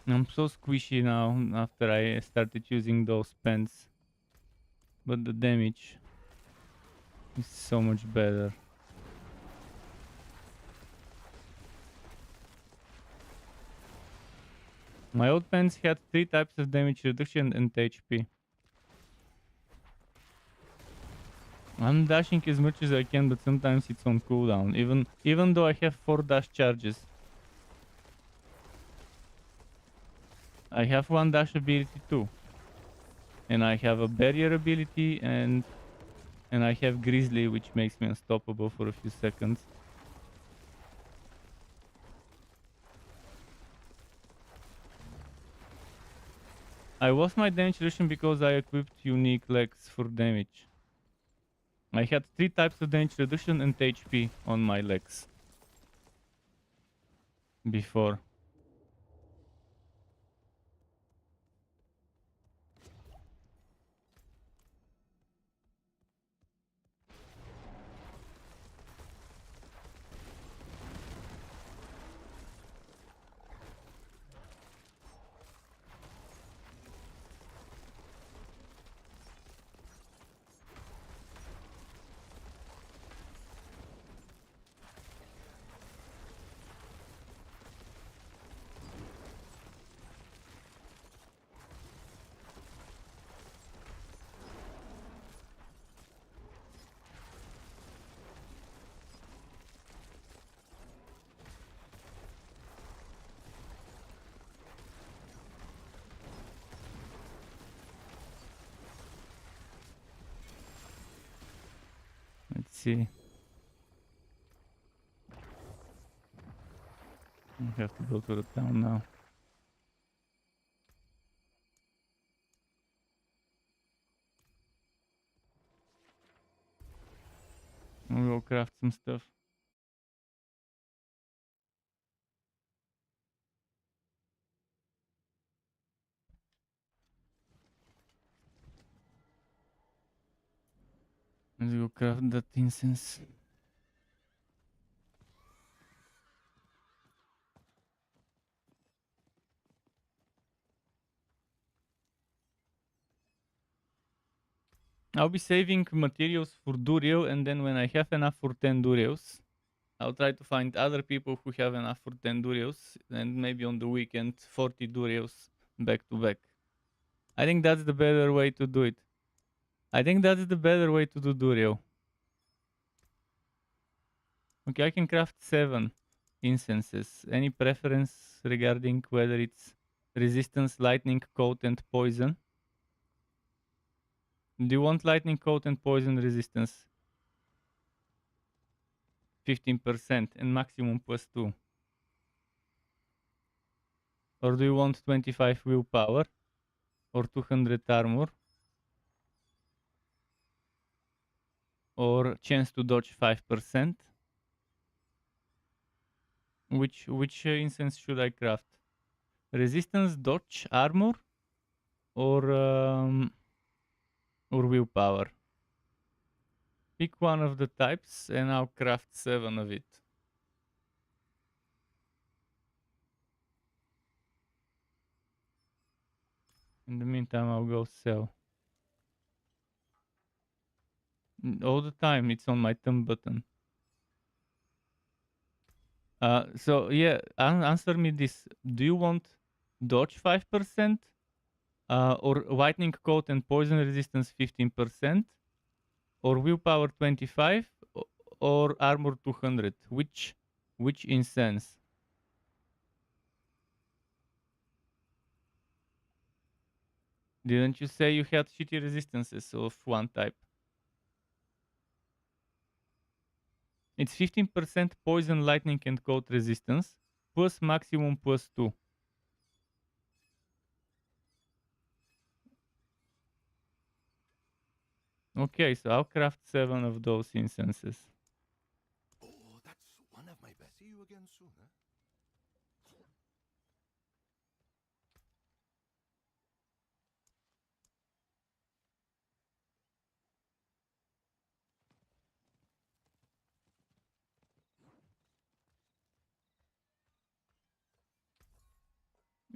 I'm so squishy now after I started using those pens. But the damage is so much better. My old pens had 3 types of damage reduction and HP. I'm dashing as much as I can, but sometimes it's on cooldown. Even though I have 4 dash charges. I have 1 dash ability too. And I have a barrier ability and I have Grizzly, which makes me unstoppable for a few seconds. I lost my damage reduction because I equipped unique legs for damage. I had 3 types of damage reduction and HP on my legs before. Let's see. I have to go to the town now. I'll go craft some stuff. Let's go craft that incense. I'll be saving materials for Duriel, and then when I have enough for 10 Duriels, I'll try to find other people who have enough for 10 Duriels, and maybe on the weekend 40 Duriels back to back. I think that's the better way to do it. I think that's the better way to do Duriel. Okay, I can craft 7 incenses. Any preference regarding whether it's resistance, lightning, cold, and poison? Do you want lightning, cold, and poison resistance? 15% and maximum +2. Or do you want 25 willpower? Or 200 armor? Or chance to dodge 5%? Which incense should I craft? Resistance, dodge, armor, or willpower? Pick one of the types and I'll craft 7 of it. In the meantime, I'll go sell. All the time, it's on my thumb button. So yeah, answer me this. Do you want dodge 5%? Or lightning coat and poison resistance 15%? Or willpower 25? Or armor 200? Which incense? Didn't you say you had shitty resistances of one type? It's 15% poison, lightning, and cold resistance, plus maximum +2. Okay, so I'll craft 7 of those incenses. Oh, that's one of my best. See you again soon, huh?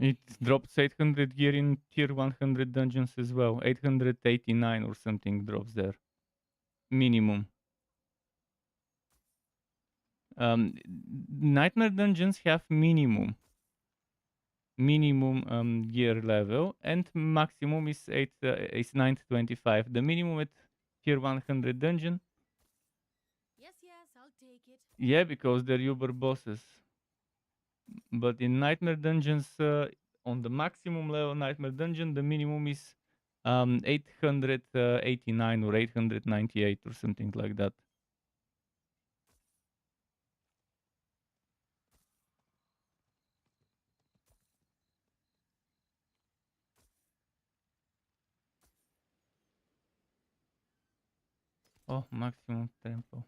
It drops 800 gear in tier 100 dungeons as well. 889 or something drops there. Minimum. Nightmare dungeons have minimum gear level, and maximum is 925. The minimum at tier 100 dungeon. Yes, I'll take it. Yeah, because they're uber bosses. But in nightmare dungeons, on the maximum level nightmare dungeon, the minimum is 889 or 898 or something like that. Oh, maximum tempo.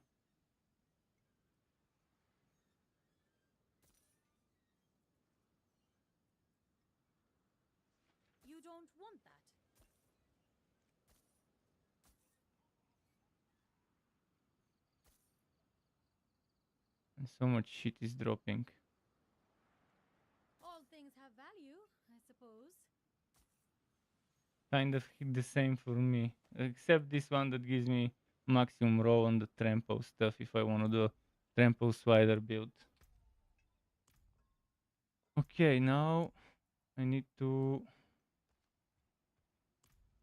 You don't want that. And so much shit is dropping. All things have value, I suppose. Kind of the same for me, except this one that gives me maximum roll on the trample stuff if I want to do a trample slider build. Okay, now I need to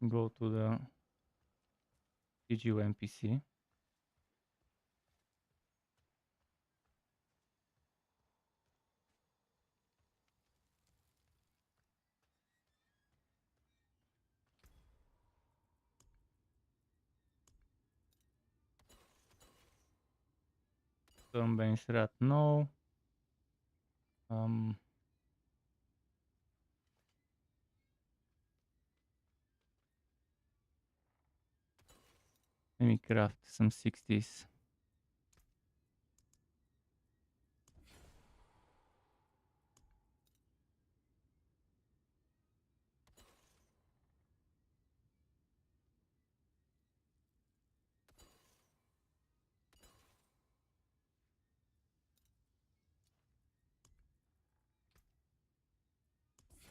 go to the TGU NPC. Stormbane's rat, no. Let me craft some 60s.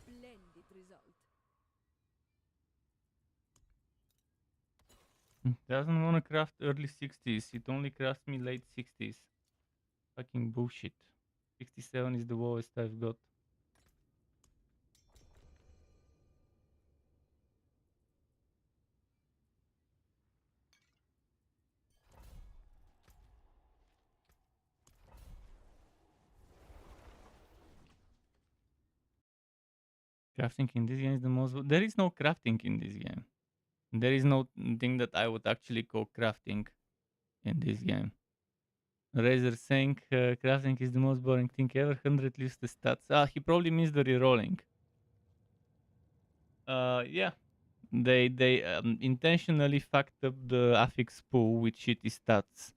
Splendid result. Doesn't wanna craft early 60s. It only crafts me late 60s. Fucking bullshit. 67 is the lowest I've got. Crafting in this game is the most. There is no crafting in this game. There is no thing that I would actually call crafting in this game. Razor saying crafting is the most boring thing ever. 100 lists the stats. Ah, he probably means the rerolling. Yeah. They intentionally fucked up the affix pool with shitty stats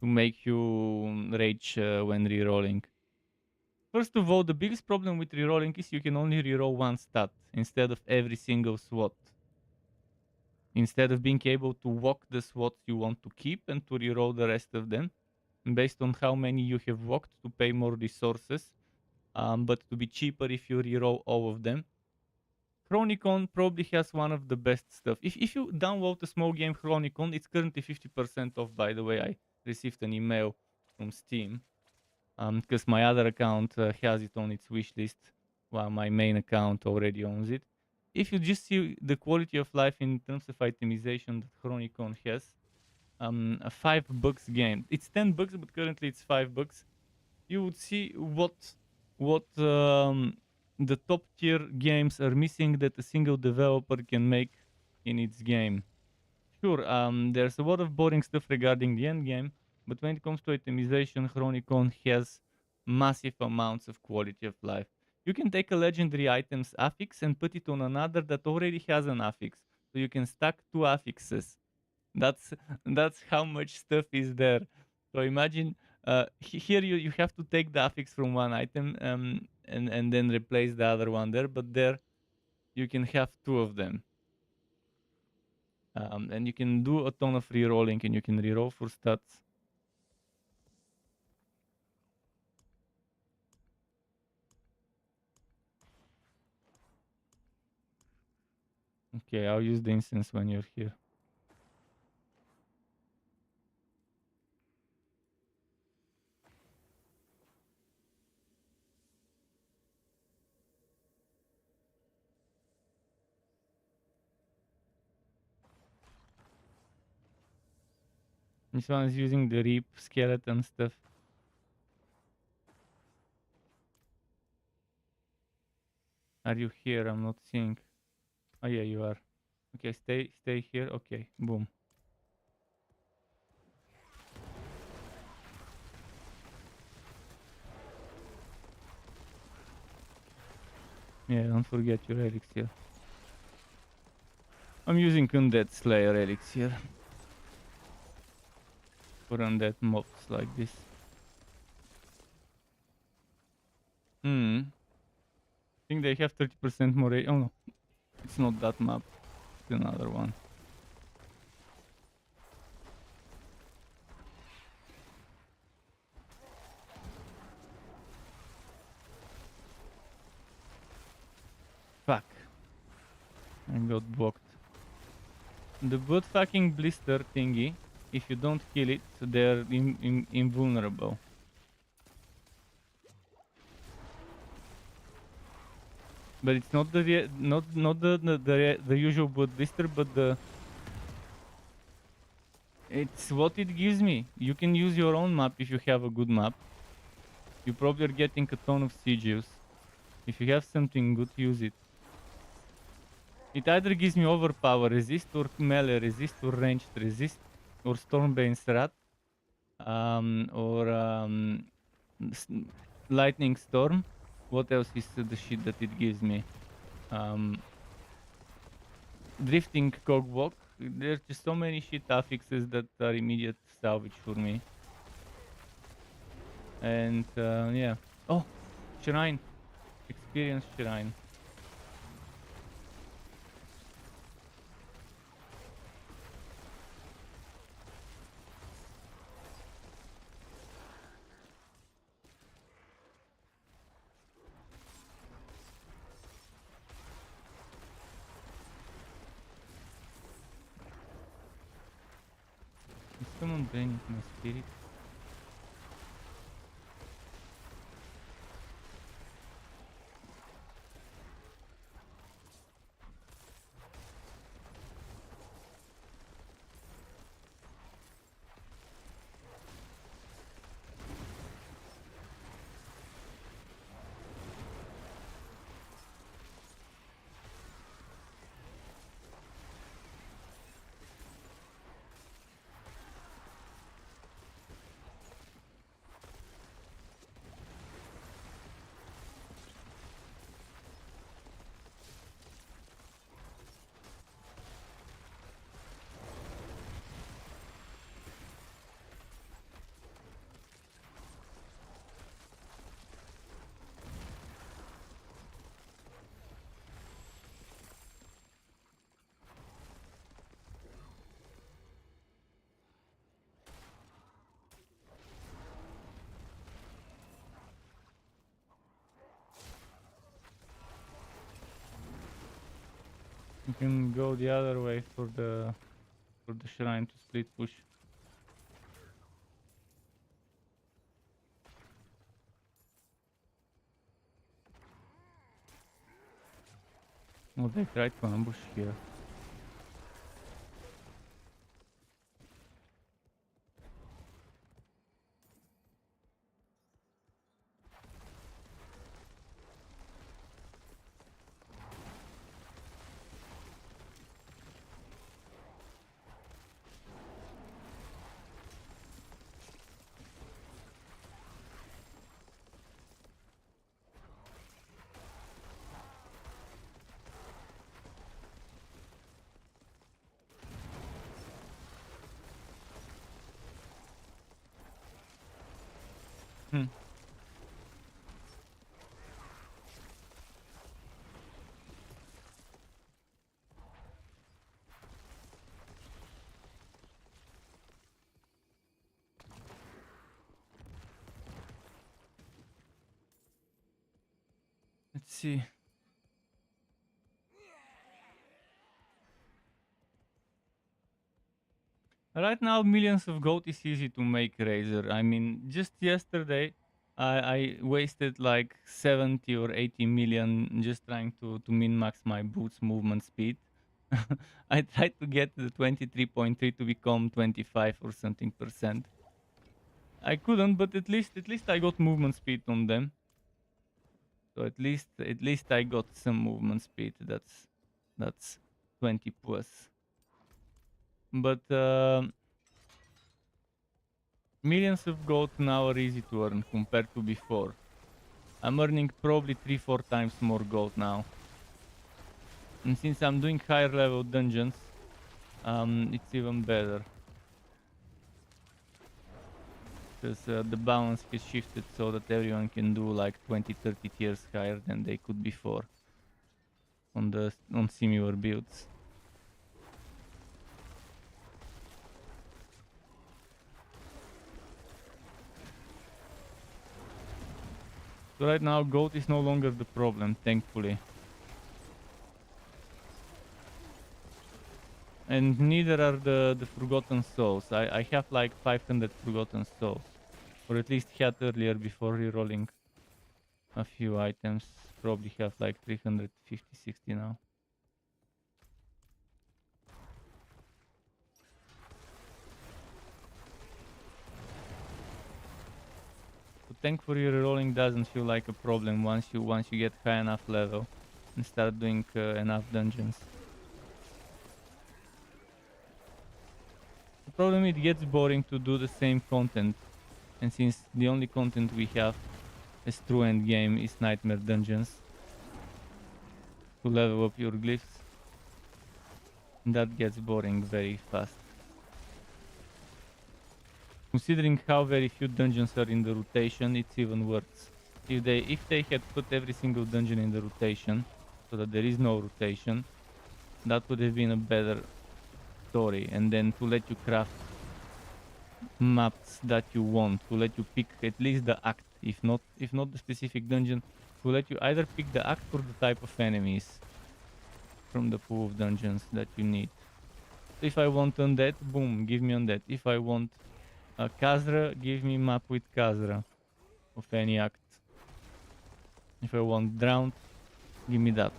to make you rage when rerolling. First of all, the biggest problem with rerolling is you can only reroll one stat instead of every single SWAT. Instead of being able to walk the SWATs you want to keep and to reroll the rest of them based on how many you have walked to pay more resources, but to be cheaper if you reroll all of them. Chronicon probably has one of the best stuff. If you download a small game Chronicon, it's currently 50% off, by the way. I received an email from Steam because my other account has it on its wish list while my main account already owns it. If you just see the quality of life in terms of itemization that Chronicon has, a $5 game. It's $10, but currently it's $5. You would see what the top tier games are missing that a single developer can make in its game. Sure, there's a lot of boring stuff regarding the end game, but when it comes to itemization, Chronicon has massive amounts of quality of life. You can take a legendary item's affix and put it on another that already has an affix. So you can stack two affixes. That's that's how much stuff is there. So imagine here you have to take the affix from one item and then replace the other one there, but there you can have two of them. And you can do a ton of rerolling and you can reroll for stats. Okay, I'll use the instance when you're here. This one is using the Reap skeleton stuff. Are you here? I'm not seeing. Oh yeah, you are. Okay, stay here. Okay, boom. Yeah, don't forget your elixir. I'm using Undead Slayer elixir for undead mobs like this. I think they have 30% more. Oh no, it's not that map. It's another one. Fuck. I got blocked. The butt fucking blister thingy, if you don't kill it, they're invulnerable. But it's not not the usual butt blister, but it's what it gives me. You can use your own map if you have a good map. You probably are getting a ton of sieges. If you have something good, use it. It either gives me overpower resist, or melee resist, or ranged resist, or Stormbane's Wrath, or s- Lightning Storm. What else is the shit that it gives me? Drifting Cogwalk. There's just so many shit affixes that are immediate salvage for me. And yeah. Oh, Shrine. Experience Shrine. not draining my spirit. You can go the other way for the shrine to split push. Oh, they tried to ambush here. Hmm. Let's see. Right now, millions of gold is easy to make, Razor. I mean, just yesterday, I wasted like 70 or 80 million just trying to min-max my boots movement speed. I tried to get the 23.3 to become 25 or something percent. I couldn't, but at least I got movement speed on them. So at least I got some movement speed. That's 20 plus. But millions of gold now are easy to earn compared to before. I'm earning probably 3-4 times more gold now. And since I'm doing higher level dungeons, it's even better. Because the balance has shifted so that everyone can do like 20-30 tiers higher than they could before on similar builds. So right now gold is no longer the problem, thankfully. And neither are the Forgotten Souls. I have like 500 Forgotten Souls. Or at least had earlier before rerolling a few items. Probably have like 350, 60 now. So thankfully rerolling doesn't feel like a problem once you get high enough level and start doing enough dungeons. The problem, it gets boring to do the same content, and since the only content we have as true endgame is nightmare dungeons to level up your glyphs, that gets boring very fast. Considering how very few dungeons are in the rotation, it's even worse. If they had put every single dungeon in the rotation, so that there is no rotation, that would have been a better story. And then to let you craft maps that you want, to let you pick at least the act, if not the specific dungeon, to let you either pick the act or the type of enemies from the pool of dungeons that you need. if I want undead, boom, give me undead. If I want a Khazra, give me map with Khazra of any act. If I want drowned, give me that.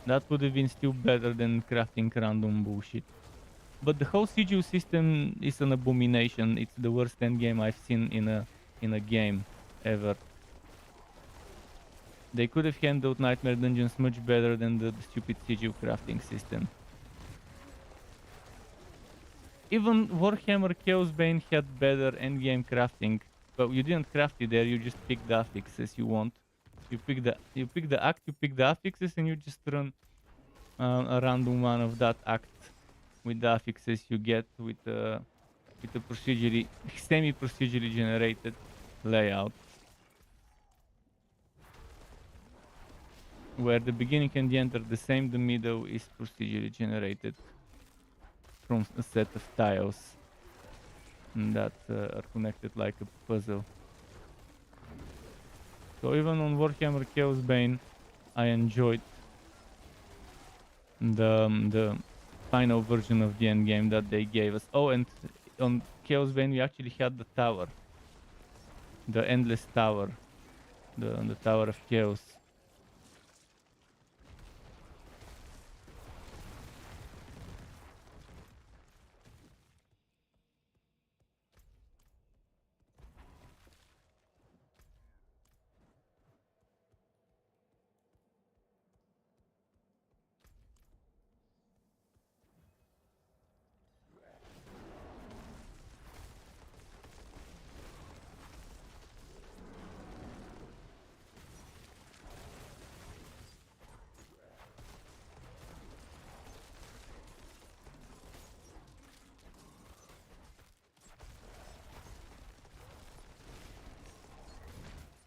That would have been still better than crafting random bullshit. But the whole CGU system is an abomination. It's the worst endgame I've seen in a game ever. They could have handled Nightmare Dungeons much better than the stupid CGU crafting system. Even Warhammer Chaosbane had better endgame crafting, but you didn't craft it there. You just pick the affixes you want. You pick the act, you pick the affixes, and you just run a random one of that act with the affixes you get with the procedurally semi-procedurally generated layout, where the beginning and the end are the same. The middle is procedurally generated from a set of tiles that are connected like a puzzle. So even on Warhammer Chaosbane, I enjoyed the final version of the endgame that they gave us. Oh, and on Chaosbane we actually had the tower, the endless tower, the Tower of Chaos.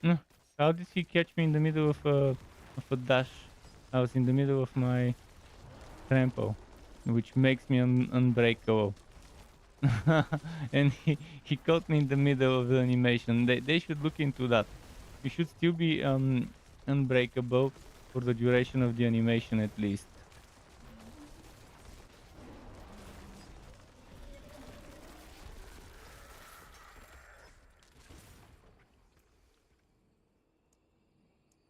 No, how did he catch me in the middle of a dash? I was in the middle of my trampo, which makes me unbreakable. And he caught me in the middle of the animation. They should look into that. You should still be unbreakable for the duration of the animation at least.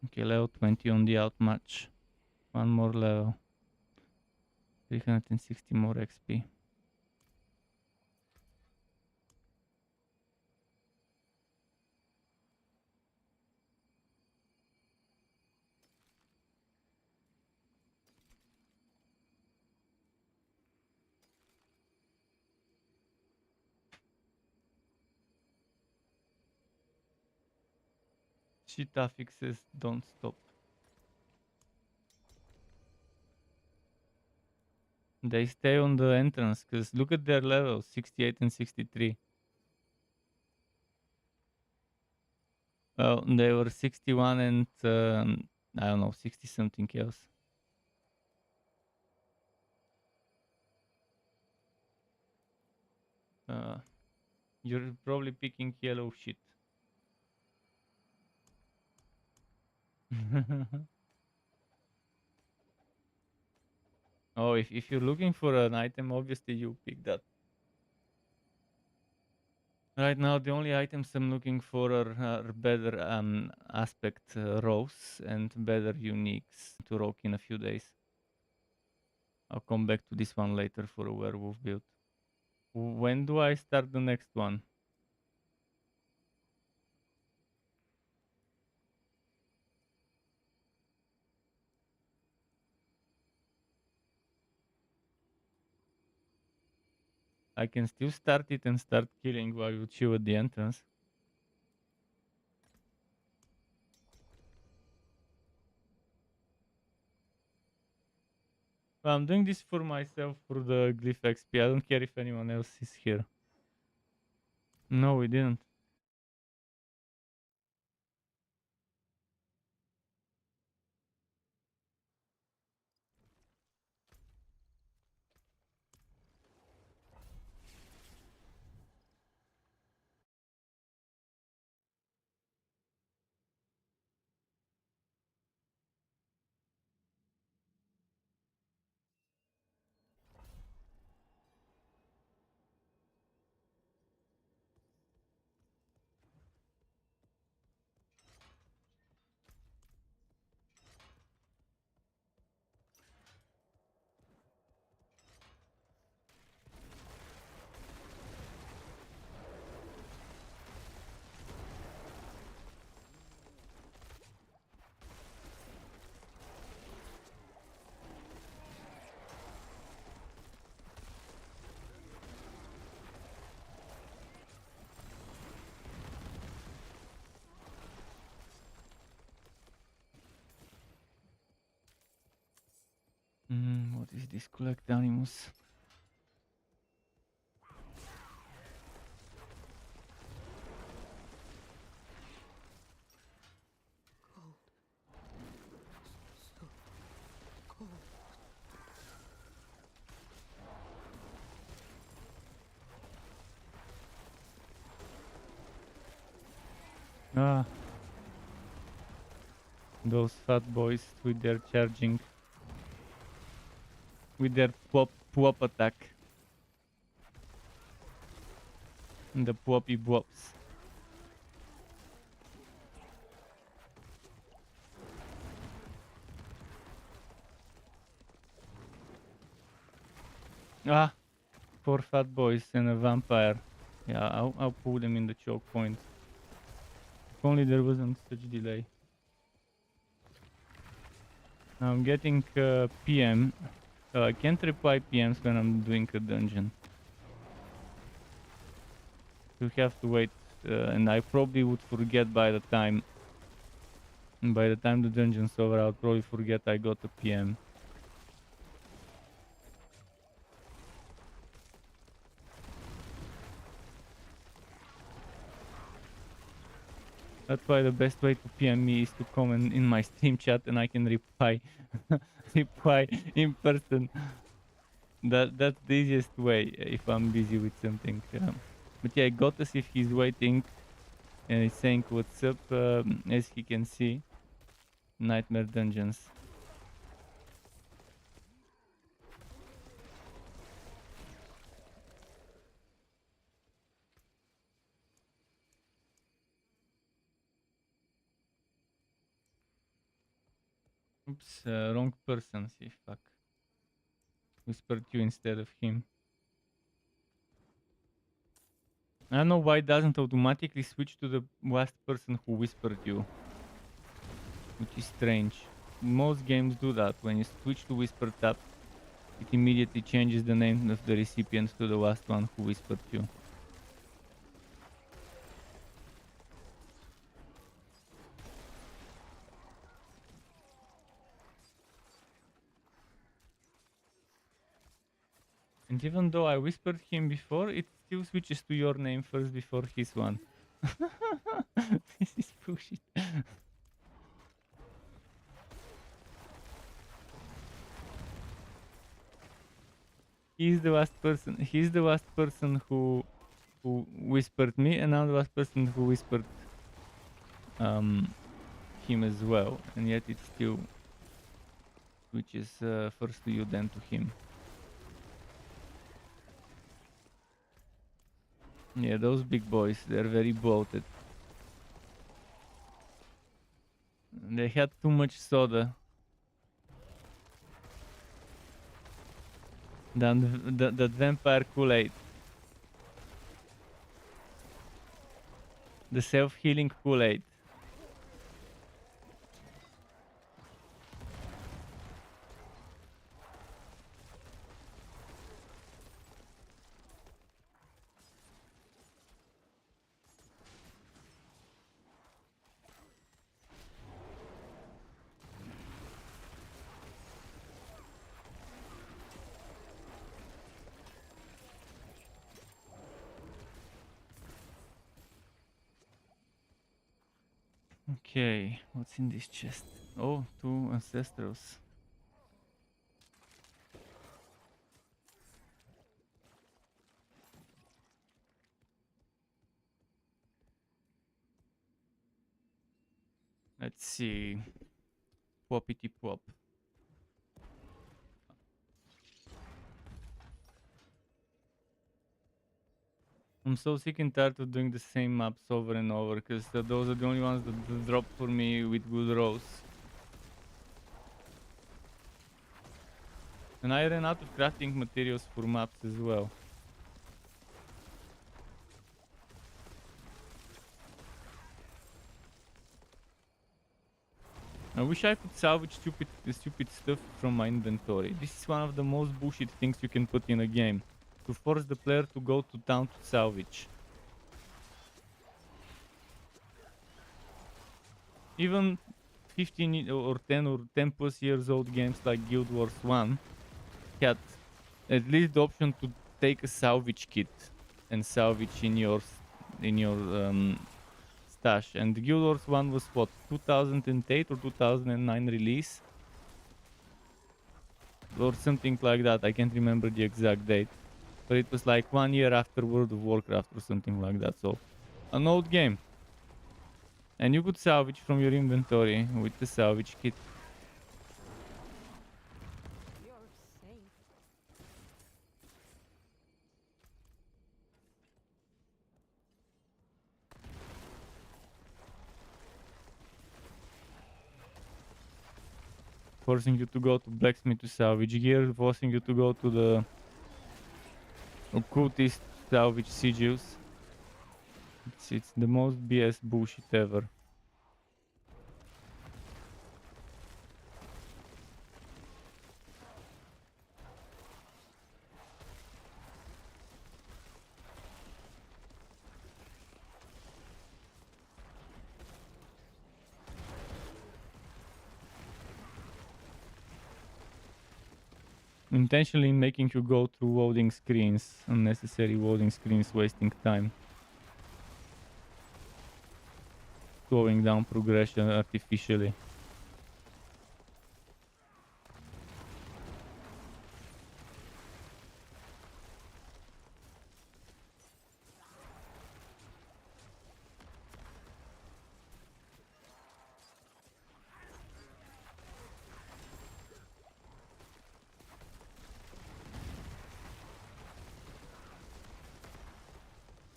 Okay, level 20 on the outmatch. One more level. 360 more XP. Shit affixes don't stop. They stay on the entrance because look at their levels, 68 and 63. Well, they were 61 and I don't know, 60 something else. Uh, you're probably picking yellow shit. Oh, if you're looking for an item, obviously you pick that. Right now, the only items I'm looking for are better aspect rows and better uniques to rock in a few days. I'll come back to this one later for a werewolf build. When do I start the next one? I can still start it and start killing while you chill at the entrance. Well, I'm doing this for myself for the glyph XP. I don't care if anyone else is here. No, we didn't. this collect animus. Ah, those fat boys with their charging, with their pop attack, and the poppy bops. Ah, poor fat boys and a vampire. Yeah, I'll pull them in the choke point. If only there wasn't such delay. I'm getting PM. I can't reply PMs when I'm doing a dungeon. You have to wait, and I probably would forget by the time. By the time the dungeon's over, I'll probably forget I got a PM. That's why the best way to PM me is to comment in my Steam chat, and I can reply, reply in person. That's the easiest way if I'm busy with something. But yeah, Gotus, if he's waiting and he's saying what's up, as he can see, Nightmare Dungeons. Oops, wrong person. See, fuck. Whispered you instead of him. I don't know why it doesn't automatically switch to the last person who whispered you, which is strange. Most games do that. When you switch to whisper tap, it immediately changes the name of the recipient to the last one who whispered you. And even though I whispered him before, it still switches to your name first before his one. This is bullshit. He's the last person. He's the last person who whispered me, and I'm the last person who whispered him as well. And yet it still switches first to you, then to him. Yeah, those big boys, they're very bloated. They had too much soda. Than the vampire Kool-Aid. The self-healing Kool-Aid. Okay, what's in this chest? Oh, two ancestrals. Let's see. Poppity pop. I'm so sick and tired of doing the same maps over and over, because those are the only ones that drop for me with good rolls. And I ran out of crafting materials for maps as well. I wish I could salvage stupid stuff from my inventory. This is one of the most bullshit things you can put in a game. To force the player to go to town to salvage. Even 15 or 10 or 10 plus years old games like Guild Wars 1 had at least the option to take a salvage kit and salvage in your stash. And the Guild Wars one was what, 2008 or 2009 release or something like that. I can't remember the exact date, but it was like 1 year after World of Warcraft or something like that. So an old game, and you could salvage from your inventory with the salvage kit. You're safe. Forcing you to go to blacksmith to salvage gear, forcing you to go to the occultist salvage sigils. It's the most BS bullshit ever. Intentionally making you go through loading screens, unnecessary loading screens, wasting time. Slowing down progression artificially.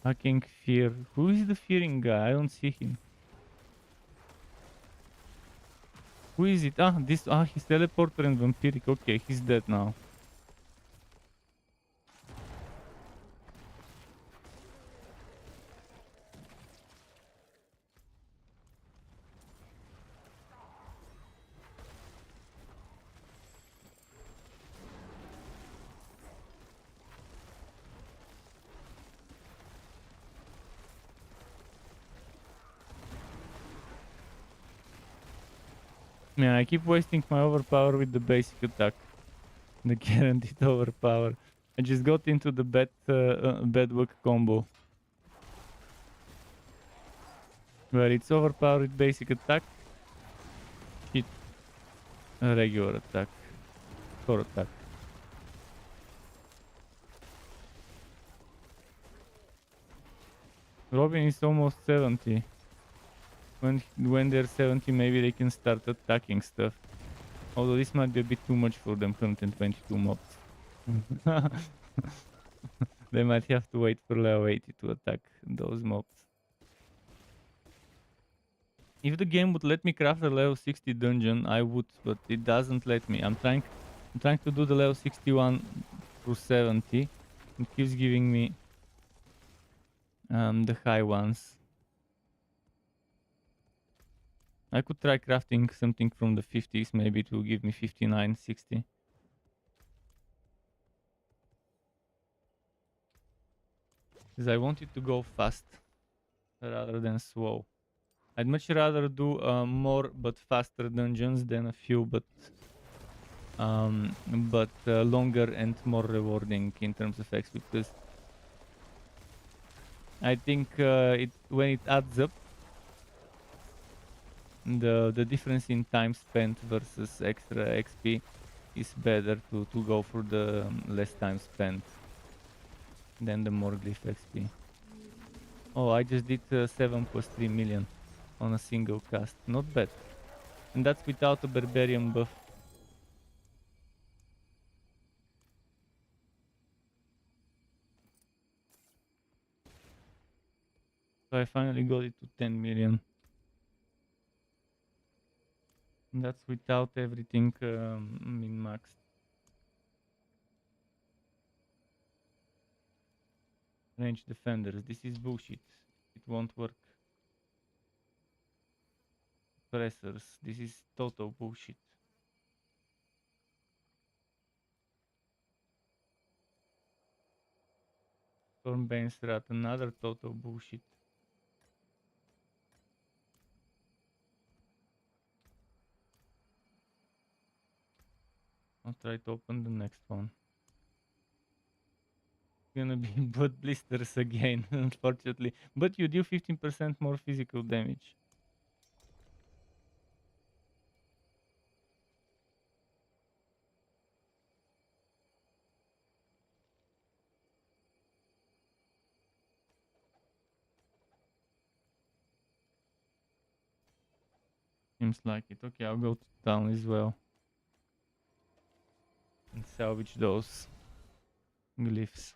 Fucking fear. Who is the fearing guy? I don't see him. Who is it? Ah, this. Ah, he's teleporter and vampiric. Okay, he's dead now. Man, I keep wasting my overpower with the basic attack. The guaranteed overpower. I just got into the bedwork combo. Where it's overpowered with basic attack. Hit a regular attack. Or attack. Robin is almost 70. When they're 70, maybe they can start attacking stuff. Although this might be a bit too much for them, 122 mobs. They might have to wait for level 80 to attack those mobs. If the game would let me craft a level 60 dungeon, I would, but it doesn't let me. I'm trying to do the level 61 through 70. It keeps giving me the high ones. I could try crafting something from the 50s, maybe to give me 59, 60. Because I want it to go fast rather than slow. I'd much rather do more but faster dungeons than a few but longer and more rewarding in terms of XP. Because I think when it adds up, the difference in time spent versus extra XP is better to go for the less time spent than the more glyph XP. Oh, I just did 7 plus 3 million on a single cast. Not bad. And that's without a barbarian buff. So I finally got it to 10 million. And that's without everything min-maxed. Range defenders. This is bullshit. It won't work. Pressers. This is total bullshit. Stormbane Strat. Another total bullshit. I'll try to open the next one. Gonna be blood blisters again, unfortunately. But you do 15% more physical damage. Seems like it. Okay, I'll go to town as well and salvage those glyphs.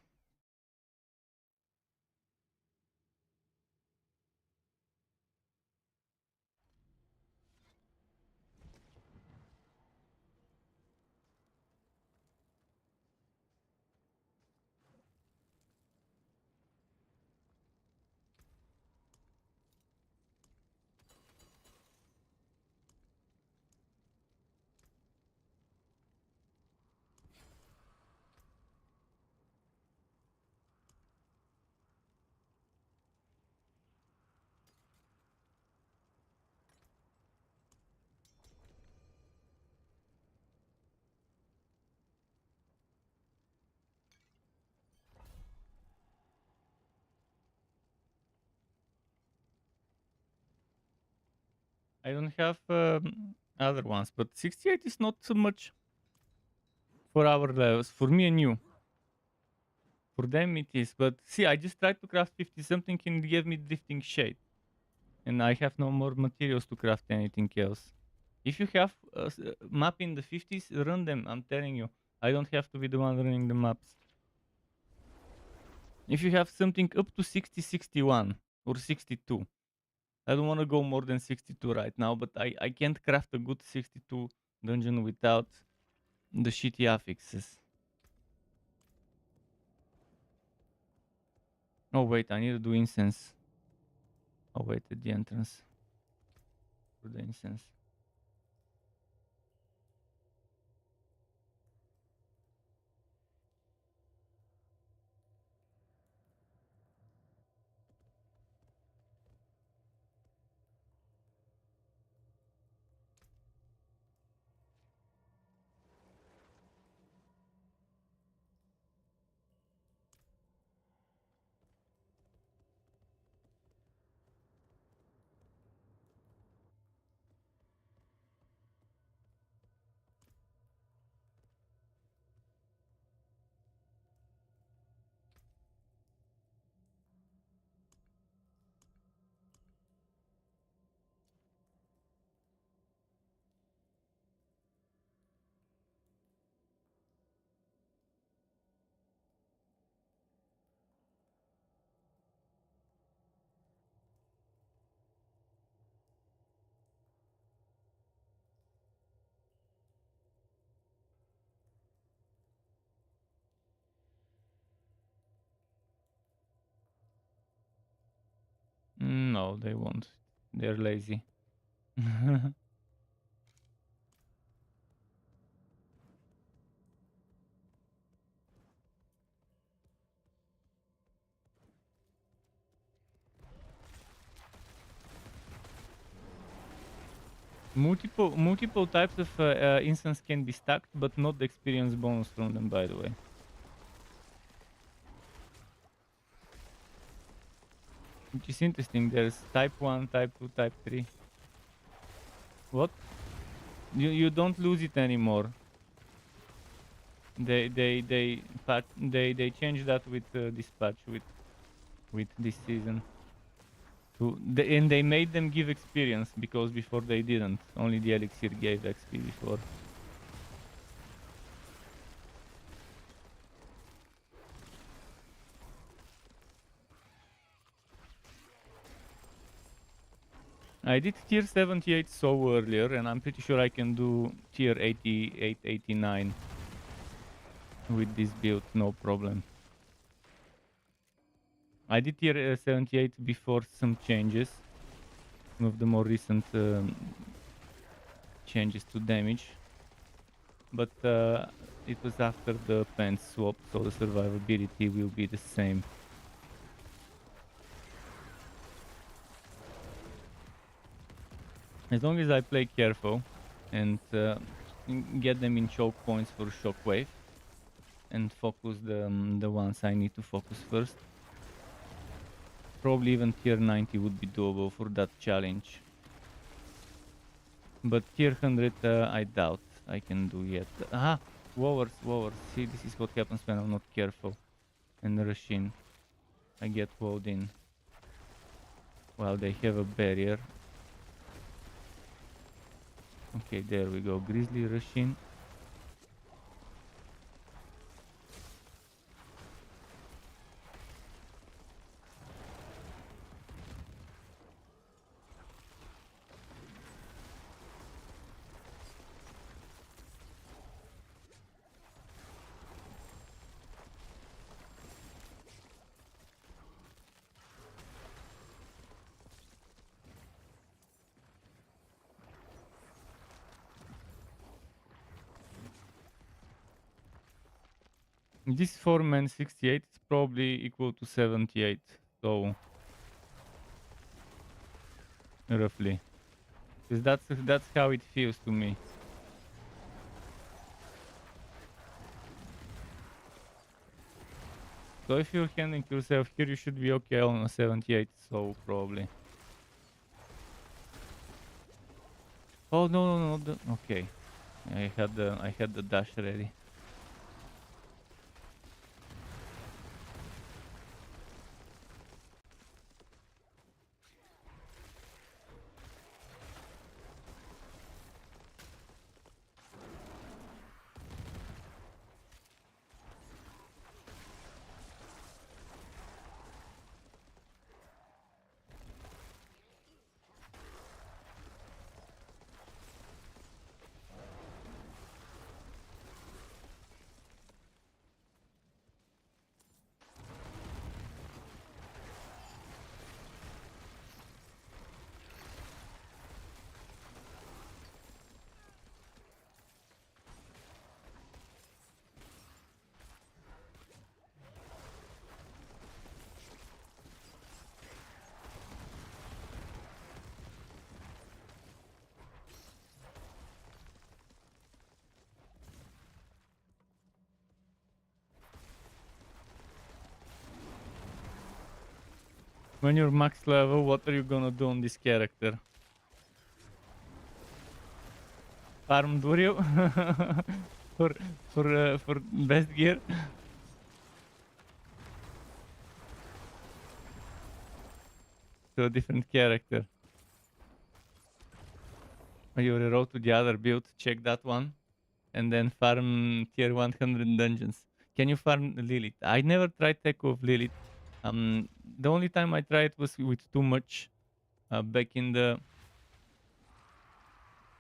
I don't have other ones, but 68 is not so much for our levels. For me and you. For them it is. But see, I just tried to craft 50 something and it gave me drifting shade. And I have no more materials to craft anything else. If you have a map in the 50s, run them, I'm telling you. I don't have to be the one running the maps. If you have something up to 60, 61 or 62, I don't want to go more than 62 right now, but I can't craft a good 62 dungeon without the shitty affixes. Oh wait, I need to do incense. Oh wait, at the entrance for the incense. No, they won't. They're lazy. Multiple types of instance can be stacked, but not the experience bonus from them, by the way. Which is interesting. There's type 1, type 2, type 3. What? You don't lose it anymore. They changed that with this patch with this season. And they made them give experience because before they didn't. Only the elixir gave XP before. I did tier 78 so earlier, and I'm pretty sure I can do tier 88, 89 with this build, no problem. I did tier 78 before some changes, some of the more recent changes to damage, but it was after the pants swap, so the survivability will be the same. As long as I play careful and get them in choke points for shockwave, and focus the ones I need to focus first. Probably even tier 90 would be doable for that challenge. But tier 100 I doubt I can do yet. Aha! Wowers, wowers. See, this is what happens when I'm not careful and rush in. I get wowed in. Well, they have a barrier. Okay, there we go. Grizzly rush in. This 4-man 68 is probably equal to 78. So roughly. Because that's how it feels to me. So if you're handling yourself here, you should be okay on a 78, so probably. Oh no no no! Okay, I had the dash ready. When you're max level, what are you gonna do on this character? Farm Durio for for best gear. To a different character. You reroll to the other build, check that one, and then farm tier 100 dungeons. Can you farm Lilith? I never tried Echo of Lilith. The only time I tried was with too much back in the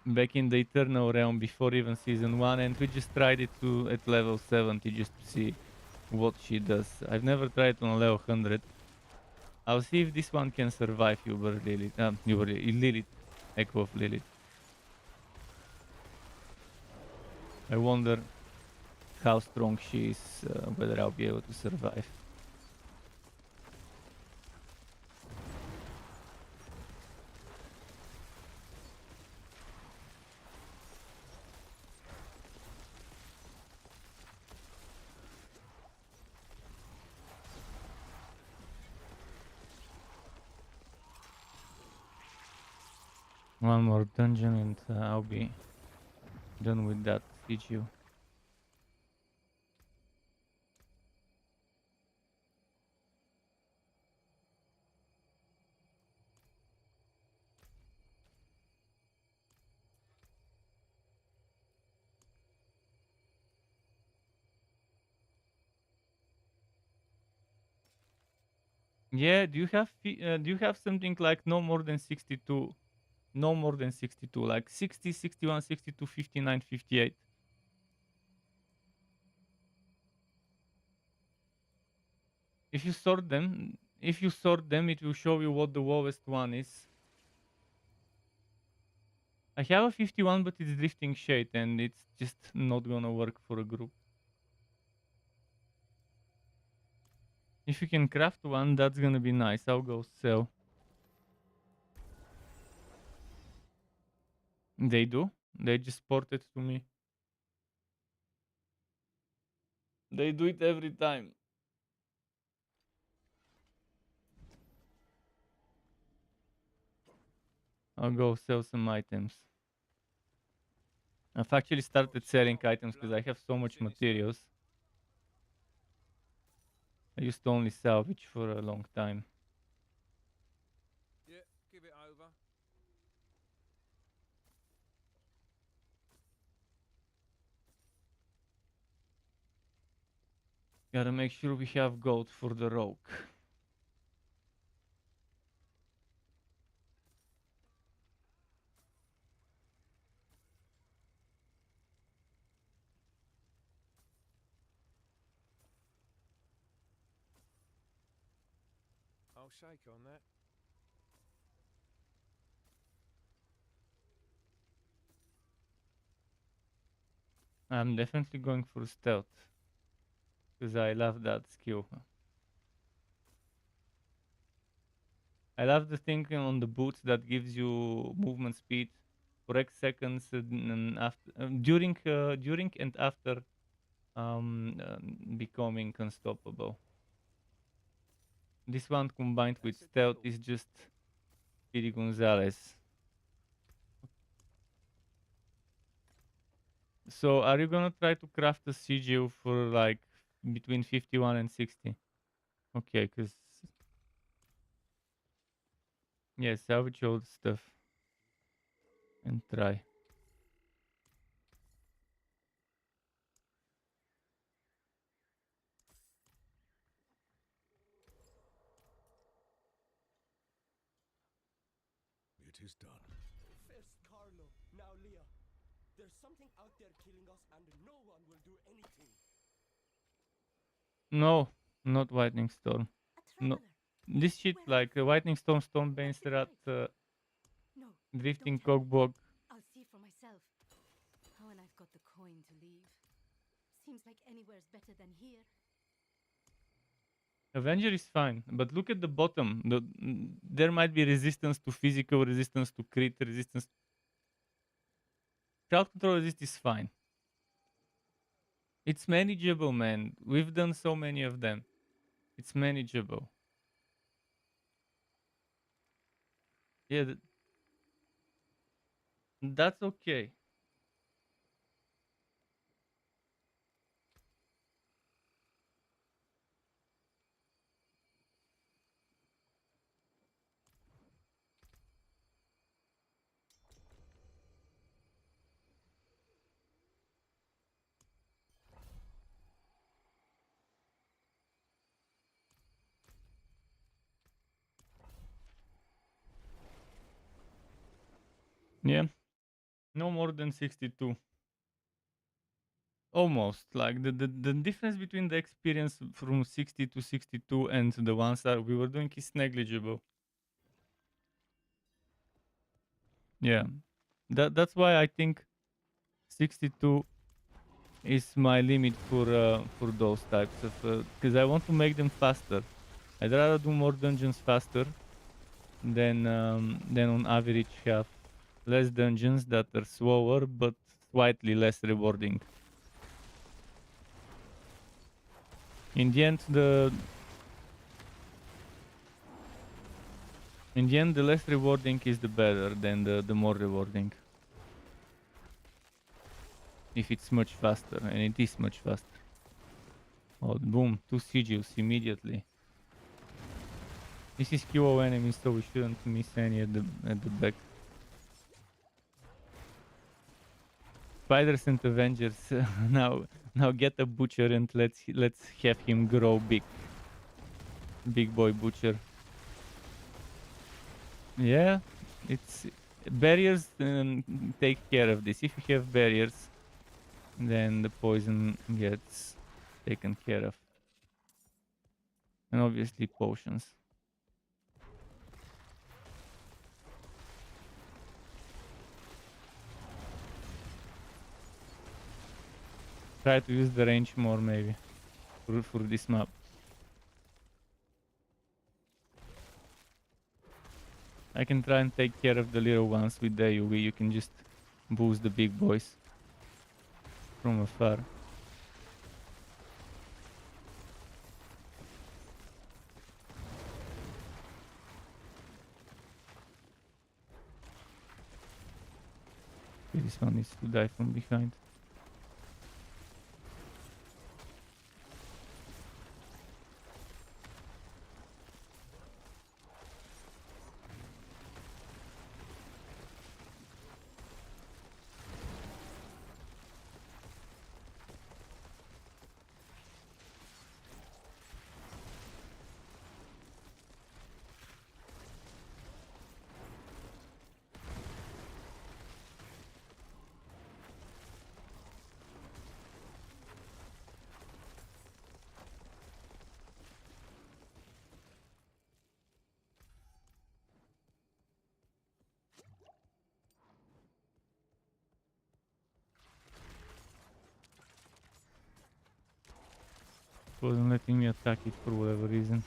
Eternal Realm before even season 1, and we just tried it at level 70 just to see what she does. I've never tried on level 100. I'll see if this one can survive Lilith, Echo of Lilith. I wonder how strong she is, whether I'll be able to survive. One more dungeon and I'll be done with that CGU. Yeah, do you have something like no more than 62? No more than 62, like 60, 61, 62, 59, 58. If you sort them, it will show you what the lowest one is. I have a 51, but it's drifting shade, and it's just not gonna work for a group. If you can craft one, that's gonna be nice. I'll go sell. They do? They just ported to me. They do it every time. I'll go sell some items. I've actually started selling items because I have so much materials. I used to only salvage for a long time. Yeah, give it over. Gotta make sure we have gold for the rogue. I'll shake on that. I'm definitely going for stealth because I love that skill. I love the thing on the boots that gives you movement speed for X seconds and after, during and after becoming unstoppable. This one combined with That's a stealth deal. is just Speedy Gonzalez. So are you gonna try to craft a sigil for like between 51 and 60? Okay, because yeah, salvage all the stuff and try. It is done. First Carlo, now Leah. There's something out there killing us and no one will do anything. No, not Lightning Storm. A No, traveler. this shit Where are like you? Lightning Storm, Stormbane, What's the Rat, guide? No, Drifting don't tell me. Cogbog. I'll see for myself. Oh, and I've got the coin to leave. Seems like anywhere's better than here. Avenger is fine, but look at the bottom. There might be resistance to physical, resistance to crit, resistance. Crowd control resist is fine. It's manageable, man. We've done so many of them. It's manageable. Yeah, that's okay. Yeah, no more than 62. Almost like the difference between the experience from 60 to 62 and the ones that we were doing is negligible. Yeah, that's why I think 62 is my limit for those types of because I want to make them faster. I'd rather do more dungeons faster than on average have less dungeons that are slower but slightly less rewarding. In the end, the less rewarding is the better than the more rewarding. If it's much faster, and it is much faster. Oh, boom, 2 sigils immediately. This is QO enemy, so we shouldn't miss any at the back. Spiders and Avengers. now get a butcher and let's have him grow big. Big boy butcher. Yeah, it's barriers take care of this. If you have barriers, then the poison gets taken care of. And obviously potions. Try to use the range more maybe for this map. I can try and take care of the little ones with the AoE. You can just boost the big boys from afar. Okay, this one needs to die from behind. Wasn't letting me attack it for whatever reason.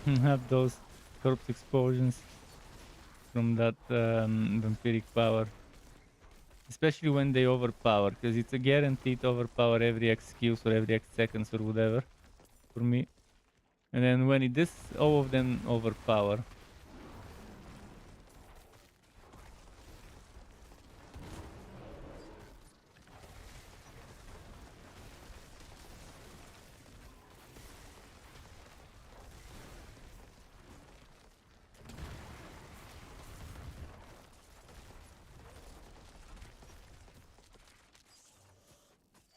Hmm. Have those corpse explosions from that vampiric power. Especially when they overpower, because it's a guaranteed overpower every X kills or every X seconds or whatever for me. And then when it does, all of them overpower.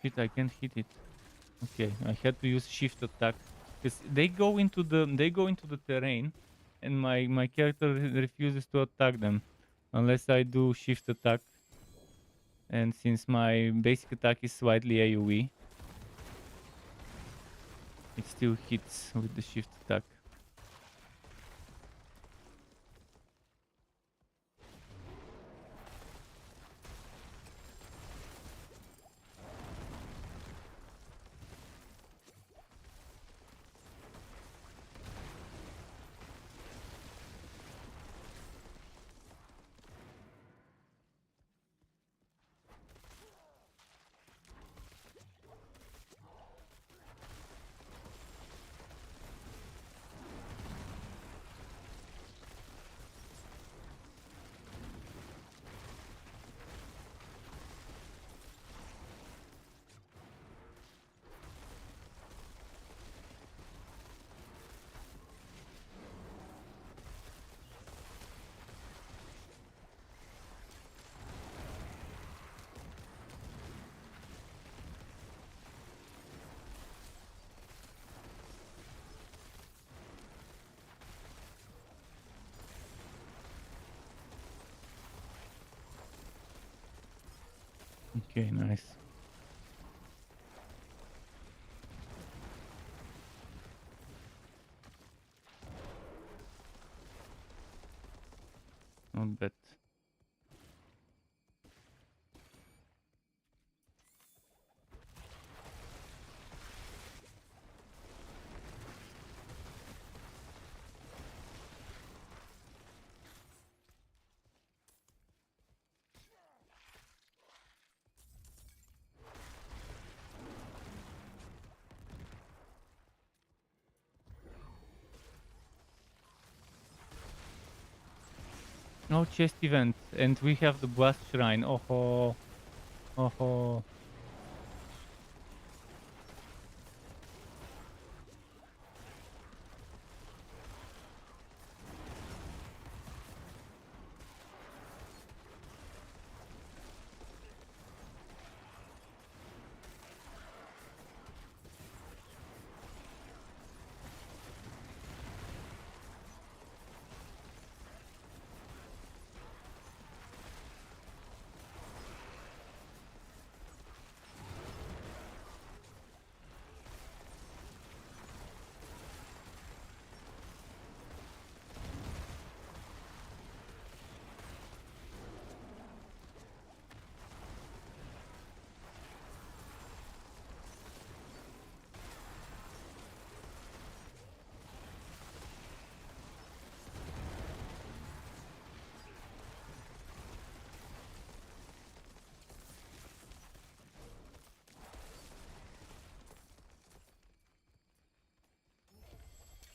Shit, I can't hit it. Okay, I had to use shift attack because they go into the terrain, and my character refuses to attack them unless I do shift attack. And since my basic attack is slightly AoE, it still hits with the shift attack. Okay, nice. Not bad. No chest event, and we have the blast shrine. Oh, oh.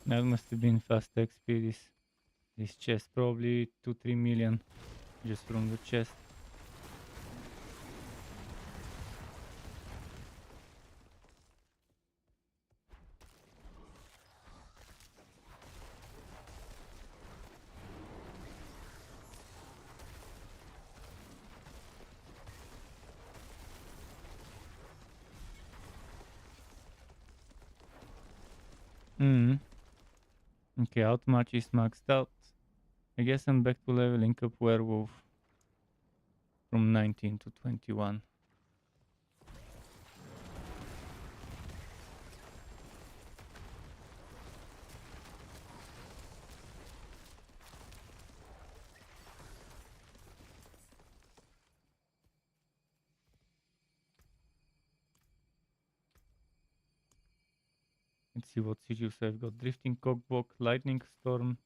That must have been fast XP. This chest, probably 2-3 million just from the chest. Hmm. Okay, outmatch is maxed out. I guess I'm back to leveling up werewolf from 19 to 21. Let's see what sigils I've got. Drifting Cockblock, Lightning Storm,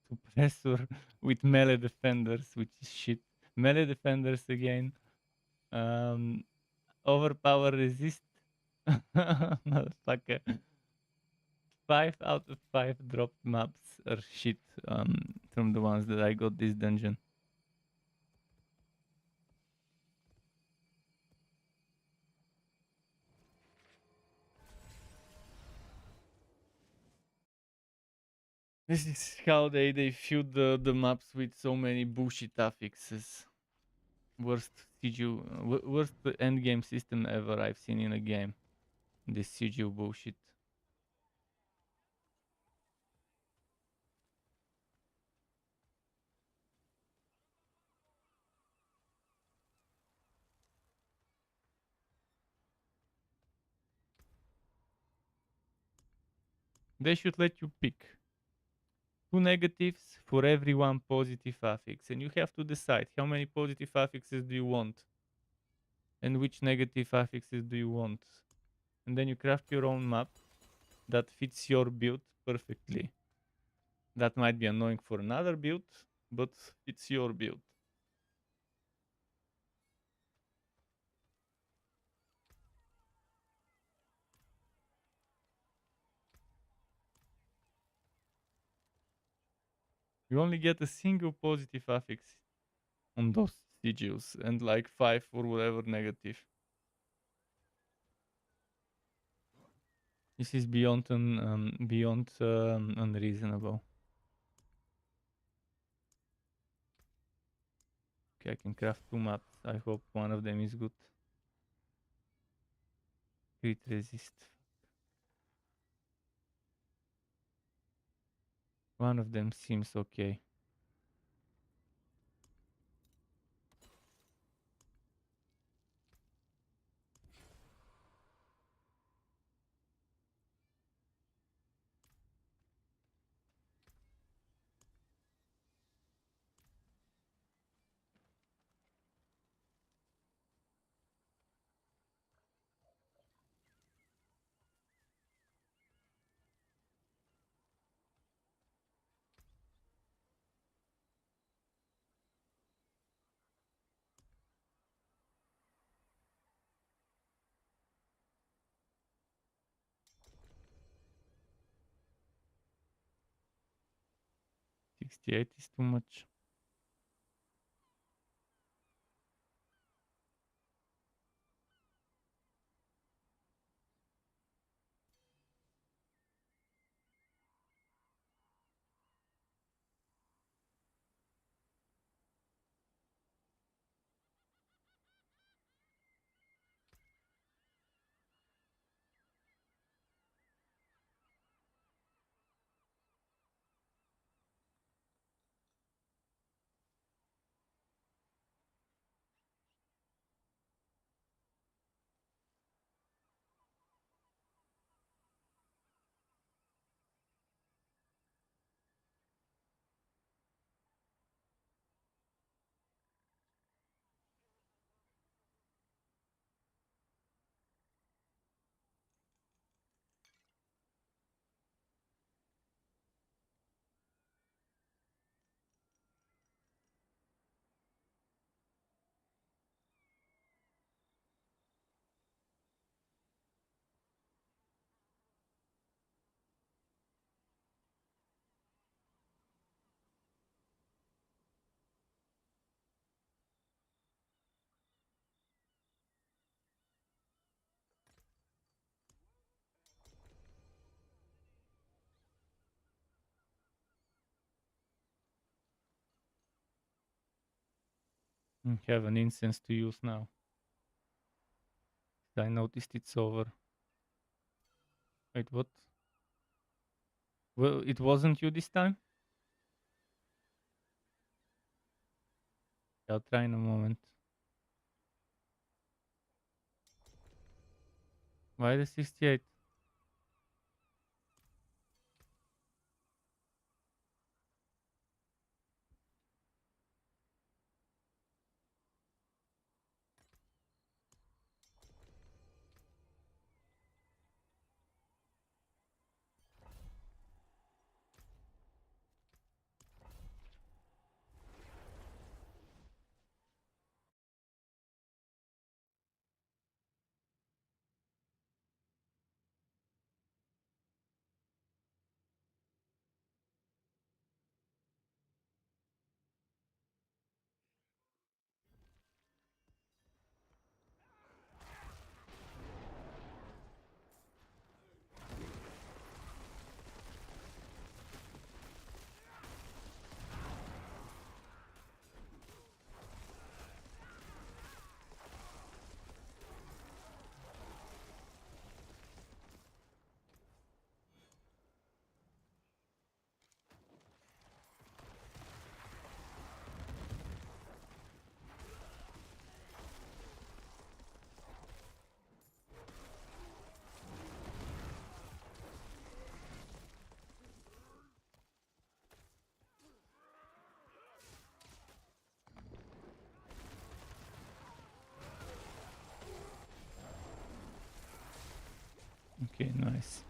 Suppressor with melee defenders, which is shit. Melee defenders again. Overpower resist. Motherfucker. 5 out of 5 dropped maps are shit from the ones that I got this dungeon. This is how they filled the maps with so many bullshit affixes. Worst sigil, worst endgame system ever I've seen in a game. This sigil bullshit. They should let you pick 2 negatives for every 1 positive affix, and you have to decide how many positive affixes do you want and which negative affixes do you want. And then you craft your own map that fits your build perfectly. That might be annoying for another build, but it's your build. You only get a single positive affix on those sigils and like 5 or whatever negative. This is beyond unreasonable. Okay, I can craft 2 maps. I hope one of them is good. Crit resist. One of them seems okay. $68 is too much. Have an incense to use now. I noticed it's over. Wait, what? Well, it wasn't you this time? I'll try in a moment. Why the 68? Okay, nice.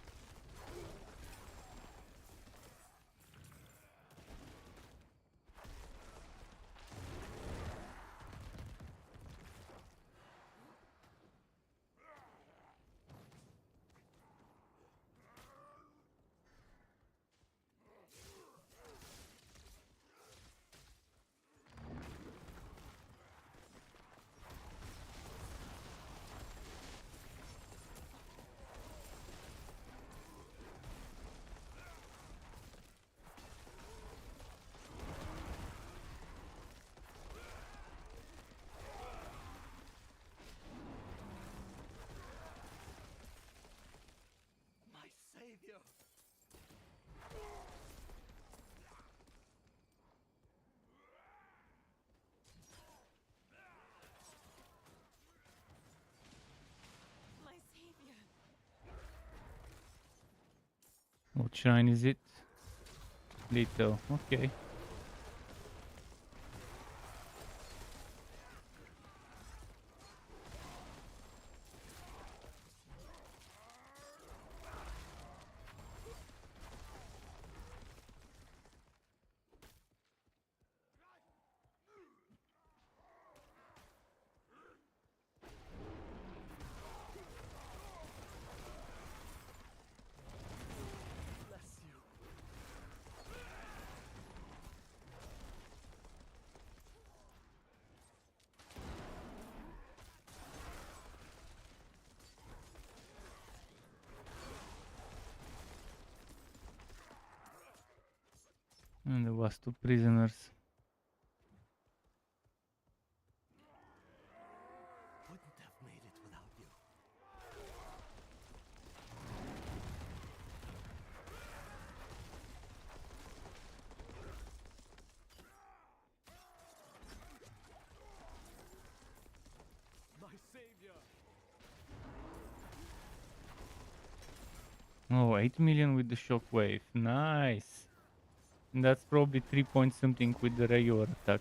My savior! My savior. What shrine is it? Little. Okay. Bless you. And there was 2 prisoners. Wouldn't have made it without you. My savior! Oh, 8 million with the shockwave. Nice. And that's probably 3 point something with the regular attack.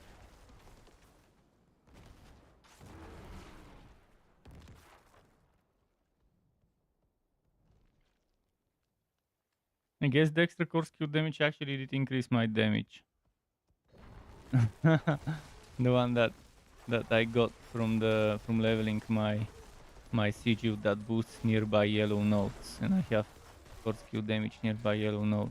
I guess the extra core skill damage actually did increase my damage. The one that I got from leveling my CGU that boosts nearby yellow nodes, and I have core skill damage nearby yellow node.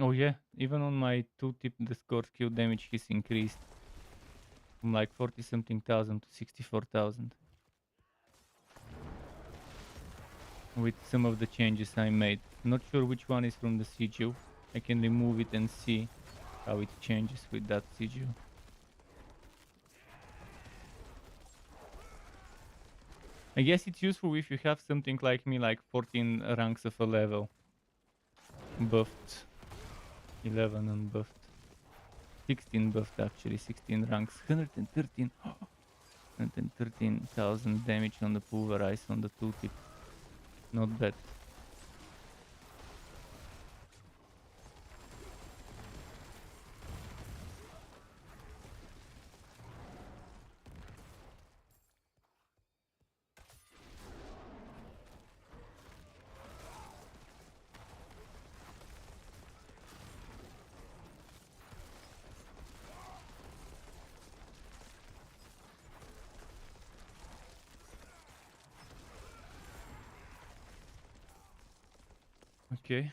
Oh yeah, even on my 2 tip the score skill damage is increased. from like 40 something thousand to 64,000 with some of the changes I made. Not sure which one is from the CGU. I can remove it and see how it changes with that CGU. I guess it's useful if you have something like me, like 14 ranks of a level. Buffed. 11 unbuffed. 16 buffed actually, 16 ranks. 113. 113,000 damage on the pulverize on the tooltip. Not bad. Okay.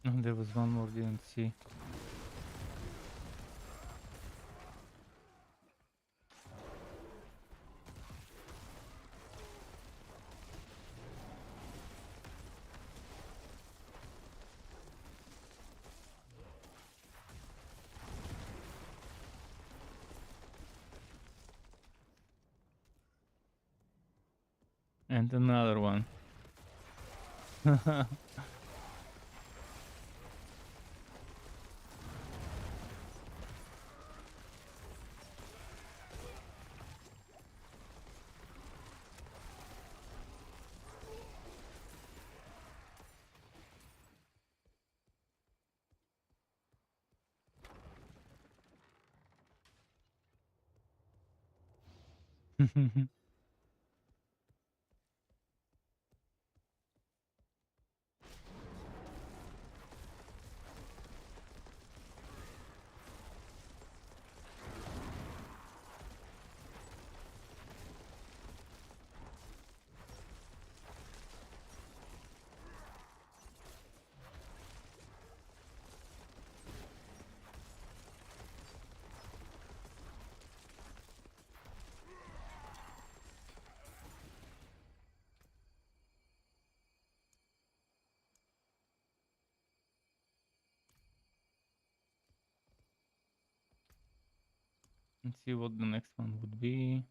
Oh, there was one more, didn't see. And another one. Let's see what the next one would be.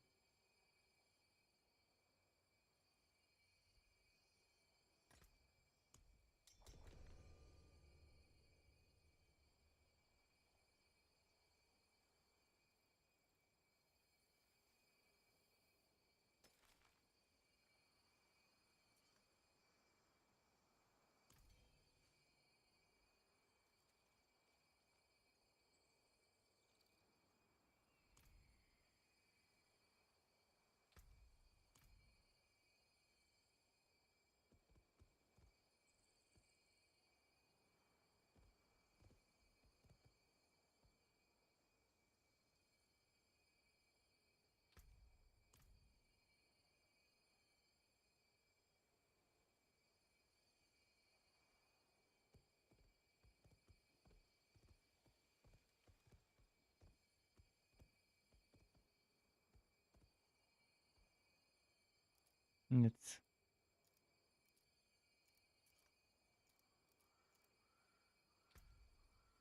Let's.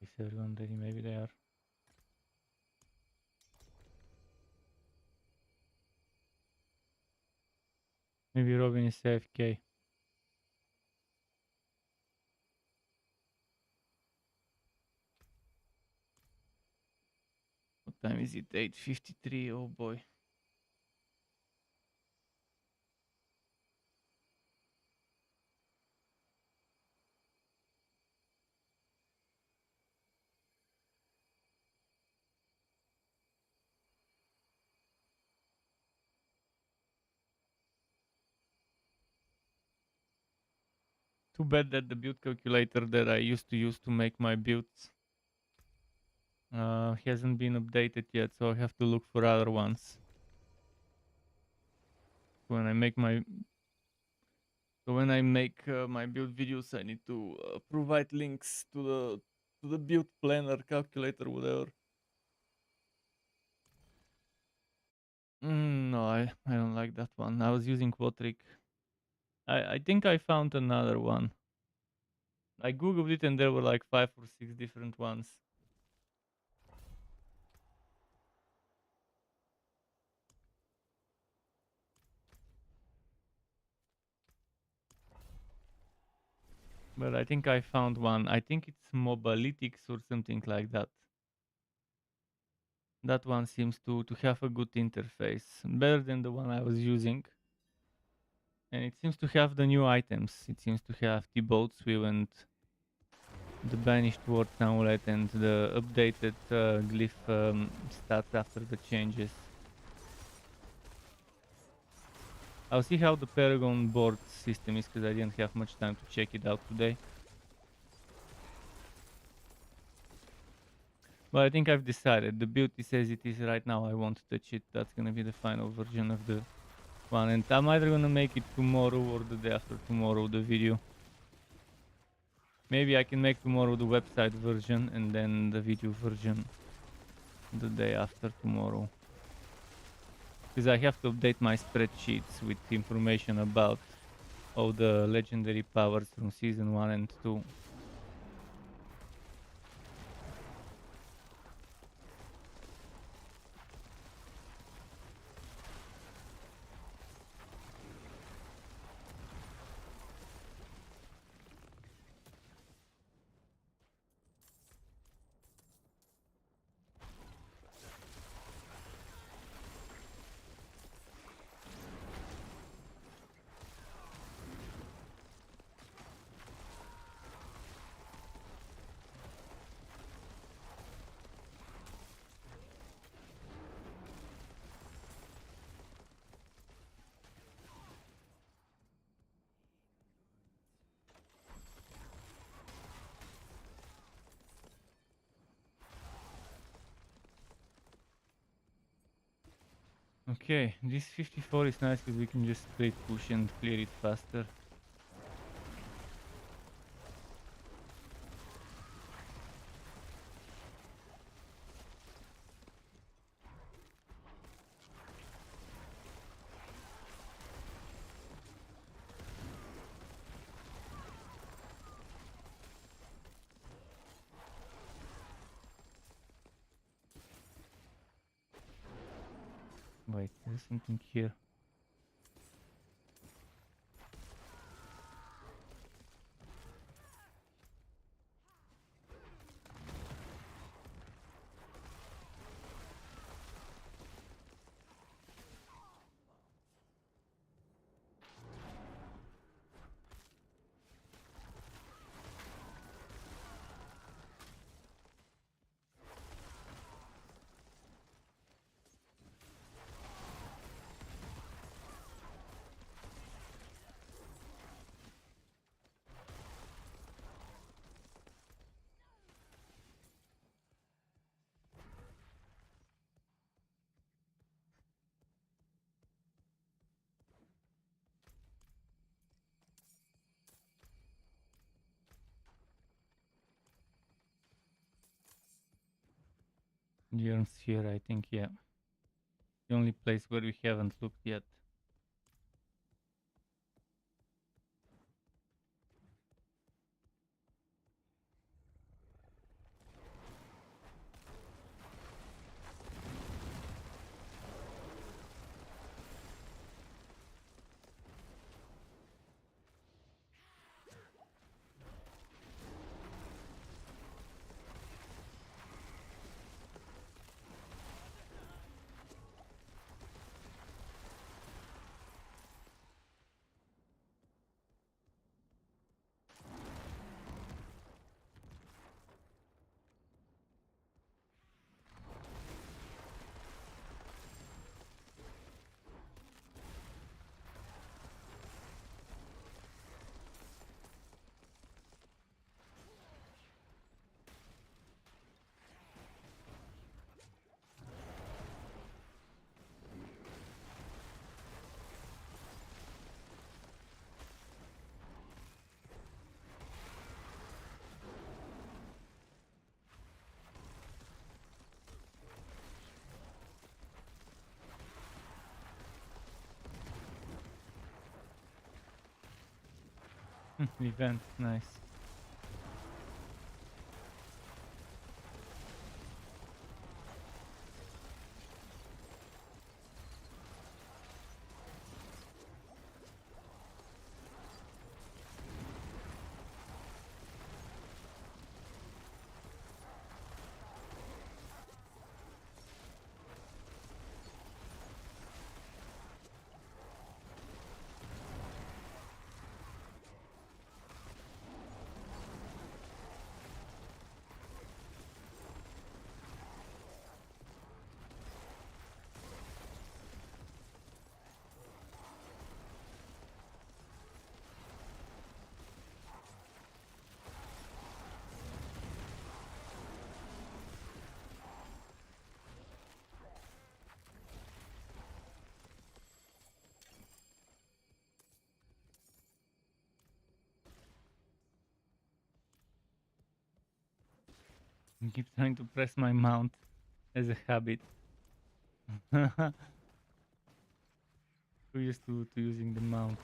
Is everyone ready? Maybe they are. Maybe Robin is AFK. What time is it? 8:53. Oh boy. Too bad that the build calculator that I used to use to make my builds hasn't been updated yet, so I have to look for other ones. When I make my my build videos, I need to provide links to the build planner, calculator, whatever. No, I don't like that one. I was using Quatric. I think I found another one. I googled it and there were like 5 or 6 different ones. But I think I found one. I think it's Mobalytics or something like that. That one seems to have a good interface, better than the one I was using. And it seems to have the new items. It seems to have the boat wheel and the banished ward amulet and the updated glyph stats after the changes. I'll see how the Paragon board system is because I didn't have much time to check it out today. But I think I've decided. The build is as it is right now. I won't touch it. That's gonna be the final version of the one. And I'm either gonna make it tomorrow or the day after tomorrow, the video. Maybe I can make tomorrow the website version and then the video version the day after tomorrow. Because I have to update my spreadsheets with information about all the legendary powers from season 1 and 2. Okay, this 54 is nice because we can just straight push and clear it faster. Wait, there's something here. Bjorn's here, I think, yeah. The only place where we haven't looked yet. Event, nice. I keep trying to press my mount as a habit. Who used to using the mount?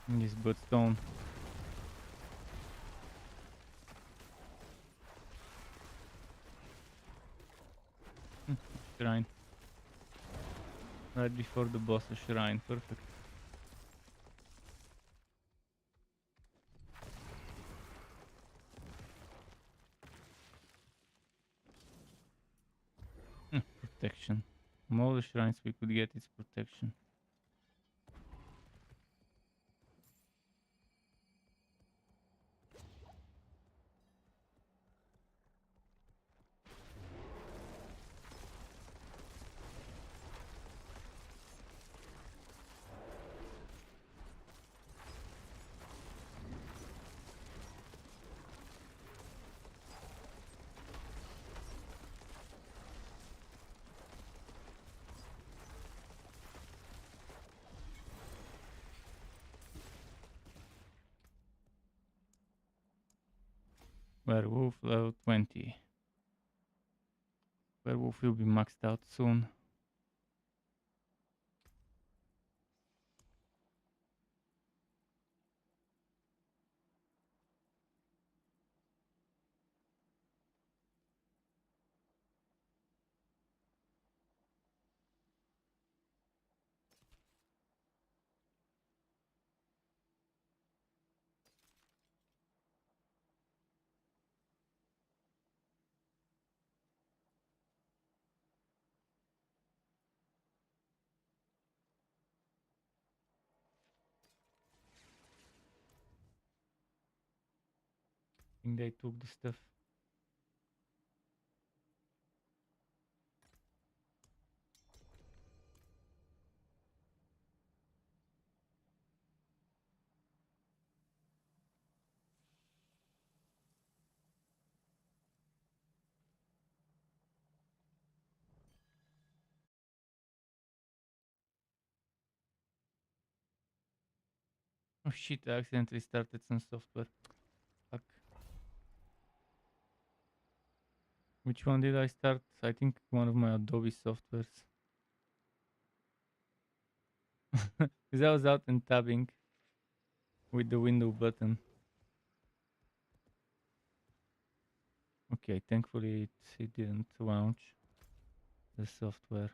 This bloodstone. Shrine. Right before the boss, a shrine. Perfect. Protection. From all the shrines we could get its protection. Werewolf level 20. Werewolf will be maxed out soon. I think they took the stuff. Oh shit, I accidentally started some software. Fuck. Which one did I start? I think one of my Adobe softwares. Because I was out and tabbing with the window button. Okay, thankfully it didn't launch the software.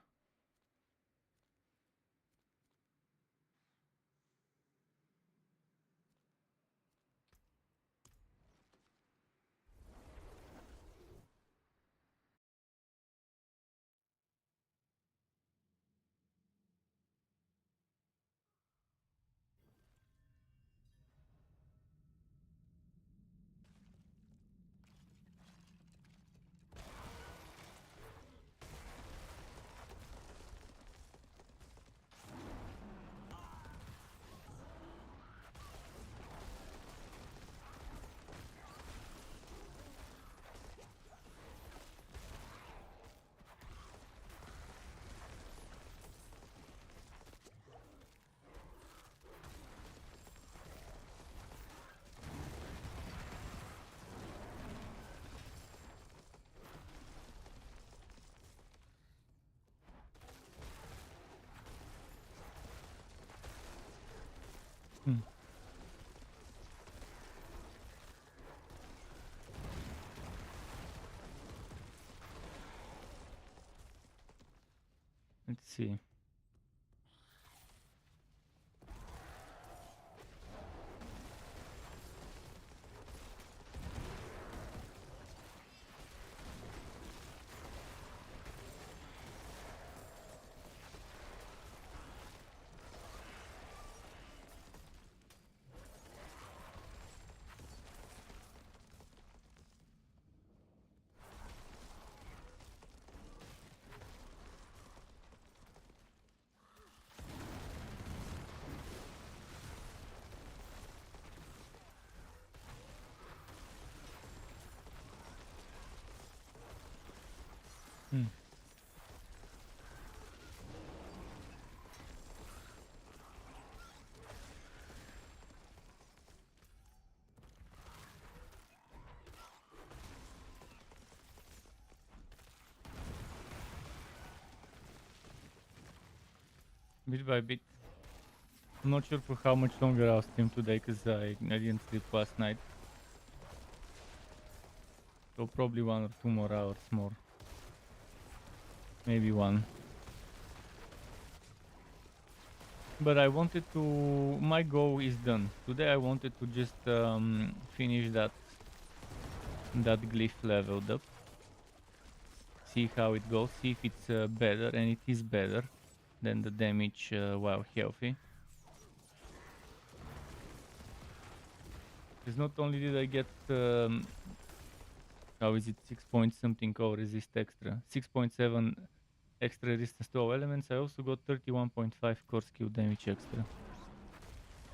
see. Hmm. Bit by bit. I'm not sure for how much longer I'll stream today because I didn't sleep last night. So probably 1 or 2 more hours more. Maybe 1. But I wanted to... My goal is done. Today I wanted to just finish that glyph leveled up. See how it goes, see if it's better, and it is better than the damage while healthy. Because not only did I get... how is it? 6 point something core resist extra. 6.7 extra resistance to all elements. I also got 31.5 core skill damage extra.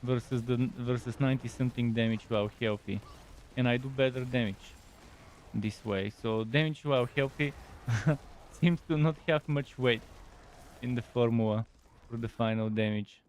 Versus 90 something damage while healthy. And I do better damage this way. So damage while healthy seems to not have much weight in the formula for the final damage.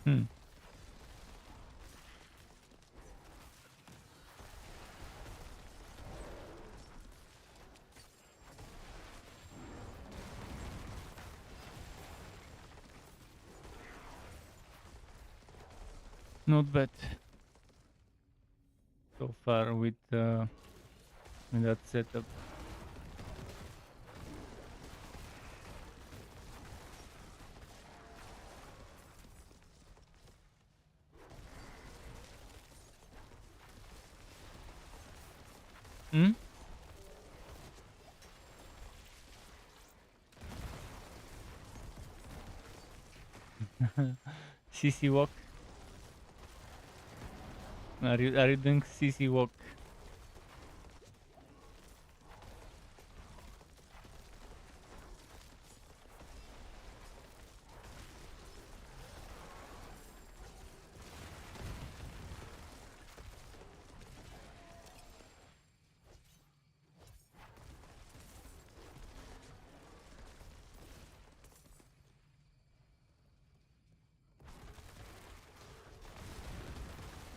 Hmm. Not bad so far with that setup. Hmm? CC walk. Are you doing CC walk?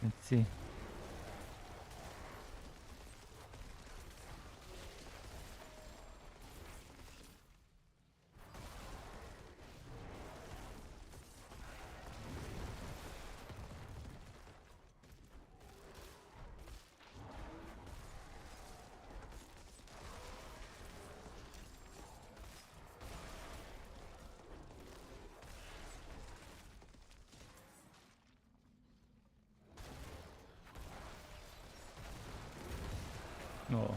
Let's see. Oh.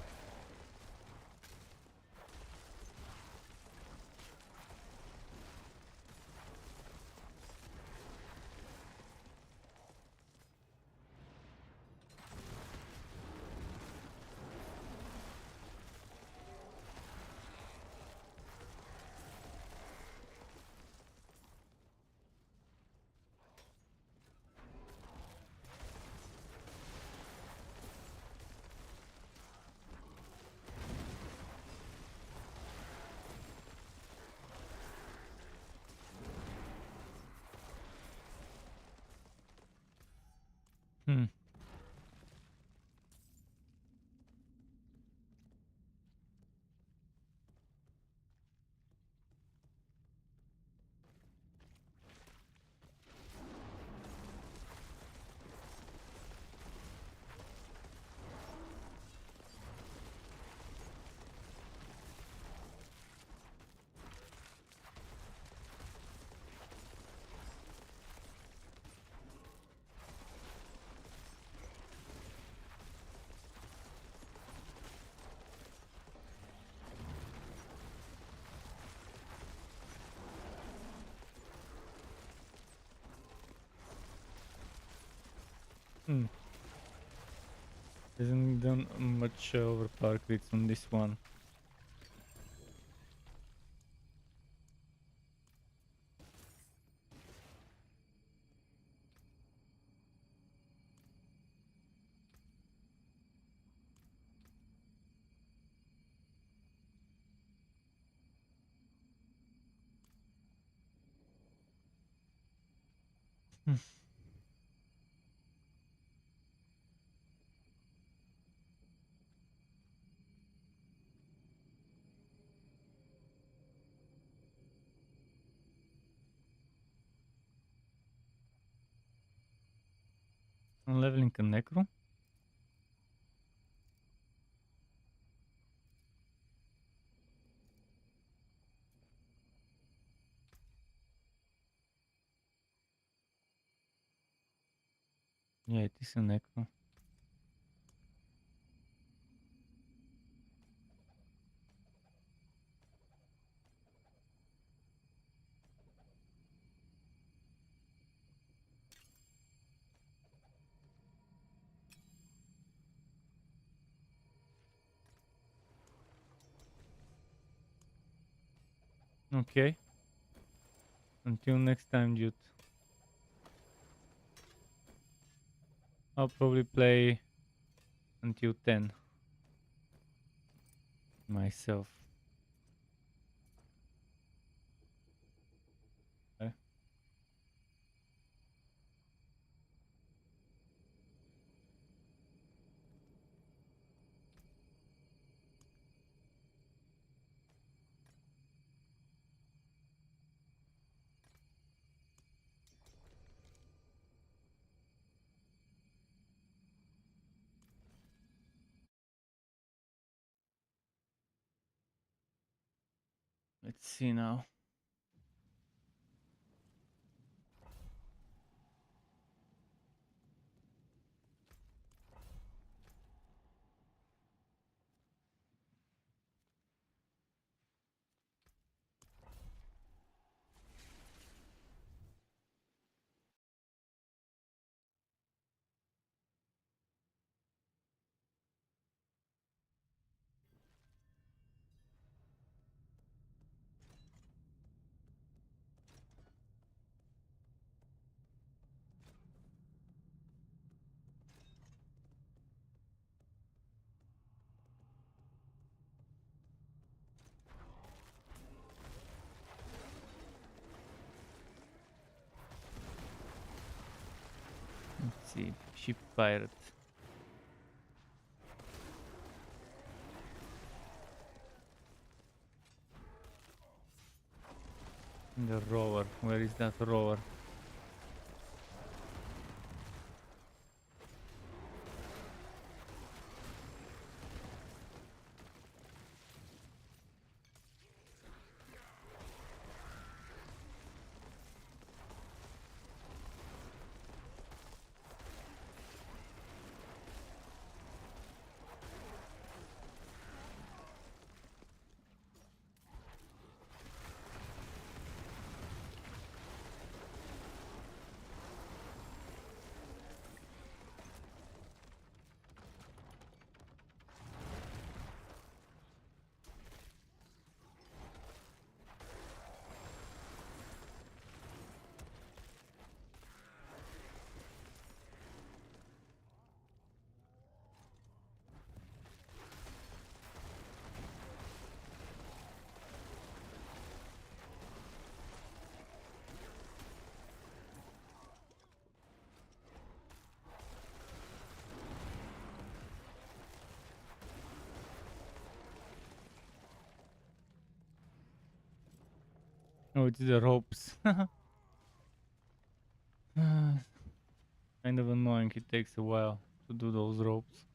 Hmm. Hmm. Hasn't done much overpower crits on this one. Hmm. I'm leveling a necro. Yeah, it is a necro. Okay. Until next time, dude. I'll probably play until 10 myself. Okay. Let's see now. Let's see. Ship pirate. The rower. Where is that rower? Oh, it's the ropes. Kind of annoying. It takes a while to do those ropes.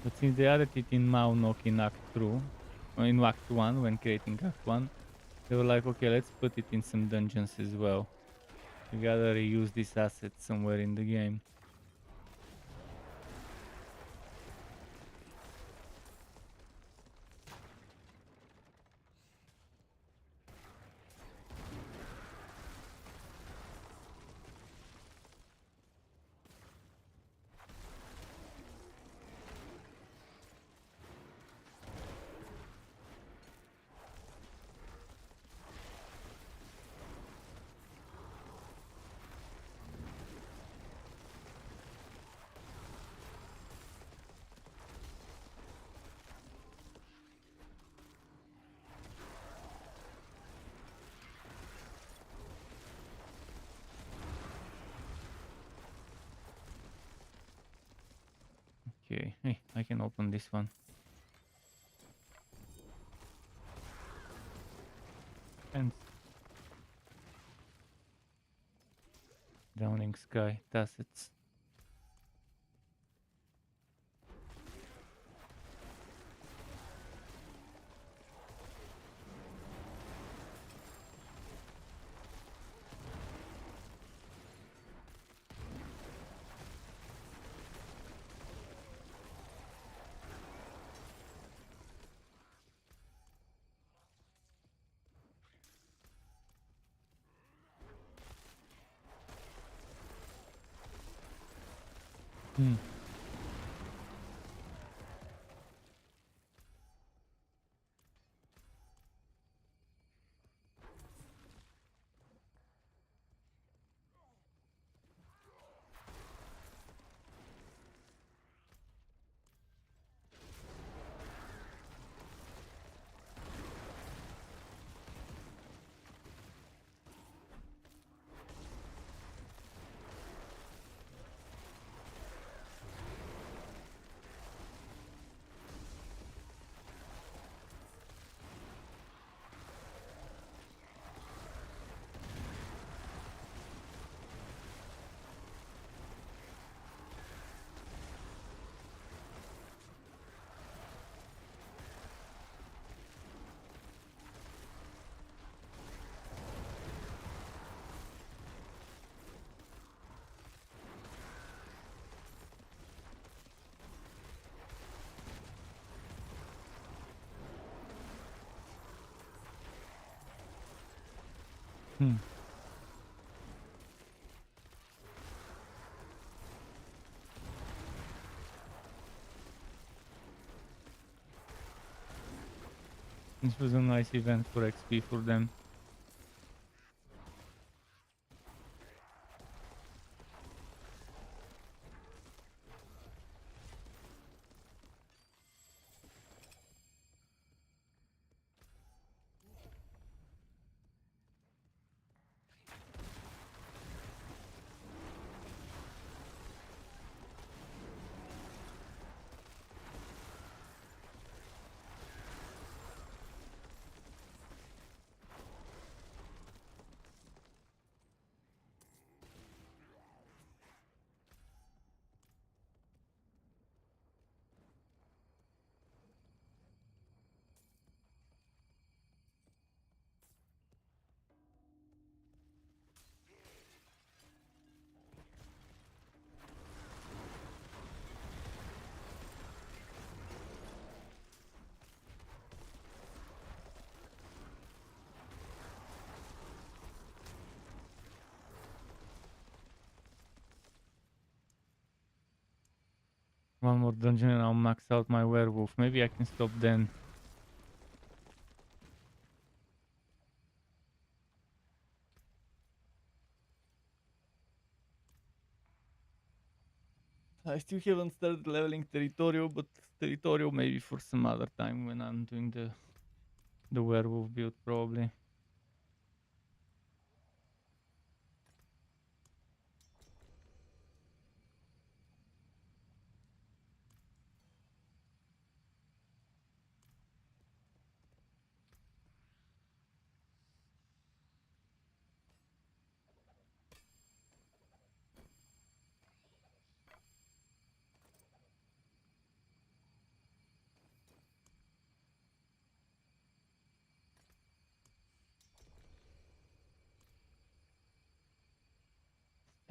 But since they added it in Maunok in Act 2, or in Act 1, when creating Act 1, they were like, okay, let's put it in some dungeons as well. We gotta reuse this asset somewhere in the game. Okay, hey, I can open this one. And Drowning Sky, Tacits. Hmm. Hmm. This was a nice event for XP for them. One more dungeon and I'll max out my werewolf. Maybe I can stop then. I still haven't started leveling Territorio, but Territorio maybe for some other time when I'm doing the werewolf build probably.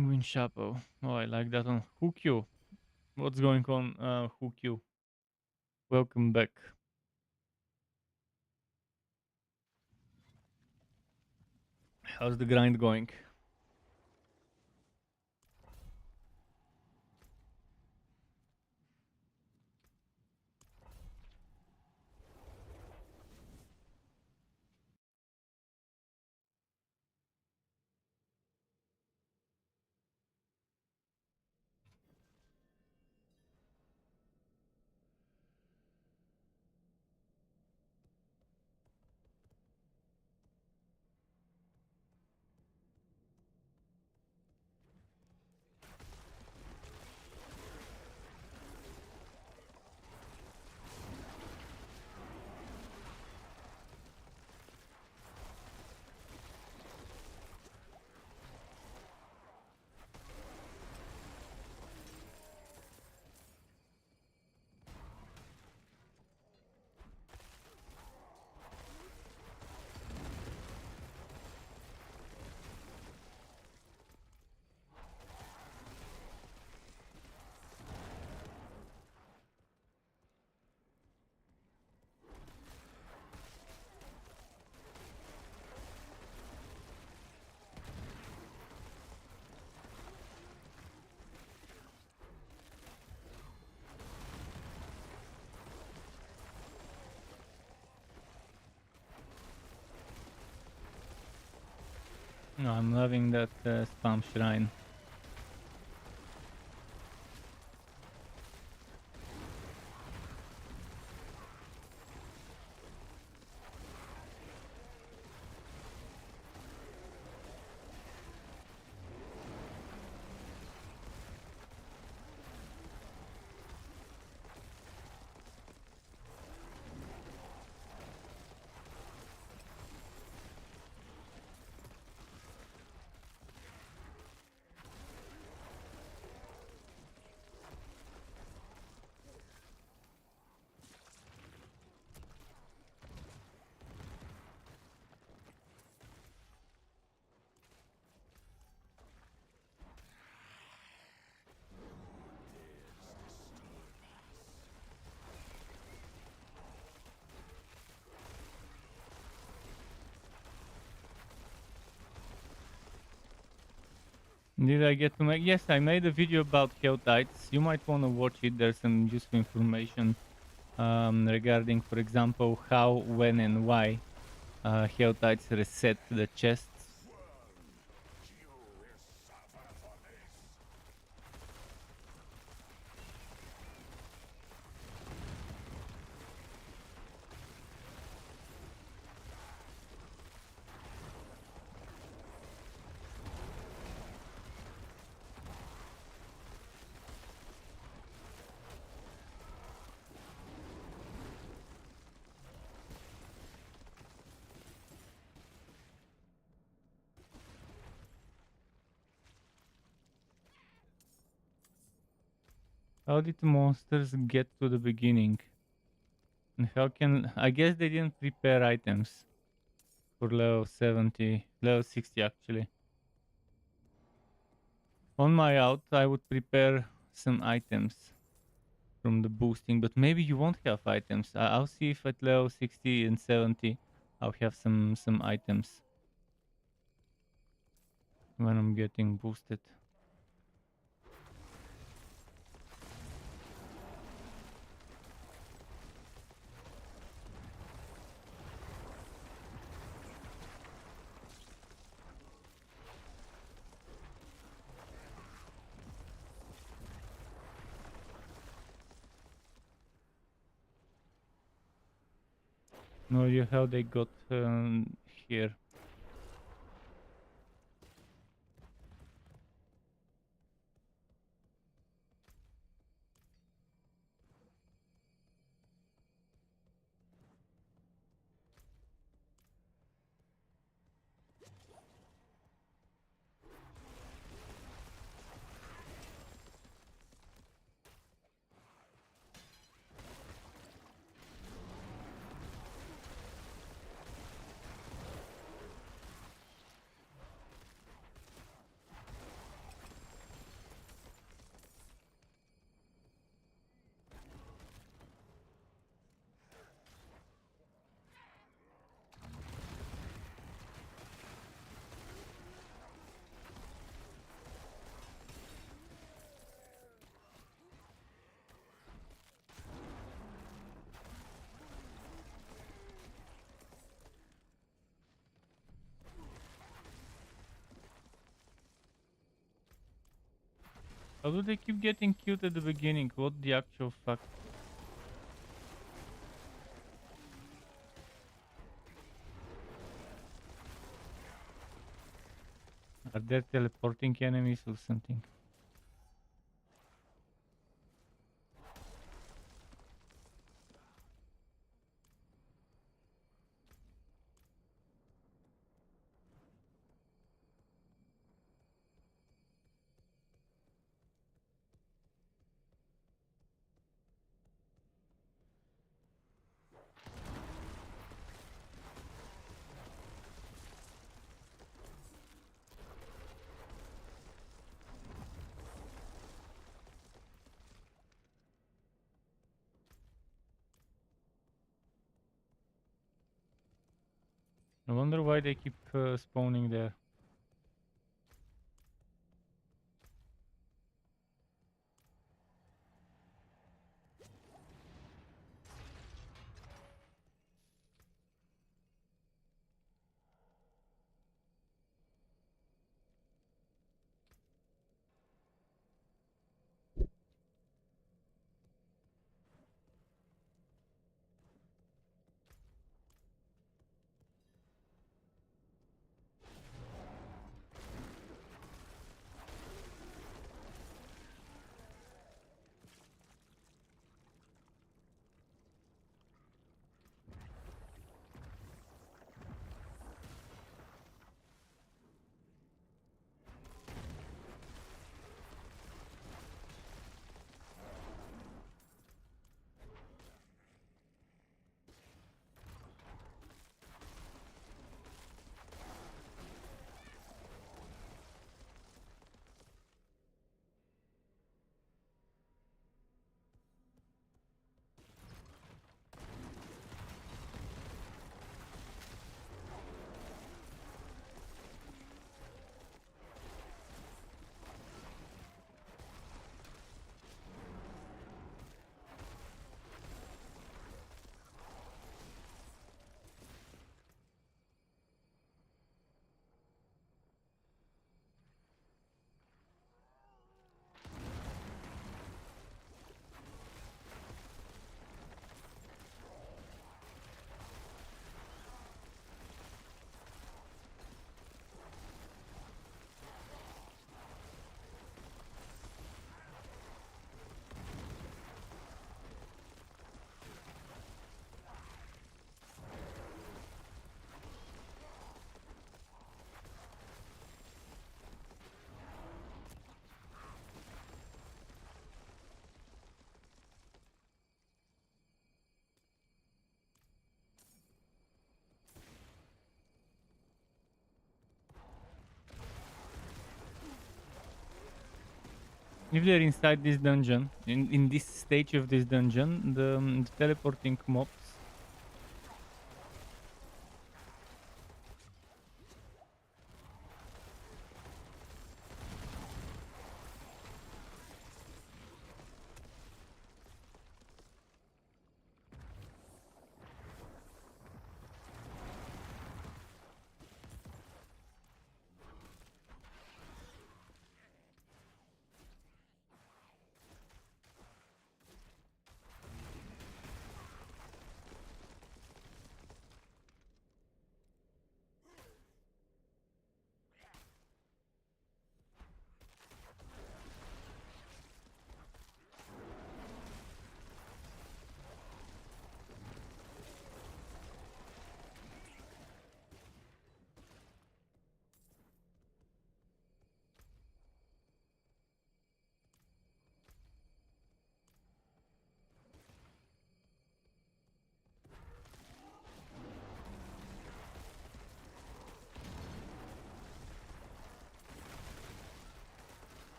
Penguin Chapeau. Oh, I like that one. Hook you. What's going on, Hook you? Welcome back. How's the grind going? No, I'm loving that spam shrine. Did I get to make? Yes, I made a video about Helltides. You might want to watch it. There's some useful information regarding, for example, how, when, and why Helltides reset the chests. How did the monsters get to the beginning? And how can... I guess they didn't prepare items for level 70, level 60 actually. On my out, I would prepare some items from the boosting, but maybe you won't have items. I'll see if at level 60 and 70 I'll have some items when I'm getting boosted. No idea how they got here. How do they keep getting cute at the beginning? What the actual fuck? Are there teleporting enemies or something? I wonder why they keep spawning there. If they're inside this dungeon, in this stage of this dungeon, the teleporting mobs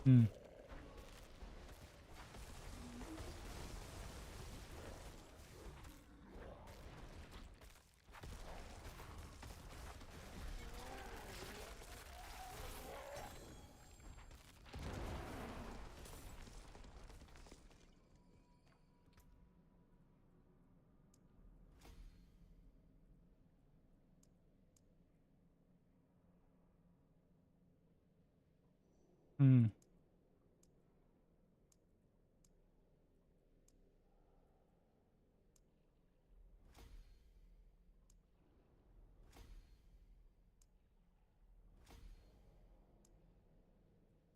Hmm. Hmm.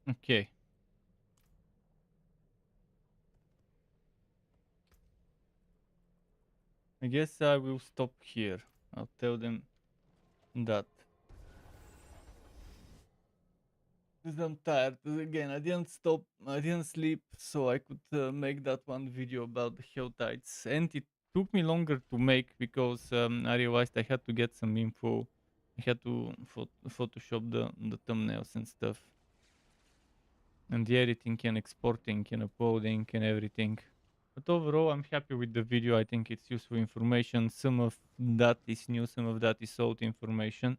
Okay. I guess I will stop here. I'll tell them that. Because I'm tired. Again, I didn't stop. I didn't sleep, so I could make that one video about the hell tides. And it took me longer to make because I realized I had to get some info. I had to Photoshop the thumbnails and stuff, and the editing and exporting and uploading and everything. But overall, I'm happy with the video. I think it's useful information. Some of that is new, some of that is old information.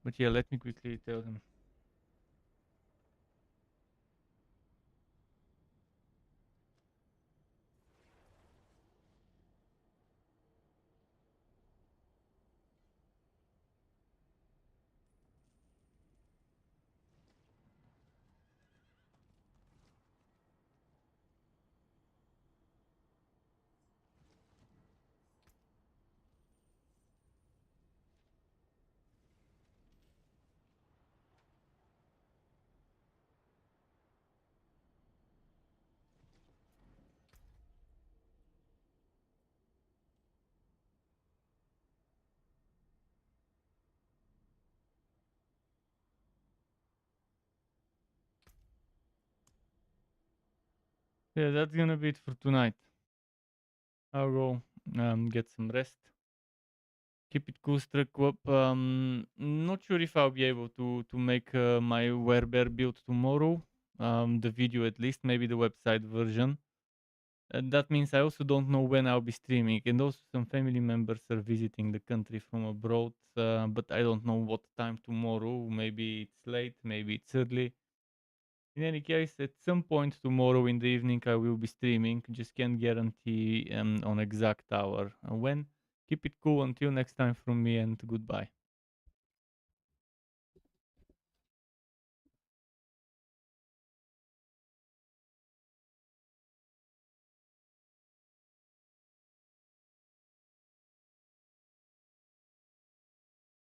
But yeah, let me quickly tell them. Yeah, that's gonna be it for tonight. I'll go get some rest. Keep it cool, STRUCKTLF. Not sure if I'll be able to make my Werebear build tomorrow. The video at least, maybe the website version. And that means I also don't know when I'll be streaming, and also some family members are visiting the country from abroad. But I don't know what time tomorrow. Maybe it's late, maybe it's early. In any case, at some point tomorrow in the evening, I will be streaming. Just can't guarantee on exact hour when. Keep it cool until next time from me, and goodbye.